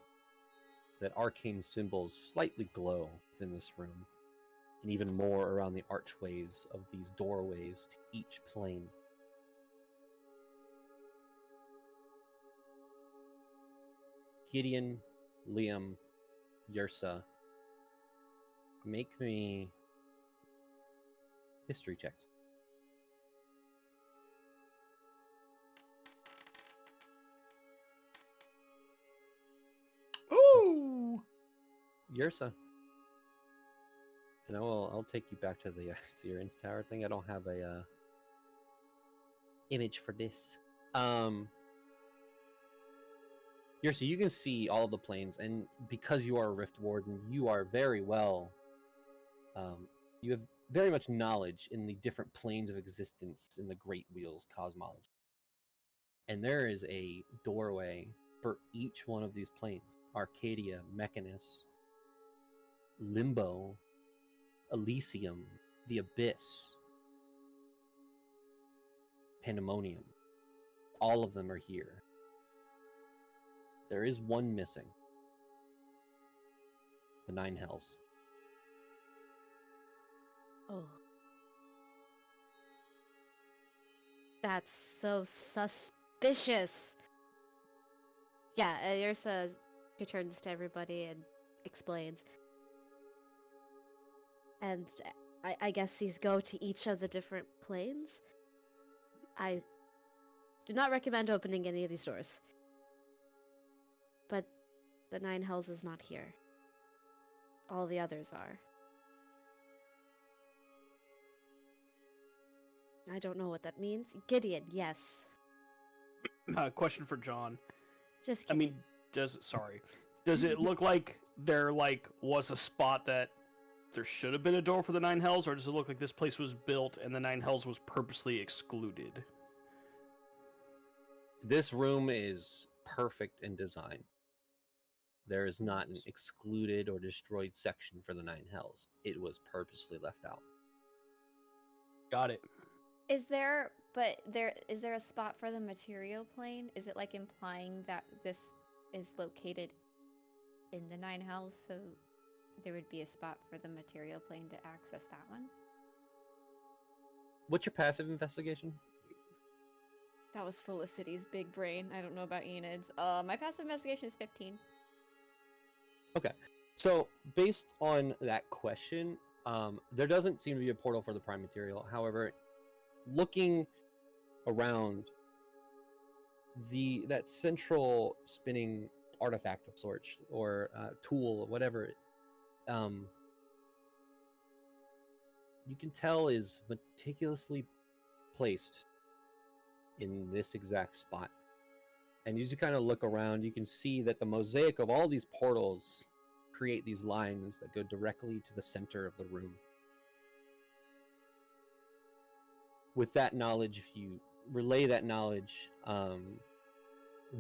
that arcane symbols slightly glow within this room, and even more around the archways of these doorways to each plane. Gideon, Liam, Yursa, make me history checks. Ooh! Yursa. And I'll take you back to the Sirens Tower thing. I don't have a image for this. Yursa, you can see all the planes, and because you are a Rift Warden, you are very well. You have very much knowledge in the different planes of existence in the Great Wheel's cosmology. And there is a doorway for each one of these planes: Arcadia, Mechanus, Limbo, Elysium, the Abyss, Pandemonium. All of them are here. There is one missing. The Nine Hells. Oh. That's so suspicious. Yeah, Yursa returns to everybody and explains. And I guess these go to each of the different planes. I do not recommend opening any of these doors. But the Nine Hells is not here. All the others are. I don't know what that means. Gideon, yes. Question for John. Just I kidding. mean, does it look like there was a spot that there should have been a door for the Nine Hells, or does it look like this place was built and the Nine Hells was purposely excluded? This room is perfect in design. There is not an excluded or destroyed section for the Nine Hells. It was purposely left out. Got it. Is there a spot for the material plane? Is it like implying that this is located in the Nine Hells, so there would be a spot for the material plane to access that one? What's your passive investigation? That was Felicity's big brain. I don't know about Enid's. My passive investigation is 15. Okay. So, based on that question, there doesn't seem to be a portal for the prime material. However, looking around, that central spinning artifact of sorts, or tool, whatever, you can tell is meticulously placed in this exact spot. And as you kind of look around, you can see that the mosaic of all these portals create these lines that go directly to the center of the room. With that knowledge, if you relay that knowledge,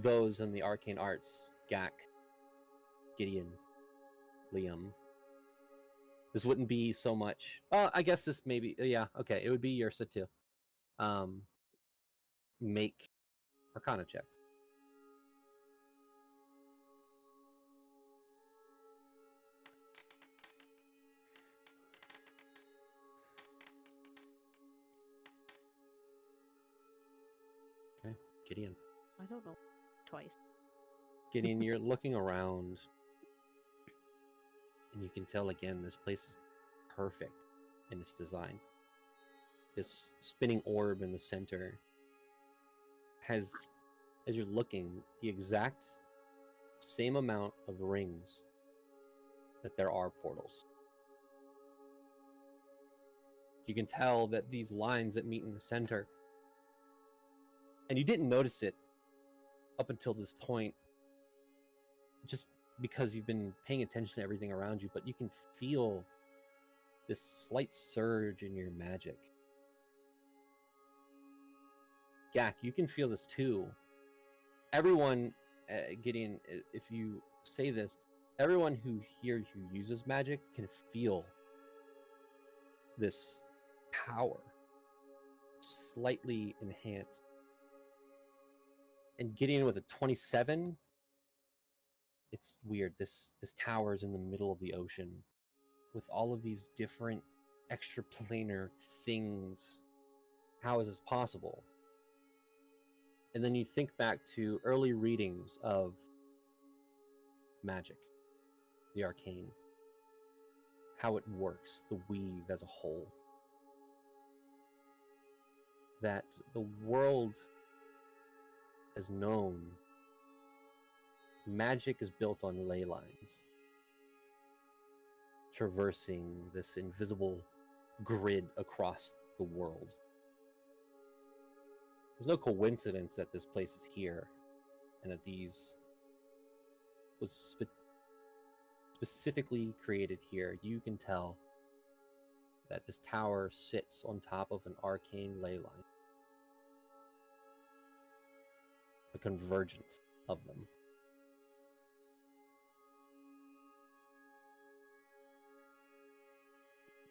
those in the arcane arts, Gak, Gideon, Liam, this wouldn't be so much. I guess this maybe, yeah, okay, it would be Yrsa too. Make Arcana checks. Okay, Gideon. I don't know. Twice. Gideon, you're looking around, and you can tell again this place is perfect in its design. This spinning orb in the center has, as you're looking, the exact same amount of rings that there are portals. You can tell that these lines that meet in the center, and you didn't notice it up until this point, just because you've been paying attention to everything around you, but you can feel this slight surge in your magic. Gak, you can feel this too. Everyone, Gideon, if you say this, everyone who uses magic can feel this power slightly enhanced. And Gideon with a 27, it's weird. This tower is in the middle of the ocean with all of these different extraplanar things. How is this possible? And then you think back to early readings of magic, the arcane, how it works, the weave as a whole. That the world has known magic is built on ley lines, traversing this invisible grid across the world. There's no coincidence that this place is here, and that these was specifically created here. You can tell that this tower sits on top of an arcane ley line, a convergence of them.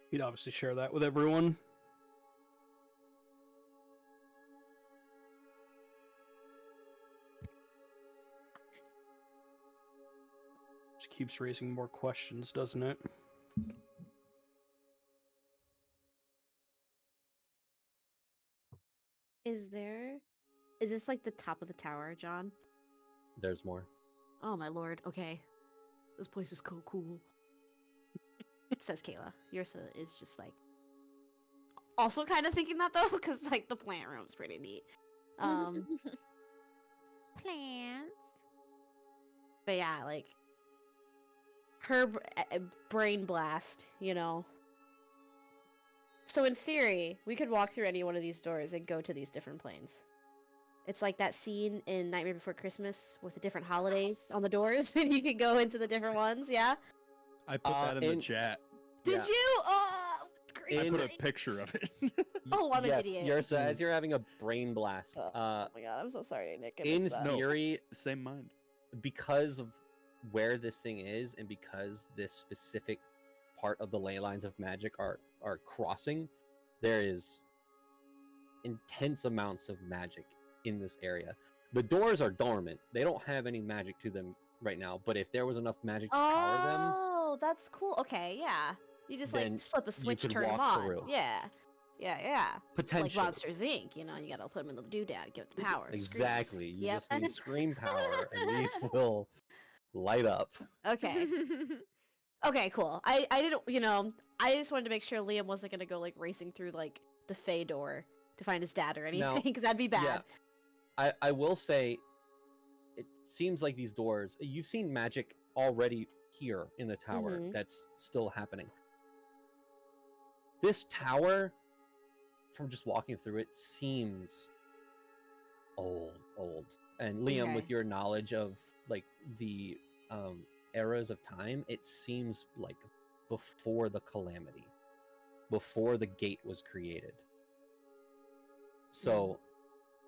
You'd obviously share that with everyone. Just keeps raising more questions, doesn't it? Is this like the top of the tower, John? There's more. Oh my lord. Okay. This place is cool. Says Kayla. Yrsa is just like also kind of thinking that though, because like the plant room's pretty neat. Plants. But yeah, like her brain blast, So in theory, we could walk through any one of these doors and go to these different planes. It's like that scene in Nightmare Before Christmas with the different holidays on the doors, and you can go into the different ones. Yeah. I put that in the chat. Did you? Oh, I put a picture of it. Oh, I'm yes, an idiot. Yersa, as you're having a brain blast. Oh my god, I'm so sorry, Nick. I In missed that. theory, same mind. Because of where this thing is, and because this specific part of the ley lines of magic are crossing, there is intense amounts of magic in this area. The doors are dormant; they don't have any magic to them right now. But if there was enough magic to power them, Oh, that's cool. Okay, yeah. You just then like flip a you switch, could turn them walk on. through. Yeah. Like Potentially. Monsters Inc. You know, you gotta put them in the doodad, give it the power. Screams. Exactly. You Yep. just need scream power, and these will light up. Okay. Okay, cool. I didn't, I just wanted to make sure Liam wasn't gonna go like racing through like the Fey door to find his dad or anything, because that'd be bad. Yeah. I will say, it seems like these doors, you've seen magic already here in the tower that's still happening. This tower, from just walking through it, seems old. And Liam, with your knowledge of like the eras of time, it seems like before the calamity, before the gate was created. So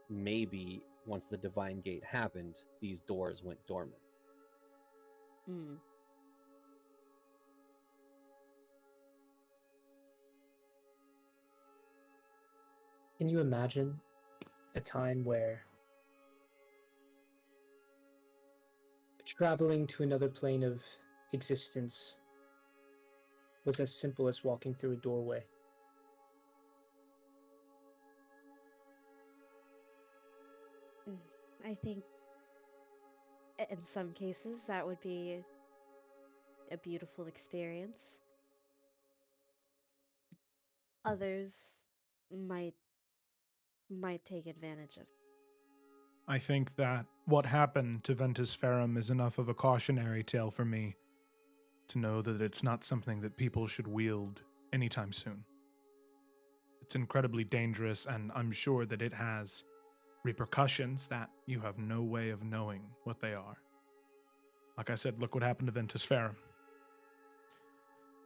maybe once the divine gate happened, these doors went dormant. Can you imagine a time where traveling to another plane of existence was as simple as walking through a doorway? I think in some cases that would be a beautiful experience. Others might take advantage of. I think that what happened to Ventus Ferrum is enough of a cautionary tale for me to know that it's not something that people should wield anytime soon. It's incredibly dangerous, and I'm sure that it has repercussions that you have no way of knowing what they are. Like I said, look what happened to Ventus Ferrum.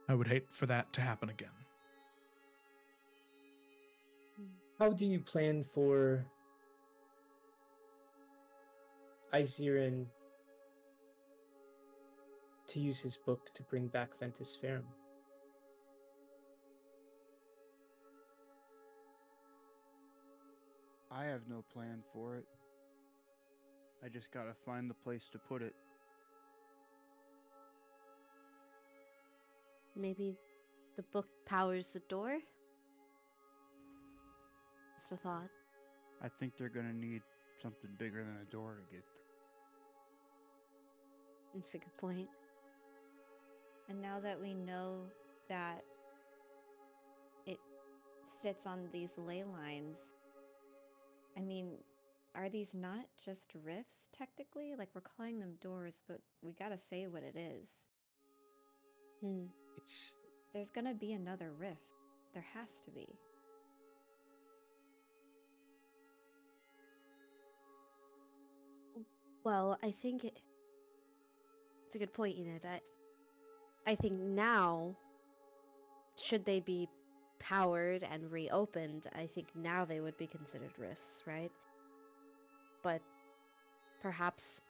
I would hate for that to happen again. How do you plan for Izirin to use his book to bring back Ventus Ferrum? I have no plan for it. I just gotta find the place to put it. Maybe the book powers the door? Just a thought. I think they're gonna need something bigger than a door to get through. That's a good point. And now that we know that it sits on these ley lines, I mean, are these not just rifts technically? Like, we're calling them doors, but we gotta say what it is. There's gonna be another rift. There has to be. Well, I think it's a good point, Enid. I think now, should they be powered and reopened, I think now they would be considered rifts, right? But perhaps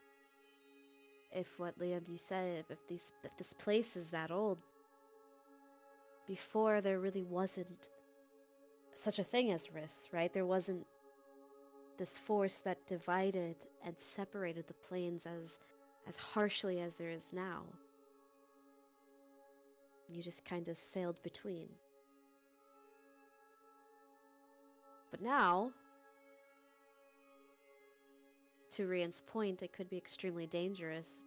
if what Liam you said, if this place is that old, before there really wasn't such a thing as rifts, right? There wasn't this force that divided and separated the planes as harshly as there is now. You just kind of sailed between. But now, to Rian's point, it could be extremely dangerous.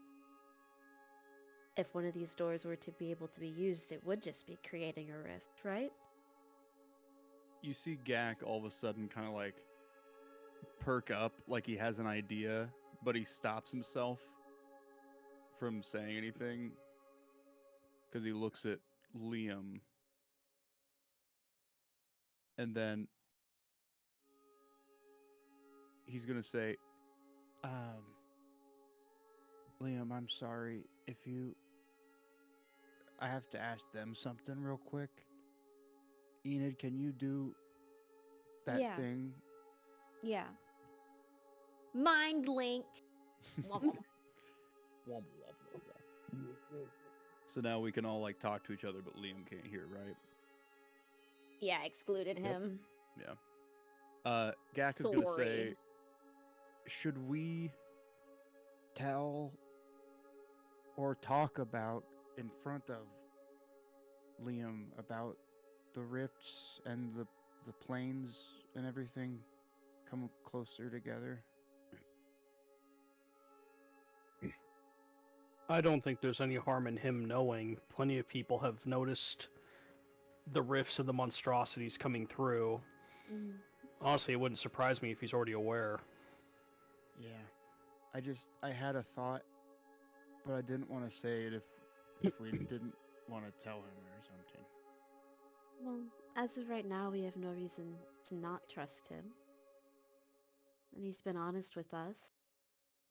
If one of these doors were to be able to be used, it would just be creating a rift, right? You see Gak all of a sudden kind of like perk up, like he has an idea, but he stops himself from saying anything because he looks at Liam And then he's gonna say, Liam, I'm sorry. I have to ask them something real quick. Enid, can you do that Yeah. thing? Yeah. Mind link. So now we can all like talk to each other, but Liam can't hear, right? Yeah, I excluded Yep. him. Yeah. Gak is gonna say, Sorry. Should we tell or talk about in front of Liam about the rifts and the planes and everything come closer together? I don't think there's any harm in him knowing. Plenty of people have noticed the rifts and the monstrosities coming through. Honestly, it wouldn't surprise me if he's already aware. Yeah. I had a thought, but I didn't want to say it if we didn't want to tell him or something. Well, as of right now, we have no reason to not trust him. And he's been honest with us.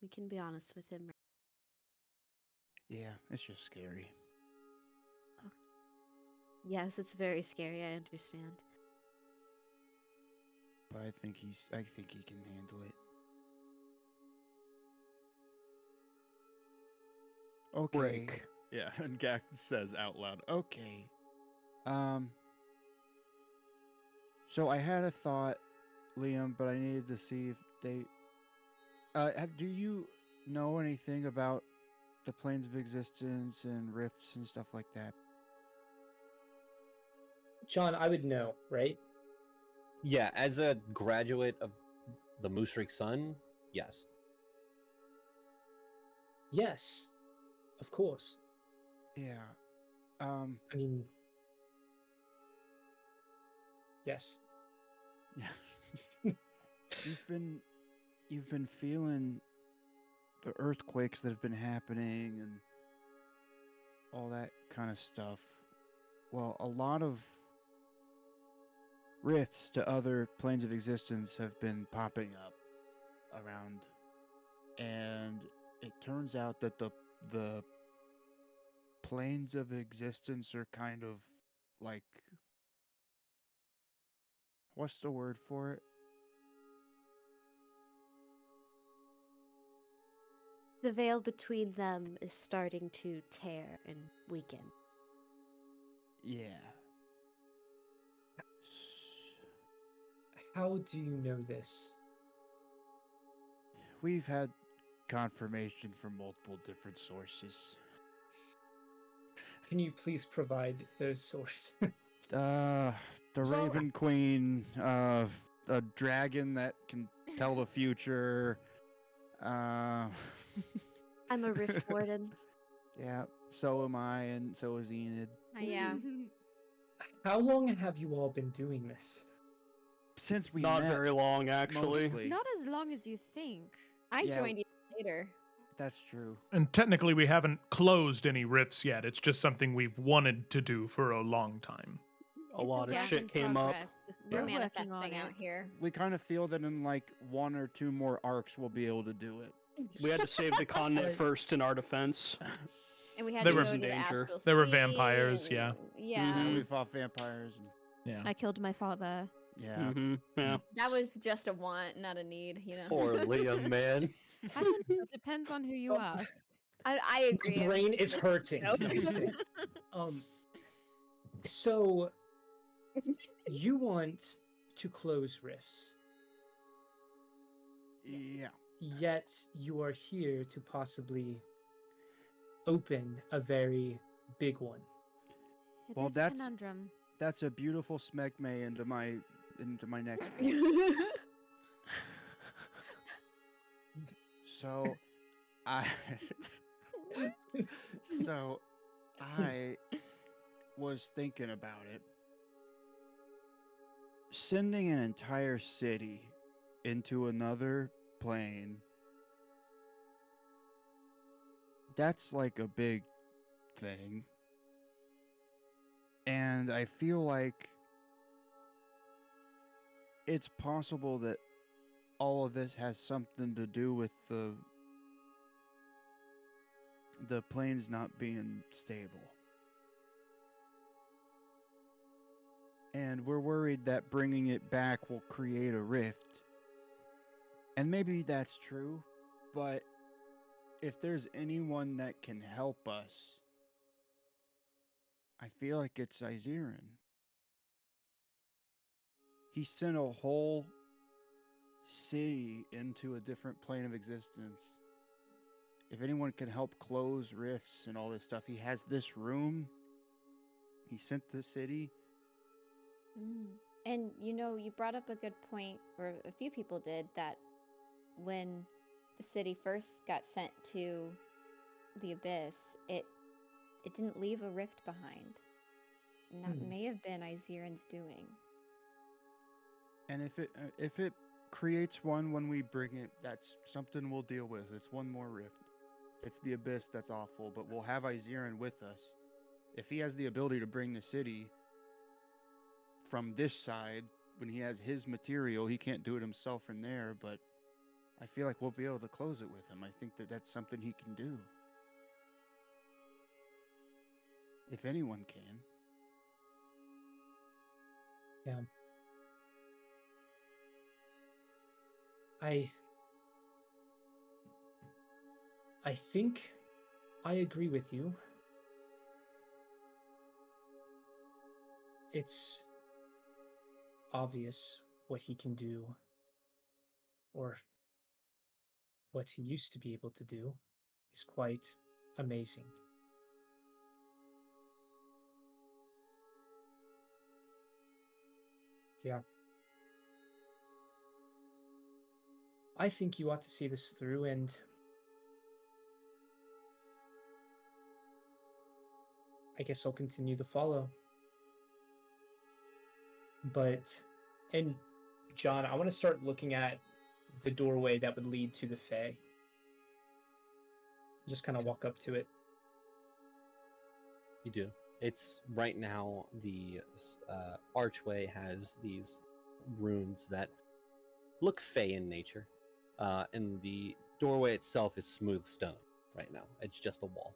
We can be honest with him. Yeah, it's just scary. Yes, it's very scary, I understand. But I think he can handle it. Okay. Break. Yeah, and Gak says out loud, Okay. So I had a thought, Liam, but I needed to see if they do you know anything about the planes of existence and rifts and stuff like that? John, I would know, right? Yeah, as a graduate of the Moosrik Sun, yes. Yes, of course. Yeah. I mean, yes. Yeah. You've been feeling the earthquakes that have been happening and all that kind of stuff. Well, a lot of rifts to other planes of existence have been popping up around, and it turns out that the planes of existence are kind of like, what's the word for it? The veil between them is starting to tear and weaken. Yeah. How do you know this? We've had confirmation from multiple different sources. Can you please provide those sources? The Raven Queen, a dragon that can tell the future. I'm a Rift Warden. Yeah, so am I, and so is Enid. Yeah. How long have you all been doing this? Since we Not met, very long, actually. mostly. Not as long as you think. I Yeah. joined you later. That's true. And technically, we haven't closed any rifts yet. It's just something we've wanted to do for a long time. A lot of shit came up. We're We're working on manifesting out it. here. We kind of feel that in like 1 or 2 more arcs, we'll be able to do it. We had to save the continent first in our defense. And we had They to were go to in the danger. Astral There were Sea vampires, and- yeah. Yeah. Mhm. We fought vampires. And, Yeah. I killed my father. yeah. Mm-hmm. Yeah. That was just a want, not a need, you know. Poor Liam, man. I don't know. Depends on who you ask. I agree. My I was brain just is like, hurting. nope. No, I'm just kidding. So you want to close rifts, Yeah. yet you are here to possibly open a very big one. It Well, is a that's- conundrum. That's a beautiful smegme into my next. So, I was thinking about it. Sending an entire city into another plane. That's like a big thing. And I feel like it's possible that all of this has something to do with the planes not being stable. And we're worried that bringing it back will create a rift. And maybe that's true, but if there's anyone that can help us, I feel like it's Izeran. He sent a whole city into a different plane of existence. If anyone can help close rifts and all this stuff, he has this room. He sent the city. And you brought up a good point, or a few people did, that when the city first got sent to the Abyss, it didn't leave a rift behind. And that may have been Izeran's doing. And if it creates one when we bring it, that's something we'll deal with. It's one more rift. It's the Abyss that's awful, but we'll have Izeran with us. If he has the ability to bring the city from this side, when he has his material, he can't do it himself from there, but I feel like we'll be able to close it with him. I think that that's something he can do. If anyone can. Yeah. I think I agree with you. It's obvious what he can do, or what he used to be able to do, is quite amazing. Yeah. I think you ought to see this through, and I guess I'll continue to follow. And John, I want to start looking at the doorway that would lead to the Fae. Just kind of walk up to it. You do. It's right now, the archway has these runes that look Fey in nature, and the doorway itself is smooth stone right now. It's just a wall.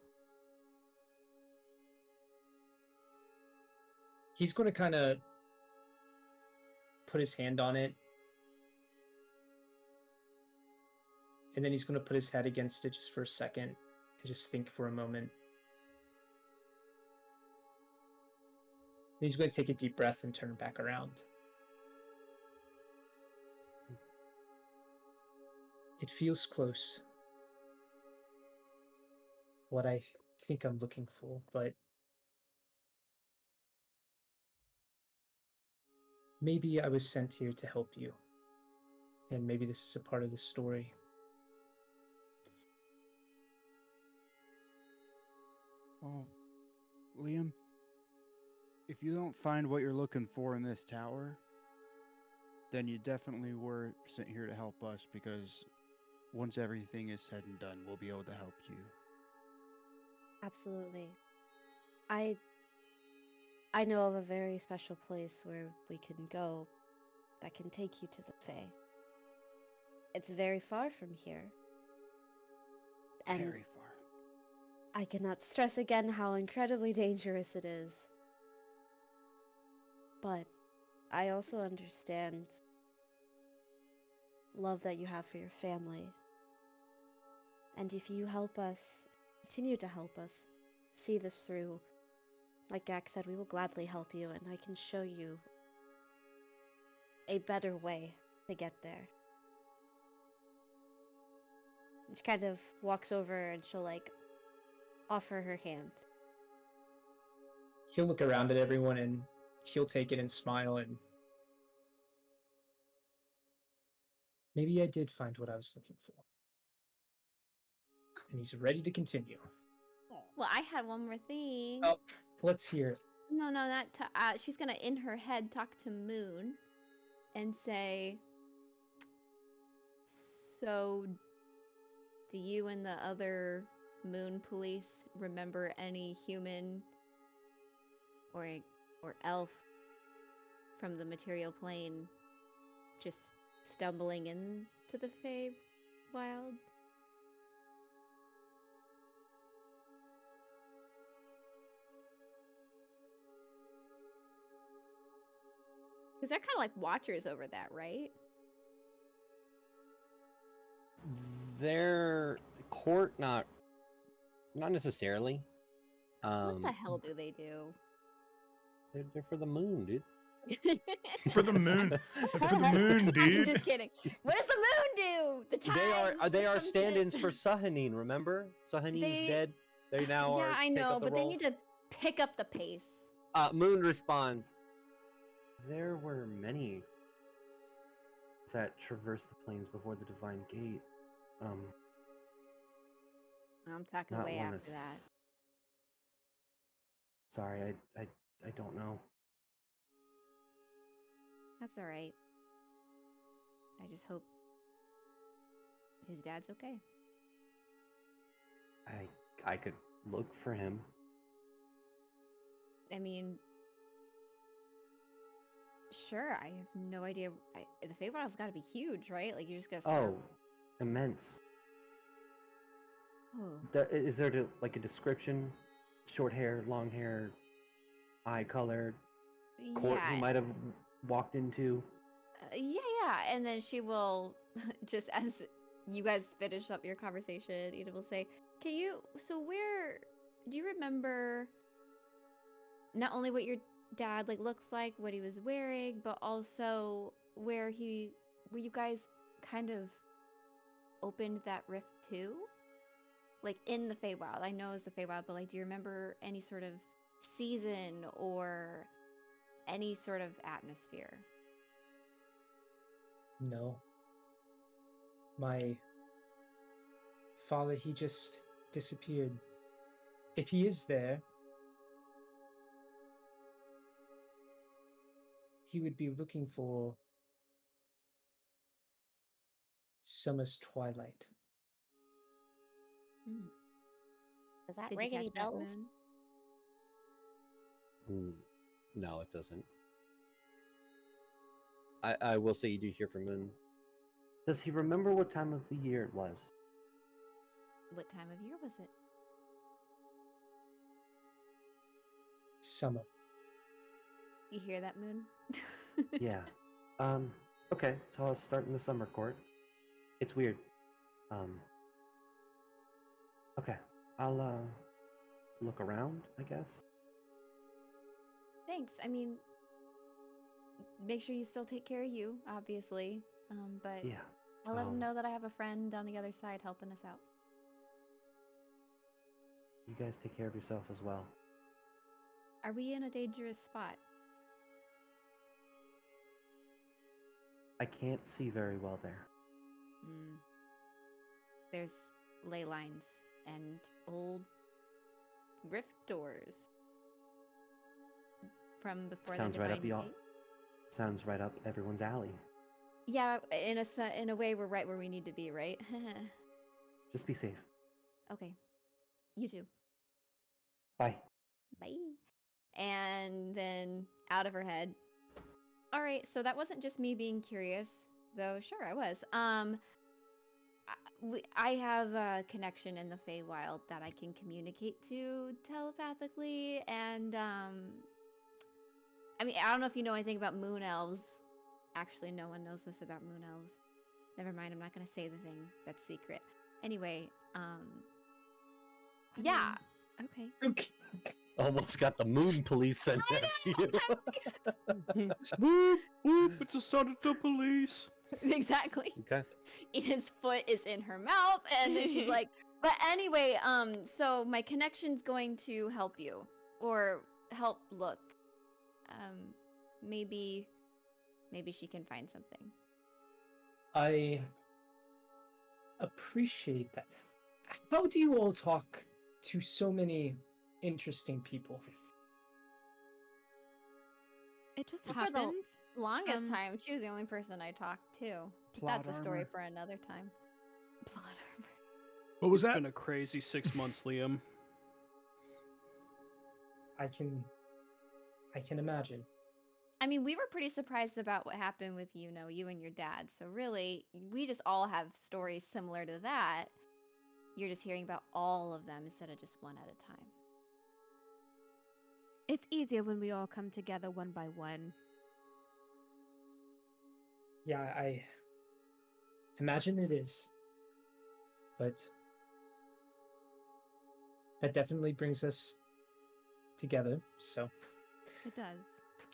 He's going to kind of put his hand on it, and then he's going to put his head against it just for a second and just think for a moment. He's going to take a deep breath and turn back around. It feels close. What I think I'm looking for, but maybe I was sent here to help you. And maybe this is a part of the story. Well, Liam, if you don't find what you're looking for in this tower, then you definitely were sent here to help us, because once everything is said and done, we'll be able to help you. Absolutely. I know of a very special place where we can go that can take you to the Fae. It's very far from here. And very far. I cannot stress again how incredibly dangerous it is. But I also understand love that you have for your family. And if you help us, continue to help us, see this through, like Gak said, we will gladly help you, and I can show you a better way to get there. She kind of walks over and she'll offer her hand. He'll look around at everyone and he'll take it and smile, and maybe I did find what I was looking for. And he's ready to continue. Well, I had one more thing. Oh, let's hear it. No, not she's gonna in her head talk to Moon and say, so do you and the other Moon police remember any human or elf from the material plane just stumbling into the Feywild? Because they're kind of like watchers over that, right? Their court, not necessarily. What the hell do they do? They're for the moon, dude. For the moon. For the moon, I'm dude. just kidding. What does the moon do? The tides. They are some stand-ins shit. for Sahanin. Remember, Sahanin's They- dead. They now are. Yeah, I take know, up the but they role. need to pick up the pace. Moon responds. There were many that traversed the plains before the Divine Gate. I'm talking Not way one after that. that's. Sorry, I don't know. That's all right. I just hope his dad's okay. I could look for him. I mean, sure. I have no idea. The Feywild's got to be huge, right? Like you just gotta. Oh, immense. Oh. Is there like a description? Short hair, long hair, eye color, court he Yeah. might have walked into. Yeah. And then she will, just as you guys finish up your conversation, Eda will say, where, do you remember not only what your dad looks like, what he was wearing, but also where you guys kind of opened that rift to? Like in the Feywild. I know it's the Feywild, but do you remember any sort of season or any sort of atmosphere? No. My father, he just disappeared. If he is there, he would be looking for summer's twilight. Does that Did ring you any catch that, bells? Moon? No, it doesn't. I will say you do hear from Moon. Does he remember what time of the year it was? What time of year was it? Summer. You hear that, Moon? Yeah. Okay, so I'll start in the summer court. It's weird. Okay. I'll look around, I guess. Thanks. I mean, make sure you still take care of you, obviously. But Yeah. I'll let him know that I have a friend on the other side helping us out. You guys take care of yourself as well. Are we in a dangerous spot? I can't see very well there. There's ley lines and old rift doors from before Sounds the right Divine up y'all. Gate. Sounds right up everyone's alley. Yeah, in a way, we're right where we need to be, right? Just be safe. Okay. You too. Bye. Bye. And then out of her head. All right, so that wasn't just me being curious, though. Sure, I was. I have a connection in the Feywild that I can communicate to telepathically, and I mean, I don't know if you know anything about moon elves. Actually, no one knows this about moon elves. Never mind, I'm not gonna say the thing that's secret. Anyway, yeah. Okay. Almost got the moon police sent after you. Whoop, whoop, it's a son of the police. Exactly. Okay. Eden's foot is in her mouth, and then she's like, but anyway, so my connection's going to help you, or help look. Maybe she can find something. I appreciate that. How do you all talk to so many interesting people? It just For happened. the longest time, she was the only person I talked to. Plot That's a story armor. for another time. Plot armor. What was It's that? been a crazy 6 months, Liam. I can imagine. I mean, we were pretty surprised about what happened with you and your dad. So really, we just all have stories similar to that. You're just hearing about all of them instead of just one at a time. It's easier when we all come together one by one. Yeah, I imagine it is. But that definitely brings us together, so. It does.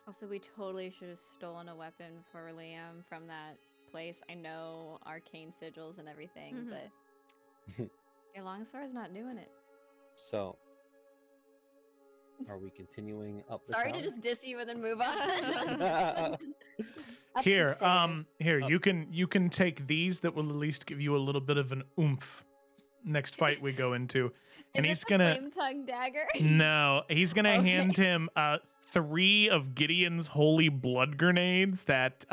Also, we totally should have stolen a weapon for Liam from that place. I know arcane sigils and everything, but your longsword's not doing it. So, are we continuing up the Sorry tower? to just diss you and then move on. Here, you can take these that will at least give you a little bit of an oomph next fight we go into. And he's gonna flame tongue dagger. No, he's gonna hand him 3 of Gideon's holy blood grenades that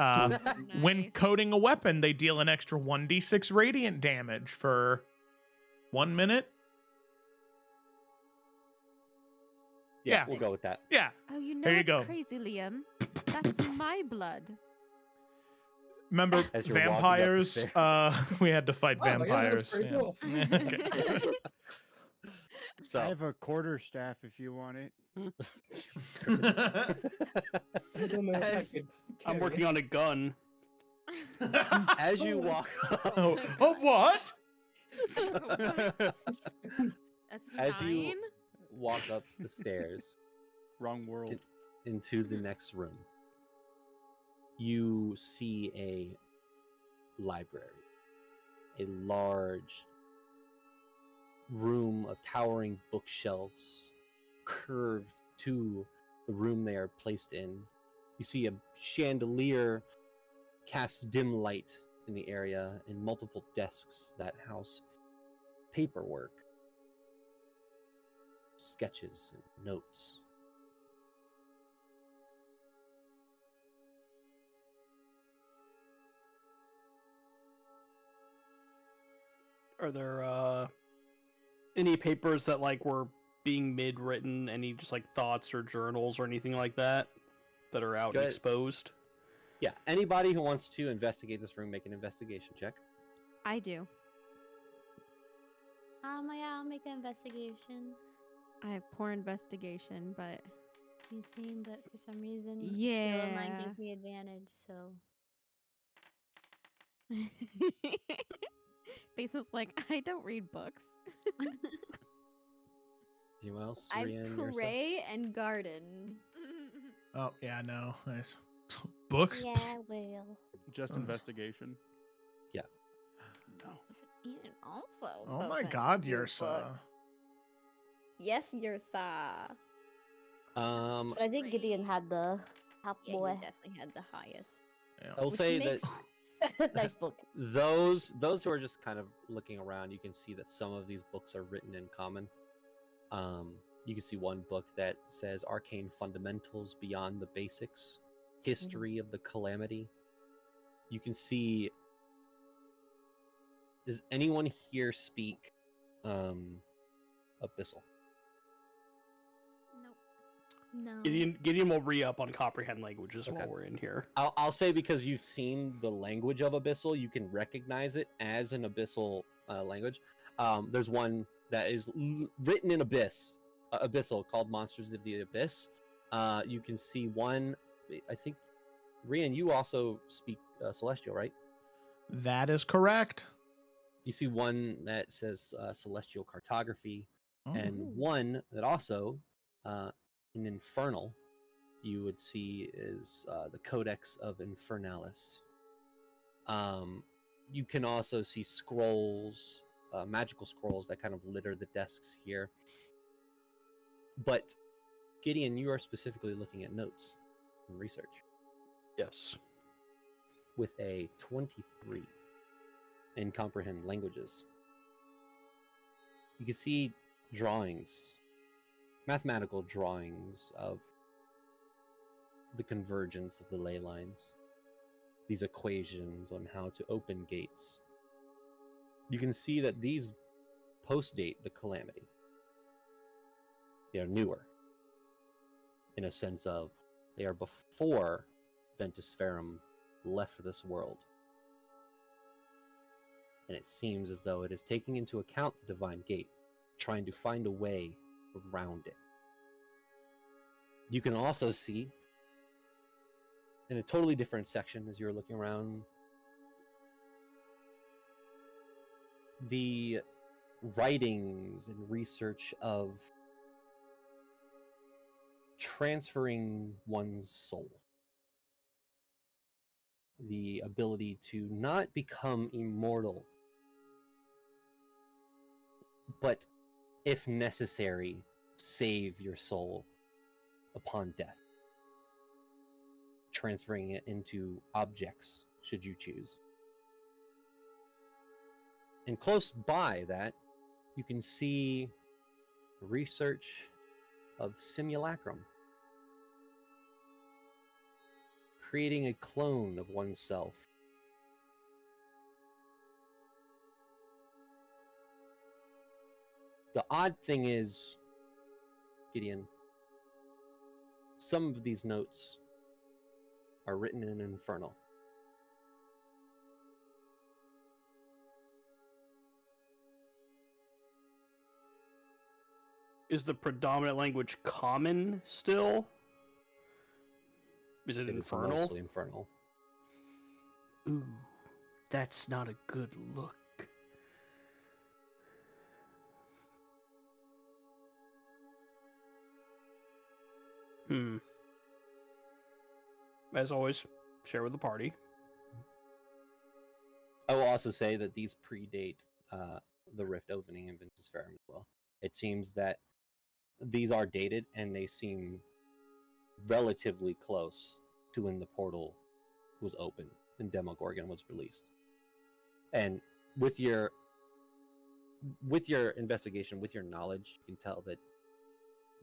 when coating a weapon, they deal an extra 1d6 radiant damage for 1 minute. Yeah, we'll go with that. Yeah. Oh, you know There you it's go. crazy, Liam. That's my blood. Remember As you're walking up the vampires? stairs. We had to fight Oh my God, vampires. that's pretty cool. Okay. So, I have a quarter staff if you want it. I don't know if I As- could I'm carry working it. on a gun. as you walk up, Oh, what? That's As fine. you- walk up the stairs Wrong world. into the next room, you see a library, a large room of towering bookshelves curved to the room they are placed in. You see a chandelier cast dim light in the area and multiple desks that house paperwork, sketches, and notes. Are there any papers that like were being mid-written? Any just like thoughts or journals or anything like that that are out Good. and exposed? Yeah, anybody who wants to investigate this room, make an investigation check. I do. Yeah, I'll make an investigation. I have poor investigation, but You seem, but for some reason, skill of yeah. mine gives me advantage. So Basil's like, I don't read books. Anyone else? I Rian, Yrsa? pray and garden. Oh, yeah, no. Nice. Books? yeah, well. Just investigation. Ian also. Oh my doesn't God, do Yrsa. book. Yes, Yrsa. But I think Gideon had the top Yeah, boy. you definitely had the highest. I will Which say makes that Nice book. those who are just kind of looking around, you can see that some of these books are written in common. You can see one book that says Arcane Fundamentals Beyond the Basics, History of the Calamity. You can see. Does anyone here speak Abyssal? No. Gideon will re-up on comprehend languages Okay. while we're in here. I'll say because you've seen the language of Abyssal, you can recognize it as an Abyssal language. There's one that is written in Abyssal called Monsters of the Abyss. You can see one, I think, Rian, you also speak Celestial, right? That is correct. You see one that says Celestial Cartography, Oh. and one that also, in Infernal, you would see is the Codex of Infernalis. You can also see scrolls, magical scrolls that kind of litter the desks here. But Gideon, you are specifically looking at notes and research Yes. with a 23 in comprehend languages. You can see drawings, mathematical drawings of the convergence of the ley lines, these equations on how to open gates. You can see that these post-date the calamity. They are newer in a sense of They are before Ventus Ferrum left this world. And it seems as though it is taking into account the Divine Gate, trying to find a way around it. You can also see, in a totally different section as you're looking around, the writings and research of transferring one's soul. The ability to not become immortal, but if necessary, save your soul upon death. Transferring it into objects, should you choose. And close by that, you can see research of simulacrum. Creating a clone of oneself. The odd thing is, Gideon, some of these notes are written in Infernal. Is the predominant language Common still? Is it Infernal? It's mostly Infernal. Ooh, that's not a good look. As always, share with the party. I will also say that these predate the rift opening in Ventus Ferrum as well. It seems that these are dated and they seem relatively close to when the portal was opened and Demogorgon was released. And with your investigation, with your knowledge, you can tell that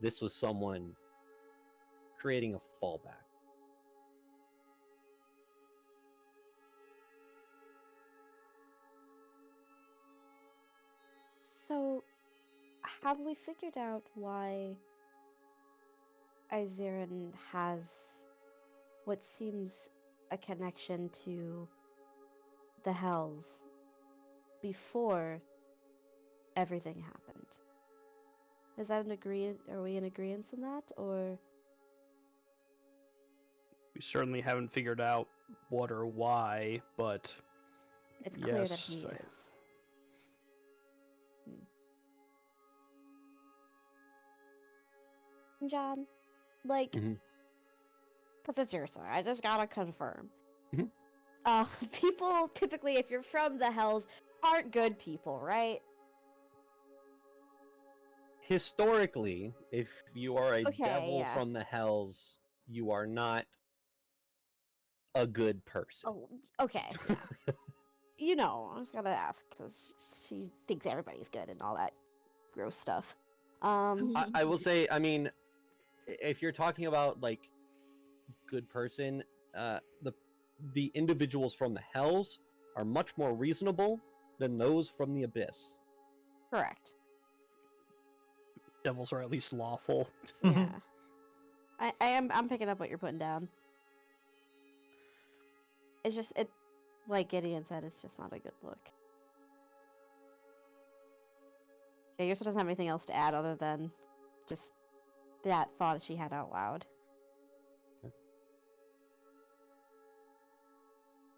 this was someone creating a fallback. So, have we figured out why Izerin has what seems a connection to the Hells before everything happened? Is that an agreement? Are we in agreement in that, or? We certainly haven't figured out what or why, but It's clear that yes, he is. John, like, because it's your story, I just gotta confirm. People typically, if you're from the Hells, aren't good people, right? Historically, if you are a devil from the Hells, you are not a good person. Oh, okay. Yeah. You know, I was gonna ask because she thinks everybody's good and all that gross stuff. I will say, I mean, if you're talking about like good person, the individuals from the Hells are much more reasonable than those from the Abyss. Correct. Devils are at least lawful. Yeah. I'm picking up what you're putting down. It's just, like Gideon said, it's just not a good look. Okay, Yursa doesn't have anything else to add other than just that thought she had out loud. Okay.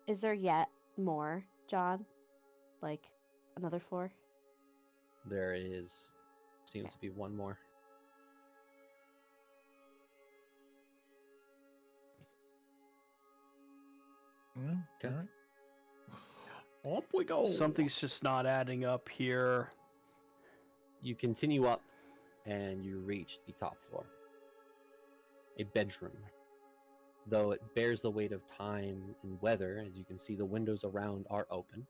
Is there yet more, John? Like, another floor? There seems to be one more. Okay. All right. Up we go. Something's just not adding up here. You continue up and you reach the top floor. A bedroom. Though it bears the weight of time and weather, as you can see, the windows around are open.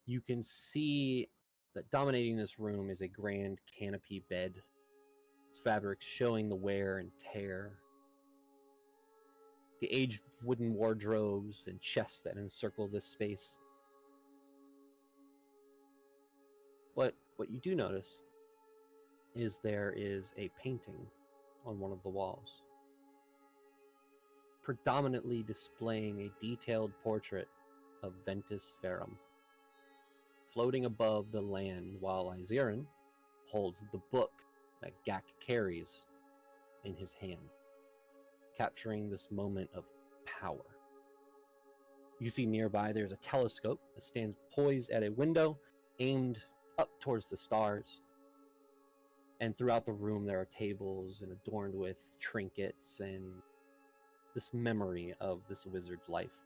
You can see that dominating this room is a grand canopy bed. Its fabrics showing the wear and tear. The aged wooden wardrobes and chests that encircle this space. What you do notice is there is a painting on one of the walls. predominantly displaying a detailed portrait of Ventus Verum, floating above the land, while Izerin holds the book that Gak carries in his hand, capturing this moment of power. You see nearby there's a telescope that stands poised at a window, aimed up towards the stars. And throughout the room there are tables and adorned with trinkets and this memory of this wizard's life.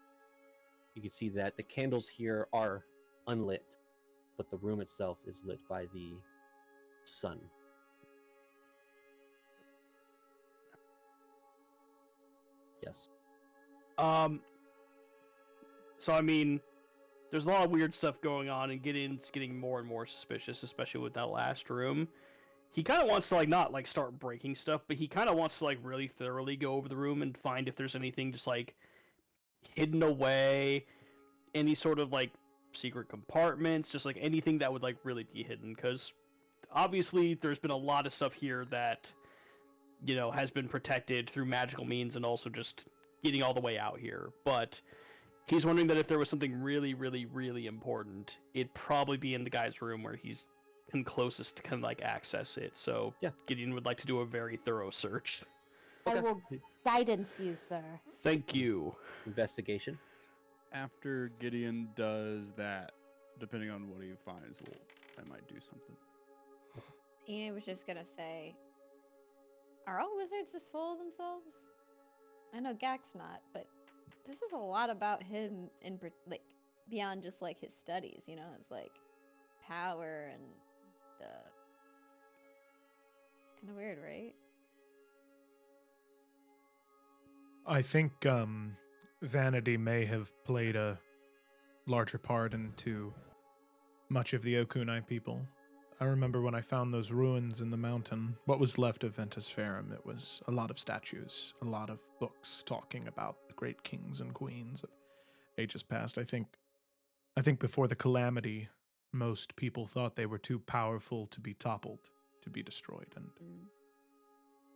You can see that the candles here are unlit, but the room itself is lit by the sun. Yes. So I mean, there's a lot of weird stuff going on, and Gideon's getting more and more suspicious, especially with that last room. He kind of wants to, like, not, like, start breaking stuff, but he kind of wants to, like, really thoroughly go over the room and find if there's anything just, like, hidden away, any sort of, like, secret compartments, just, like, anything that would, like, really be hidden, because obviously there's been a lot of stuff here that, you know, has been protected through magical means and also just getting all the way out here, but he's wondering that if there was something really, really, really important, it'd probably be in the guy's room where he's closest to kind of like access it. So yeah, Gideon would like to do a very thorough search. I will guidance you, sir. Thank you. Investigation. After Gideon does that, depending on what he finds, I might do something. Ian was just gonna say, are all wizards this full of themselves? I know Gak's not, but this is a lot about him in like beyond just like his studies, you know? It's like power and kind of weird, right? I think vanity may have played a larger part into much of the Okunai people. I remember when I found those ruins in the mountain, what was left of Ventus Ferrum, it was a lot of statues, a lot of books talking about the great kings and queens of ages past. I think before the calamity, most people thought they were too powerful to be toppled, to be destroyed, and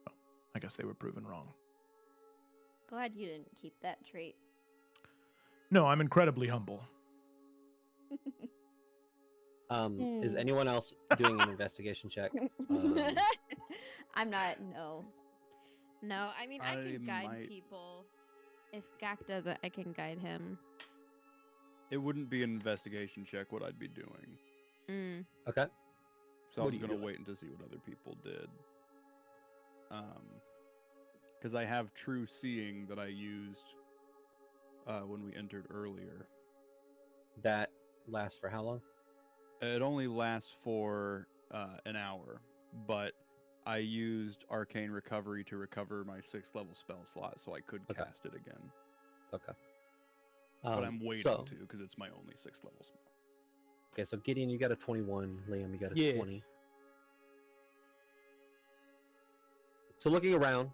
well, I guess they were proven wrong. Glad you didn't keep that trait. No, I'm incredibly humble. Is anyone else doing an investigation check? I'm not, no. No, I mean, I can guide might- people. If Gak does it, I can guide him. It wouldn't be an investigation check what I'd be doing. Okay. So I What was are you going to doing? wait to see what other people did. Because I have true seeing that I used when we entered earlier. That lasts for how long? It only lasts for an hour, but I used Arcane Recovery to recover my 6th level spell slot, so I could cast it again. Okay. But I'm waiting to, because it's my only 6th level spell. Okay, so Gideon, you got a 21. Liam, you got a Yeah. 20. So looking around,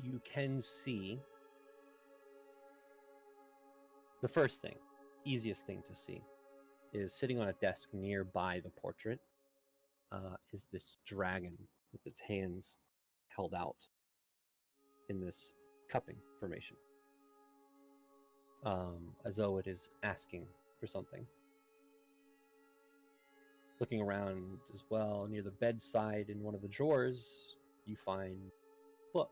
you can see the first thing, easiest thing to see, is sitting on a desk nearby the portrait is this dragon with its hands held out in this cupping formation, as though it is asking for something. Looking around as well, near the bedside in one of the drawers, you find a book,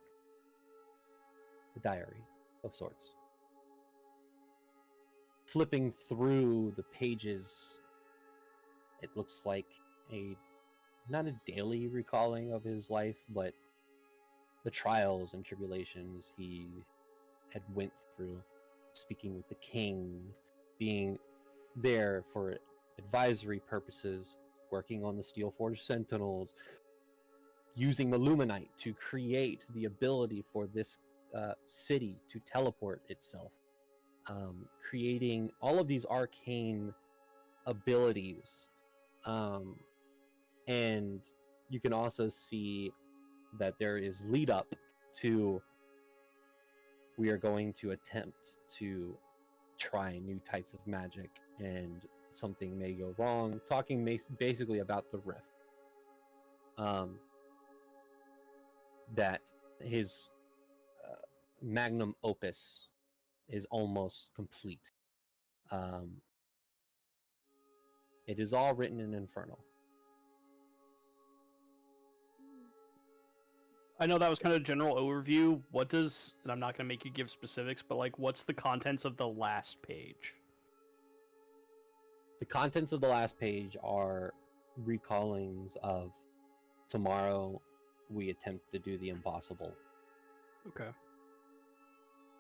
a diary of sorts. Flipping through the pages, it looks like not a daily recalling of his life, but the trials and tribulations he had went through, speaking with the king, being there for advisory purposes, working on the Steelforge Sentinels, using the Luminite to create the ability for this city to teleport itself, creating all of these arcane abilities. And you can also see that there is lead up to, we are going to attempt to try new types of magic and something may go wrong, talking basically about the rift that his magnum opus is almost complete. It is all written in Infernal. I know that was kind of a general overview. What does, and I'm not going to make you give specifics, but like, what's the contents of the last page? The contents of the last page are recallings of tomorrow we attempt to do the impossible. Okay.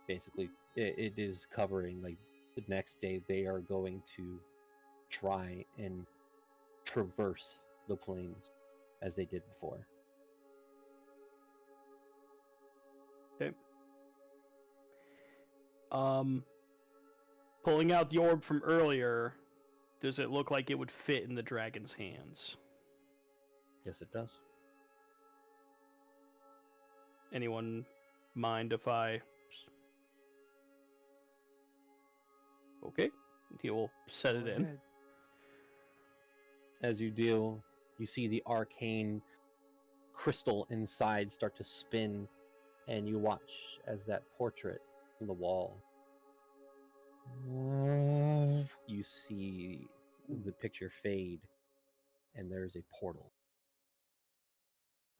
Basically, it is covering like the next day they are going to try and traverse the plains as they did before. Okay. Pulling out the orb from earlier, does it look like it would fit in the dragon's hands? Yes, it does. Anyone mind if I... Okay. He will set it in. As you do, you see the arcane crystal inside start to spin, and you watch as that portrait on the wall. You see the picture fade, and there's a portal.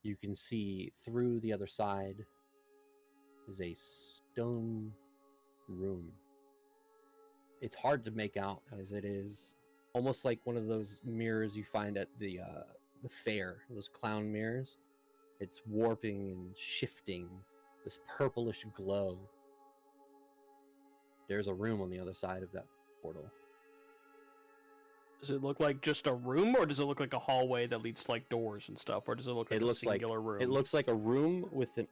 You can see through the other side is a stone room. It's hard to make out as it is almost like one of those mirrors you find at the fair, those clown mirrors. It's warping and shifting, this purplish glow. There's a room on the other side of that portal. Does it look like just a room, or does it look like a hallway that leads to like doors and stuff, or does it look like a singular room? It looks like a room with an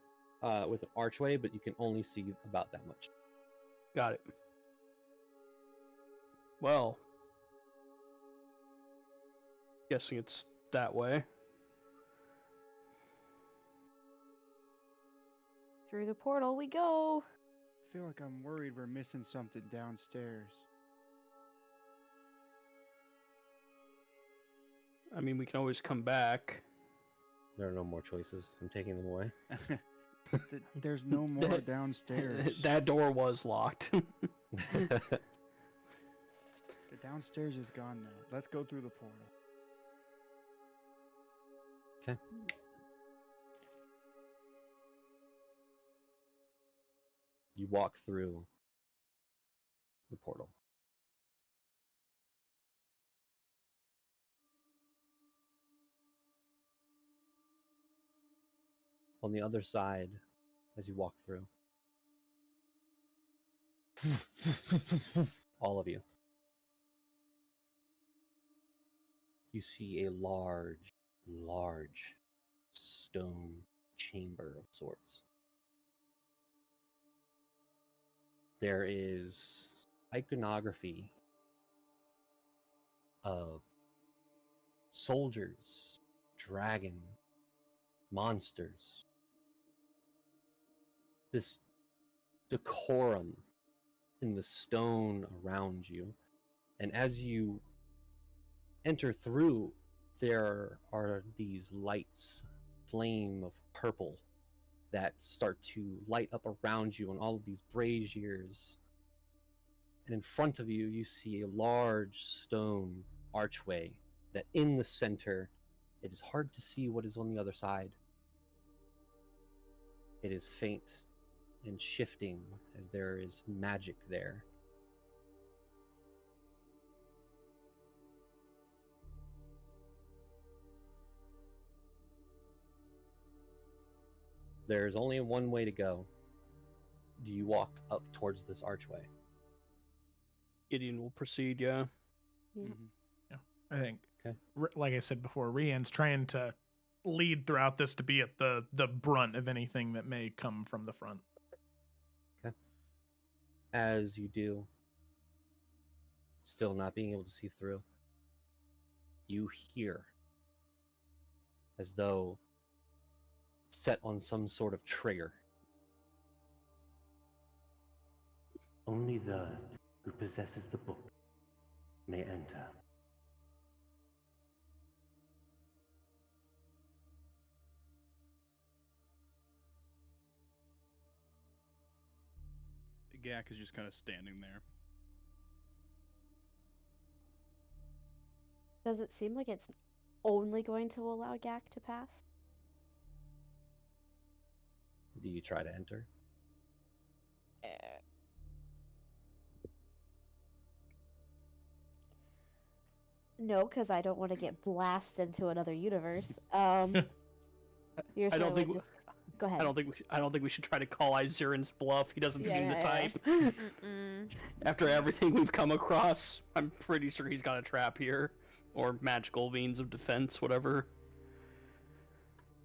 archway, but you can only see about that much. Got it. Well, guessing it's that way. Through the portal we go. I feel like I'm worried we're missing something downstairs. I mean, we can always come back. There are no more choices. I'm taking them away. There's no more downstairs. That door was locked. The downstairs is gone now. Let's go through the portal. Okay. You walk through the portal. On the other side, as you walk through, all of you, you see a large stone chamber of sorts. There is iconography of soldiers, dragons, monsters. This decorum in the stone around you. And as you enter through, there are these lights, flame of purple, that start to light up around you on all of these braziers. And in front of you, you see a large stone archway that in the center, it is hard to see what is on the other side. It is faint and shifting as there is magic there. There's only one way to go. Do you walk up towards this archway? Gideon will proceed, yeah. Yeah. Mm-hmm. Yeah, I think. Okay. Like I said before, Rian's trying to lead throughout this to be at the brunt of anything that may come from the front. Okay. As you do, still not being able to see through, you hear as though set on some sort of trigger. Only the who possesses the book may enter. Gak is just kind of standing there. Does it seem like it's only going to allow Gak to pass? Do you try to enter? No, because I don't want to get blasted into another universe. You're I don't saying think. just go ahead. I don't think we should try to call Izurin's bluff. He doesn't seem the type. After everything we've come across, I'm pretty sure he's got a trap here, or magical means of defense, whatever.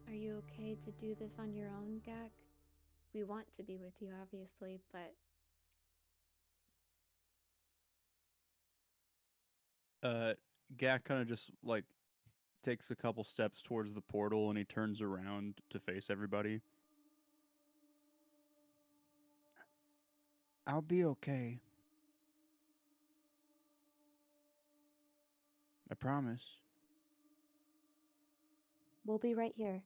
Are you okay to do this on your own, Gak? We want to be with you, obviously, but Gak kind of just like takes a couple steps towards the portal and he turns around to face everybody. I'll be okay. I promise. We'll be right here.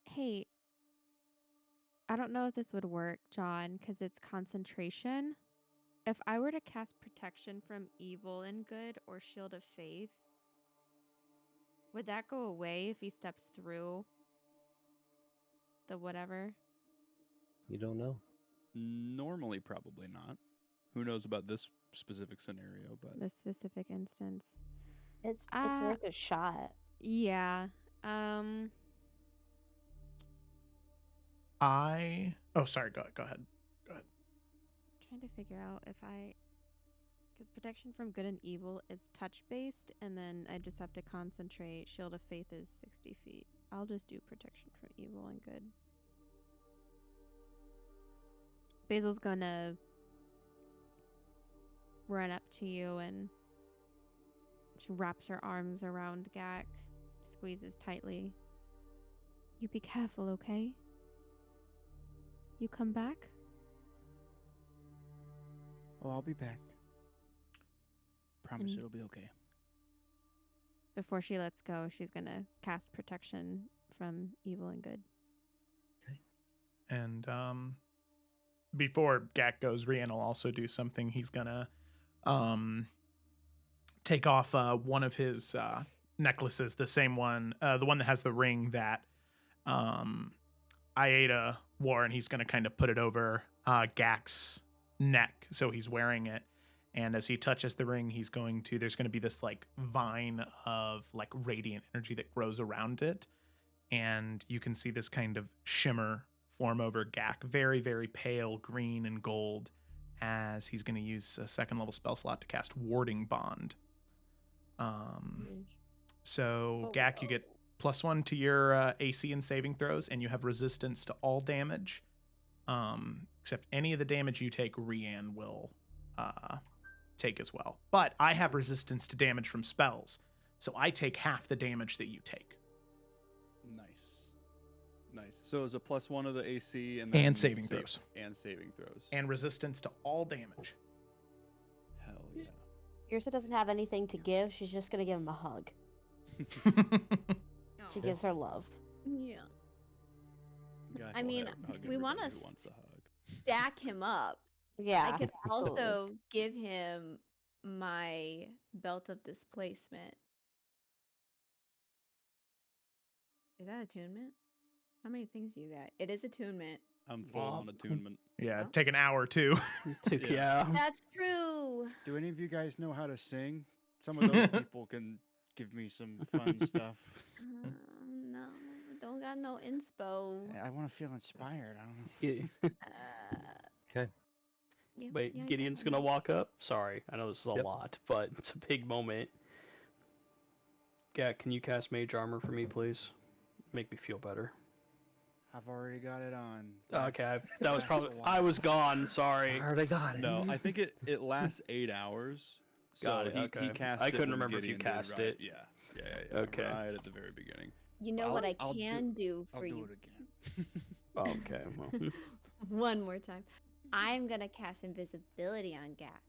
Hey, I don't know if this would work, John, because it's concentration. If I were to cast protection from evil and good or shield of faith, would that go away if he steps through the whatever? You don't know. Normally, probably not. Who knows about this specific scenario, but This specific instance. It's worth a shot. Yeah. Oh, sorry. Go ahead. Trying to figure out if because protection from good and evil is touch based, and then I just have to concentrate. Shield of faith is 60 feet. I'll just do protection from evil and good. Basil's gonna run up to you and she wraps her arms around Gak, squeezes tightly. You be careful, okay? You come back? Oh, I'll be back. Promise And- it'll be okay. Before she lets go, she's gonna cast protection from evil and good. And before Gak goes, Rian will also do something. He's gonna take off one of his necklaces, the same one, the one that has the ring that Aida wore, and he's gonna kind of put it over Gak's neck, so he's wearing it. And as he touches the ring, there's gonna be this like vine of like radiant energy that grows around it, and you can see this kind of shimmer form over Gak, very, very pale green and gold, as he's going to use a second level spell slot to cast Warding Bond. So Gak, you get +1 to your AC and saving throws, and you have resistance to all damage, except any of the damage you take, Rian will take as well. But I have resistance to damage from spells, so I take half the damage that you take. Nice. So it's a +1 of the AC and saving throws. And saving throws. And resistance to all damage. Hell yeah. Ursa doesn't have anything to give. She's just gonna give him a hug. She gives her love. yeah. Gak I will mean, hug we want everybody to who wants a hug. stack him up. Yeah. I could absolutely. also give him my belt of displacement. Is that attunement? How many things do you got? It is attunement. I'm full on attunement. Yeah, Oh. take an hour too. Yeah. That's true. Do any of you guys know how to sing? Some of those people can give me some fun stuff. No, don't got no inspo. I want to feel inspired. I don't know. Okay. Wait, Gideon's gonna walk up. Sorry, I know this is a lot, but it's a big moment. Gak, can you cast Mage Armor for me, please? Make me feel better. I've already got it on. Okay, that was probably. I was gone. Sorry. I already got it. No, I think it lasts 8 hours. Got so it, He okay. cast I it couldn't when remember if you Gideon did, cast right? it. Yeah. Okay. Right at the very beginning. You know what I I'll can do I'll for do you? it again. Okay. Well. One more time. I'm gonna cast invisibility on Gak.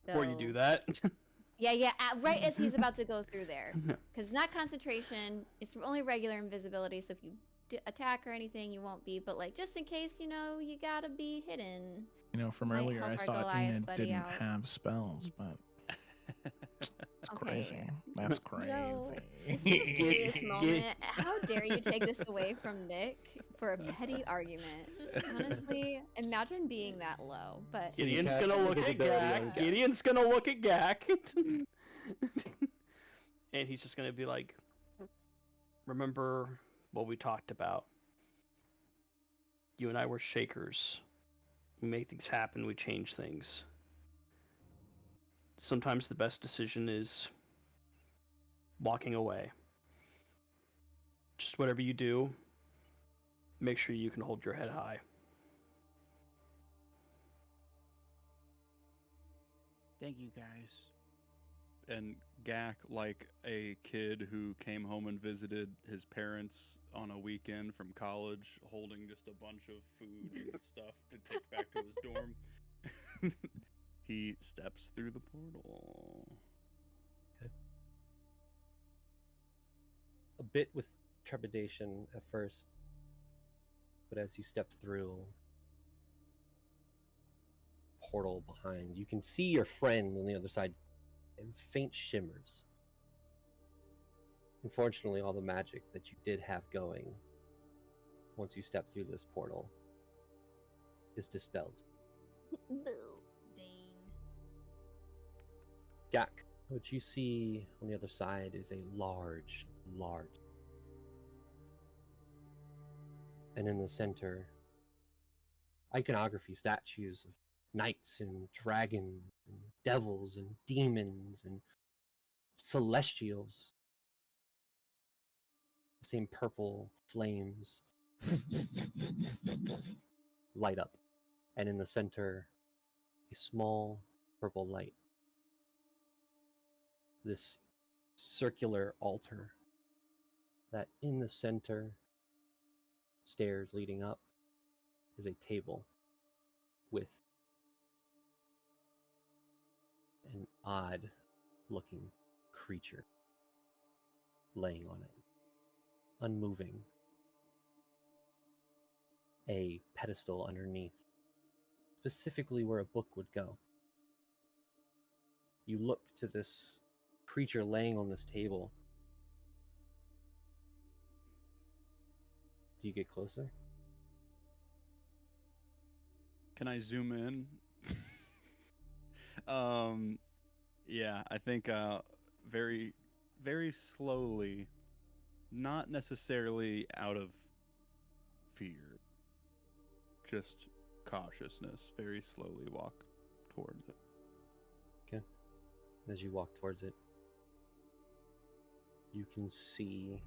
Before you do that. Yeah, right as he's about to go through there. Because it's not concentration, it's only regular invisibility, so if you attack or anything, you won't be. But like, just in case, you know, you gotta be hidden. You know, from Might earlier, help I our thought Goliath Enid buddy didn't out. have spells, but it's crazy. Okay. That's So, crazy. this is a serious moment. How dare you take this away from Nick for a petty argument? Honestly, imagine being that low. But Gideon's cast gonna look at invisibility on Gak. Gak. Gideon's gonna look at Gak. And he's just gonna be like, remember what we talked about? You and I were shakers. We make things happen, we change things. Sometimes the best decision is walking away. Just whatever you do, make sure you can hold your head high. Thank you, guys. And Gak, like a kid who came home and visited his parents on a weekend from college, holding just a bunch of food and stuff to take back to his dorm, he steps through the portal. A bit with trepidation at first, but as you step through portal behind, you can see your friend on the other side in faint shimmers. Unfortunately, all the magic that you did have going once you step through this portal is dispelled. Dang. Gak, what you see on the other side is a large, and in the center, iconography statues of knights and dragons and devils and demons and celestials. The same purple flames light up, and in the center, a small purple light. This circular altar that in the center, stairs leading up, is a table with an odd looking creature laying on it, unmoving. A pedestal underneath, specifically where a book would go. You look to this creature laying on this table. Do you get closer? Can I zoom in? Yeah, I think very, very slowly, not necessarily out of fear, just cautiousness, very slowly walk towards it. Okay. As you walk towards it, you can see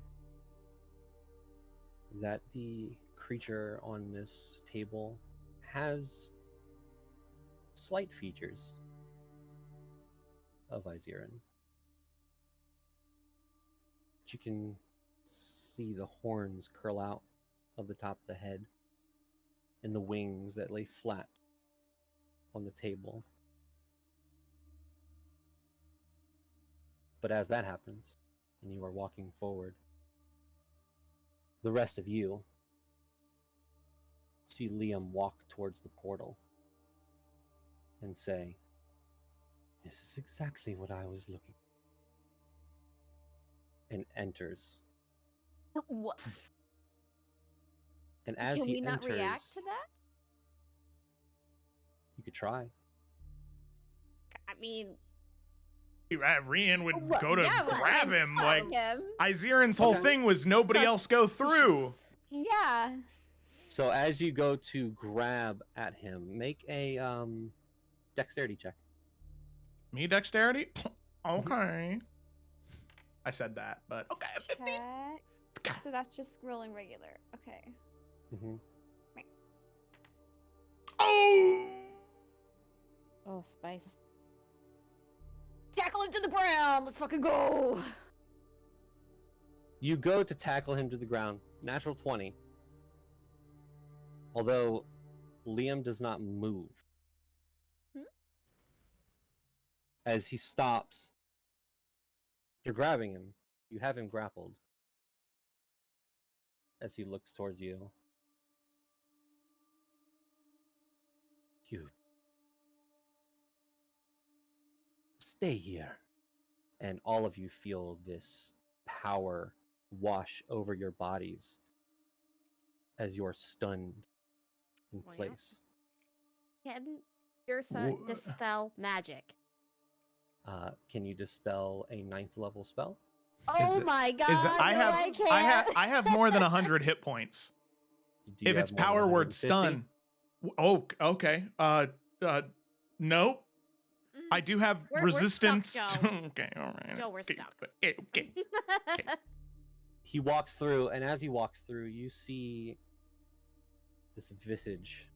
that the creature on this table has slight features of Iziran. But you can see the horns curl out of the top of the head and the wings that lay flat on the table. But as that happens, and you are walking forward, the rest of you see Liam walk towards the portal and say, "This is exactly what I was looking for," and enters. What? And as Can he we not enters, react to that? you could try. I mean, Rian would well, go to yeah, we'll try grab and him. stop Like, him. Iziran's whole Okay. thing was nobody else go through. Yeah. So as you go to grab at him, make a dexterity check. Me dexterity? Okay. I said that, but okay. 15. Check. So that's just rolling regular. Okay. Mm-hmm. Oh! Oh, spice. Tackle him to the ground. Let's fucking go. You go to tackle him to the ground. Natural 20. Although Liam does not move. As he stops, you're grabbing him. You have him grappled. as he looks towards you. You stay here. And all of you feel this power wash over your bodies as you're stunned in place. Can Ursa dispel magic? Can you dispel a 9th level spell? Oh my god! I have more than 100 hit points. Do you If have it's more than power word 150? stun. Oh, okay. No. I do have We're stuck, resistance. Joe. Okay, all right. Joe, we're stuck. Okay. He walks through, and as he walks through, you see this visage.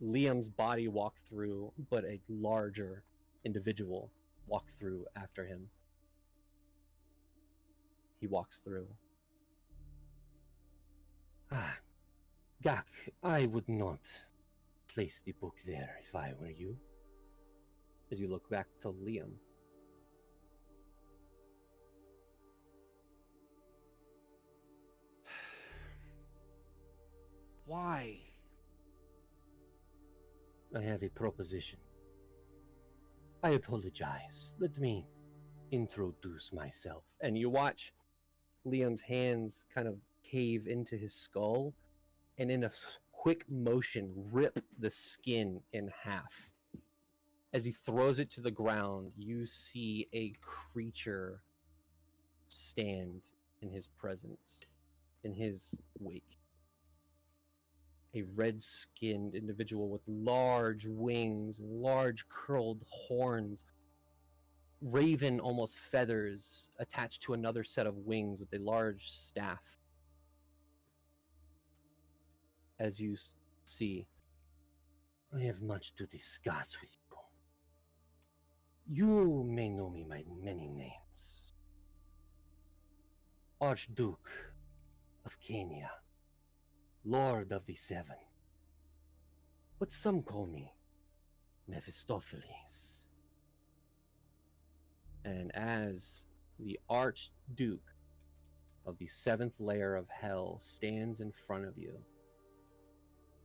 Liam's body walk through, but a larger individual walk through after him. He walks through. Gak, I would not place the book there if I were you. As you look back to Liam. Why? I have a proposition. I apologize. Let me introduce myself. And you watch Liam's hands kind of cave into his skull and in a quick motion rip the skin in half. As he throws it to the ground, you see a creature stand in his presence, in his wake. A red-skinned individual with large wings and large curled horns, raven almost feathers attached to another set of wings with a large staff. As you see, I have much to discuss with you. You may know me by many names. Archduke of Kenya, Lord of the Seven. But some call me Mephistopheles. And as the Archduke of the 7th layer of hell stands in front of you,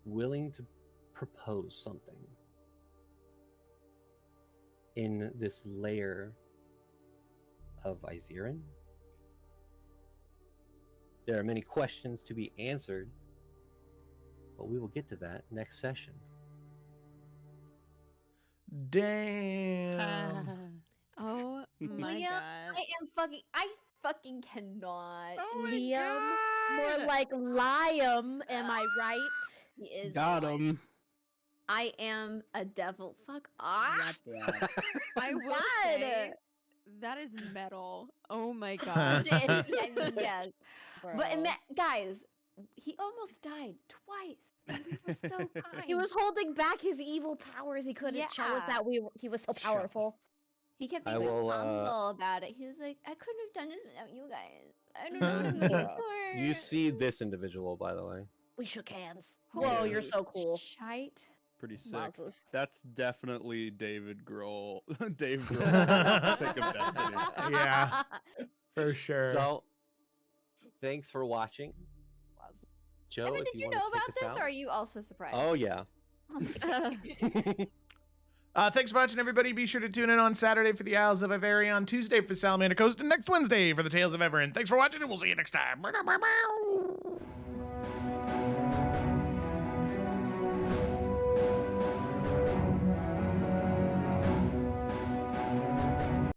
willing to propose something, in this layer of Iziran, there are many questions to be answered, but we will get to that next session. Damn. Oh my Liam, god. I fucking cannot. Oh my Liam, God. more like Liam, am I right? He is Got lying. him. I am a devil. Fuck off. I will God. say that is metal. Oh my god. I mean, yes. But Bro. guys, he almost died twice. And we were so kind. He was holding back his evil powers. He couldn't show us Yeah. that he was so powerful. He kept I being will, humble about it. He was like, I couldn't have done this without you guys. I don't know what I'm looking for. You see this individual, by the way. We shook hands. Holy Whoa, you're so cool. Shite. Pretty sick. Wowzers. That's definitely David Grohl. Dave Grohl. Pick of Destiny. Yeah, for sure. So, thanks for watching. Joe, Evan, if did you you want know to take about us this, out. or are you also surprised? Oh, yeah. Oh my God. Thanks for watching, everybody. Be sure to tune in on Saturday for the Isles of Iverion, Tuesday for Salamander Coast, and next Wednesday for the Tales of Evrand. Thanks for watching, and we'll see you next time.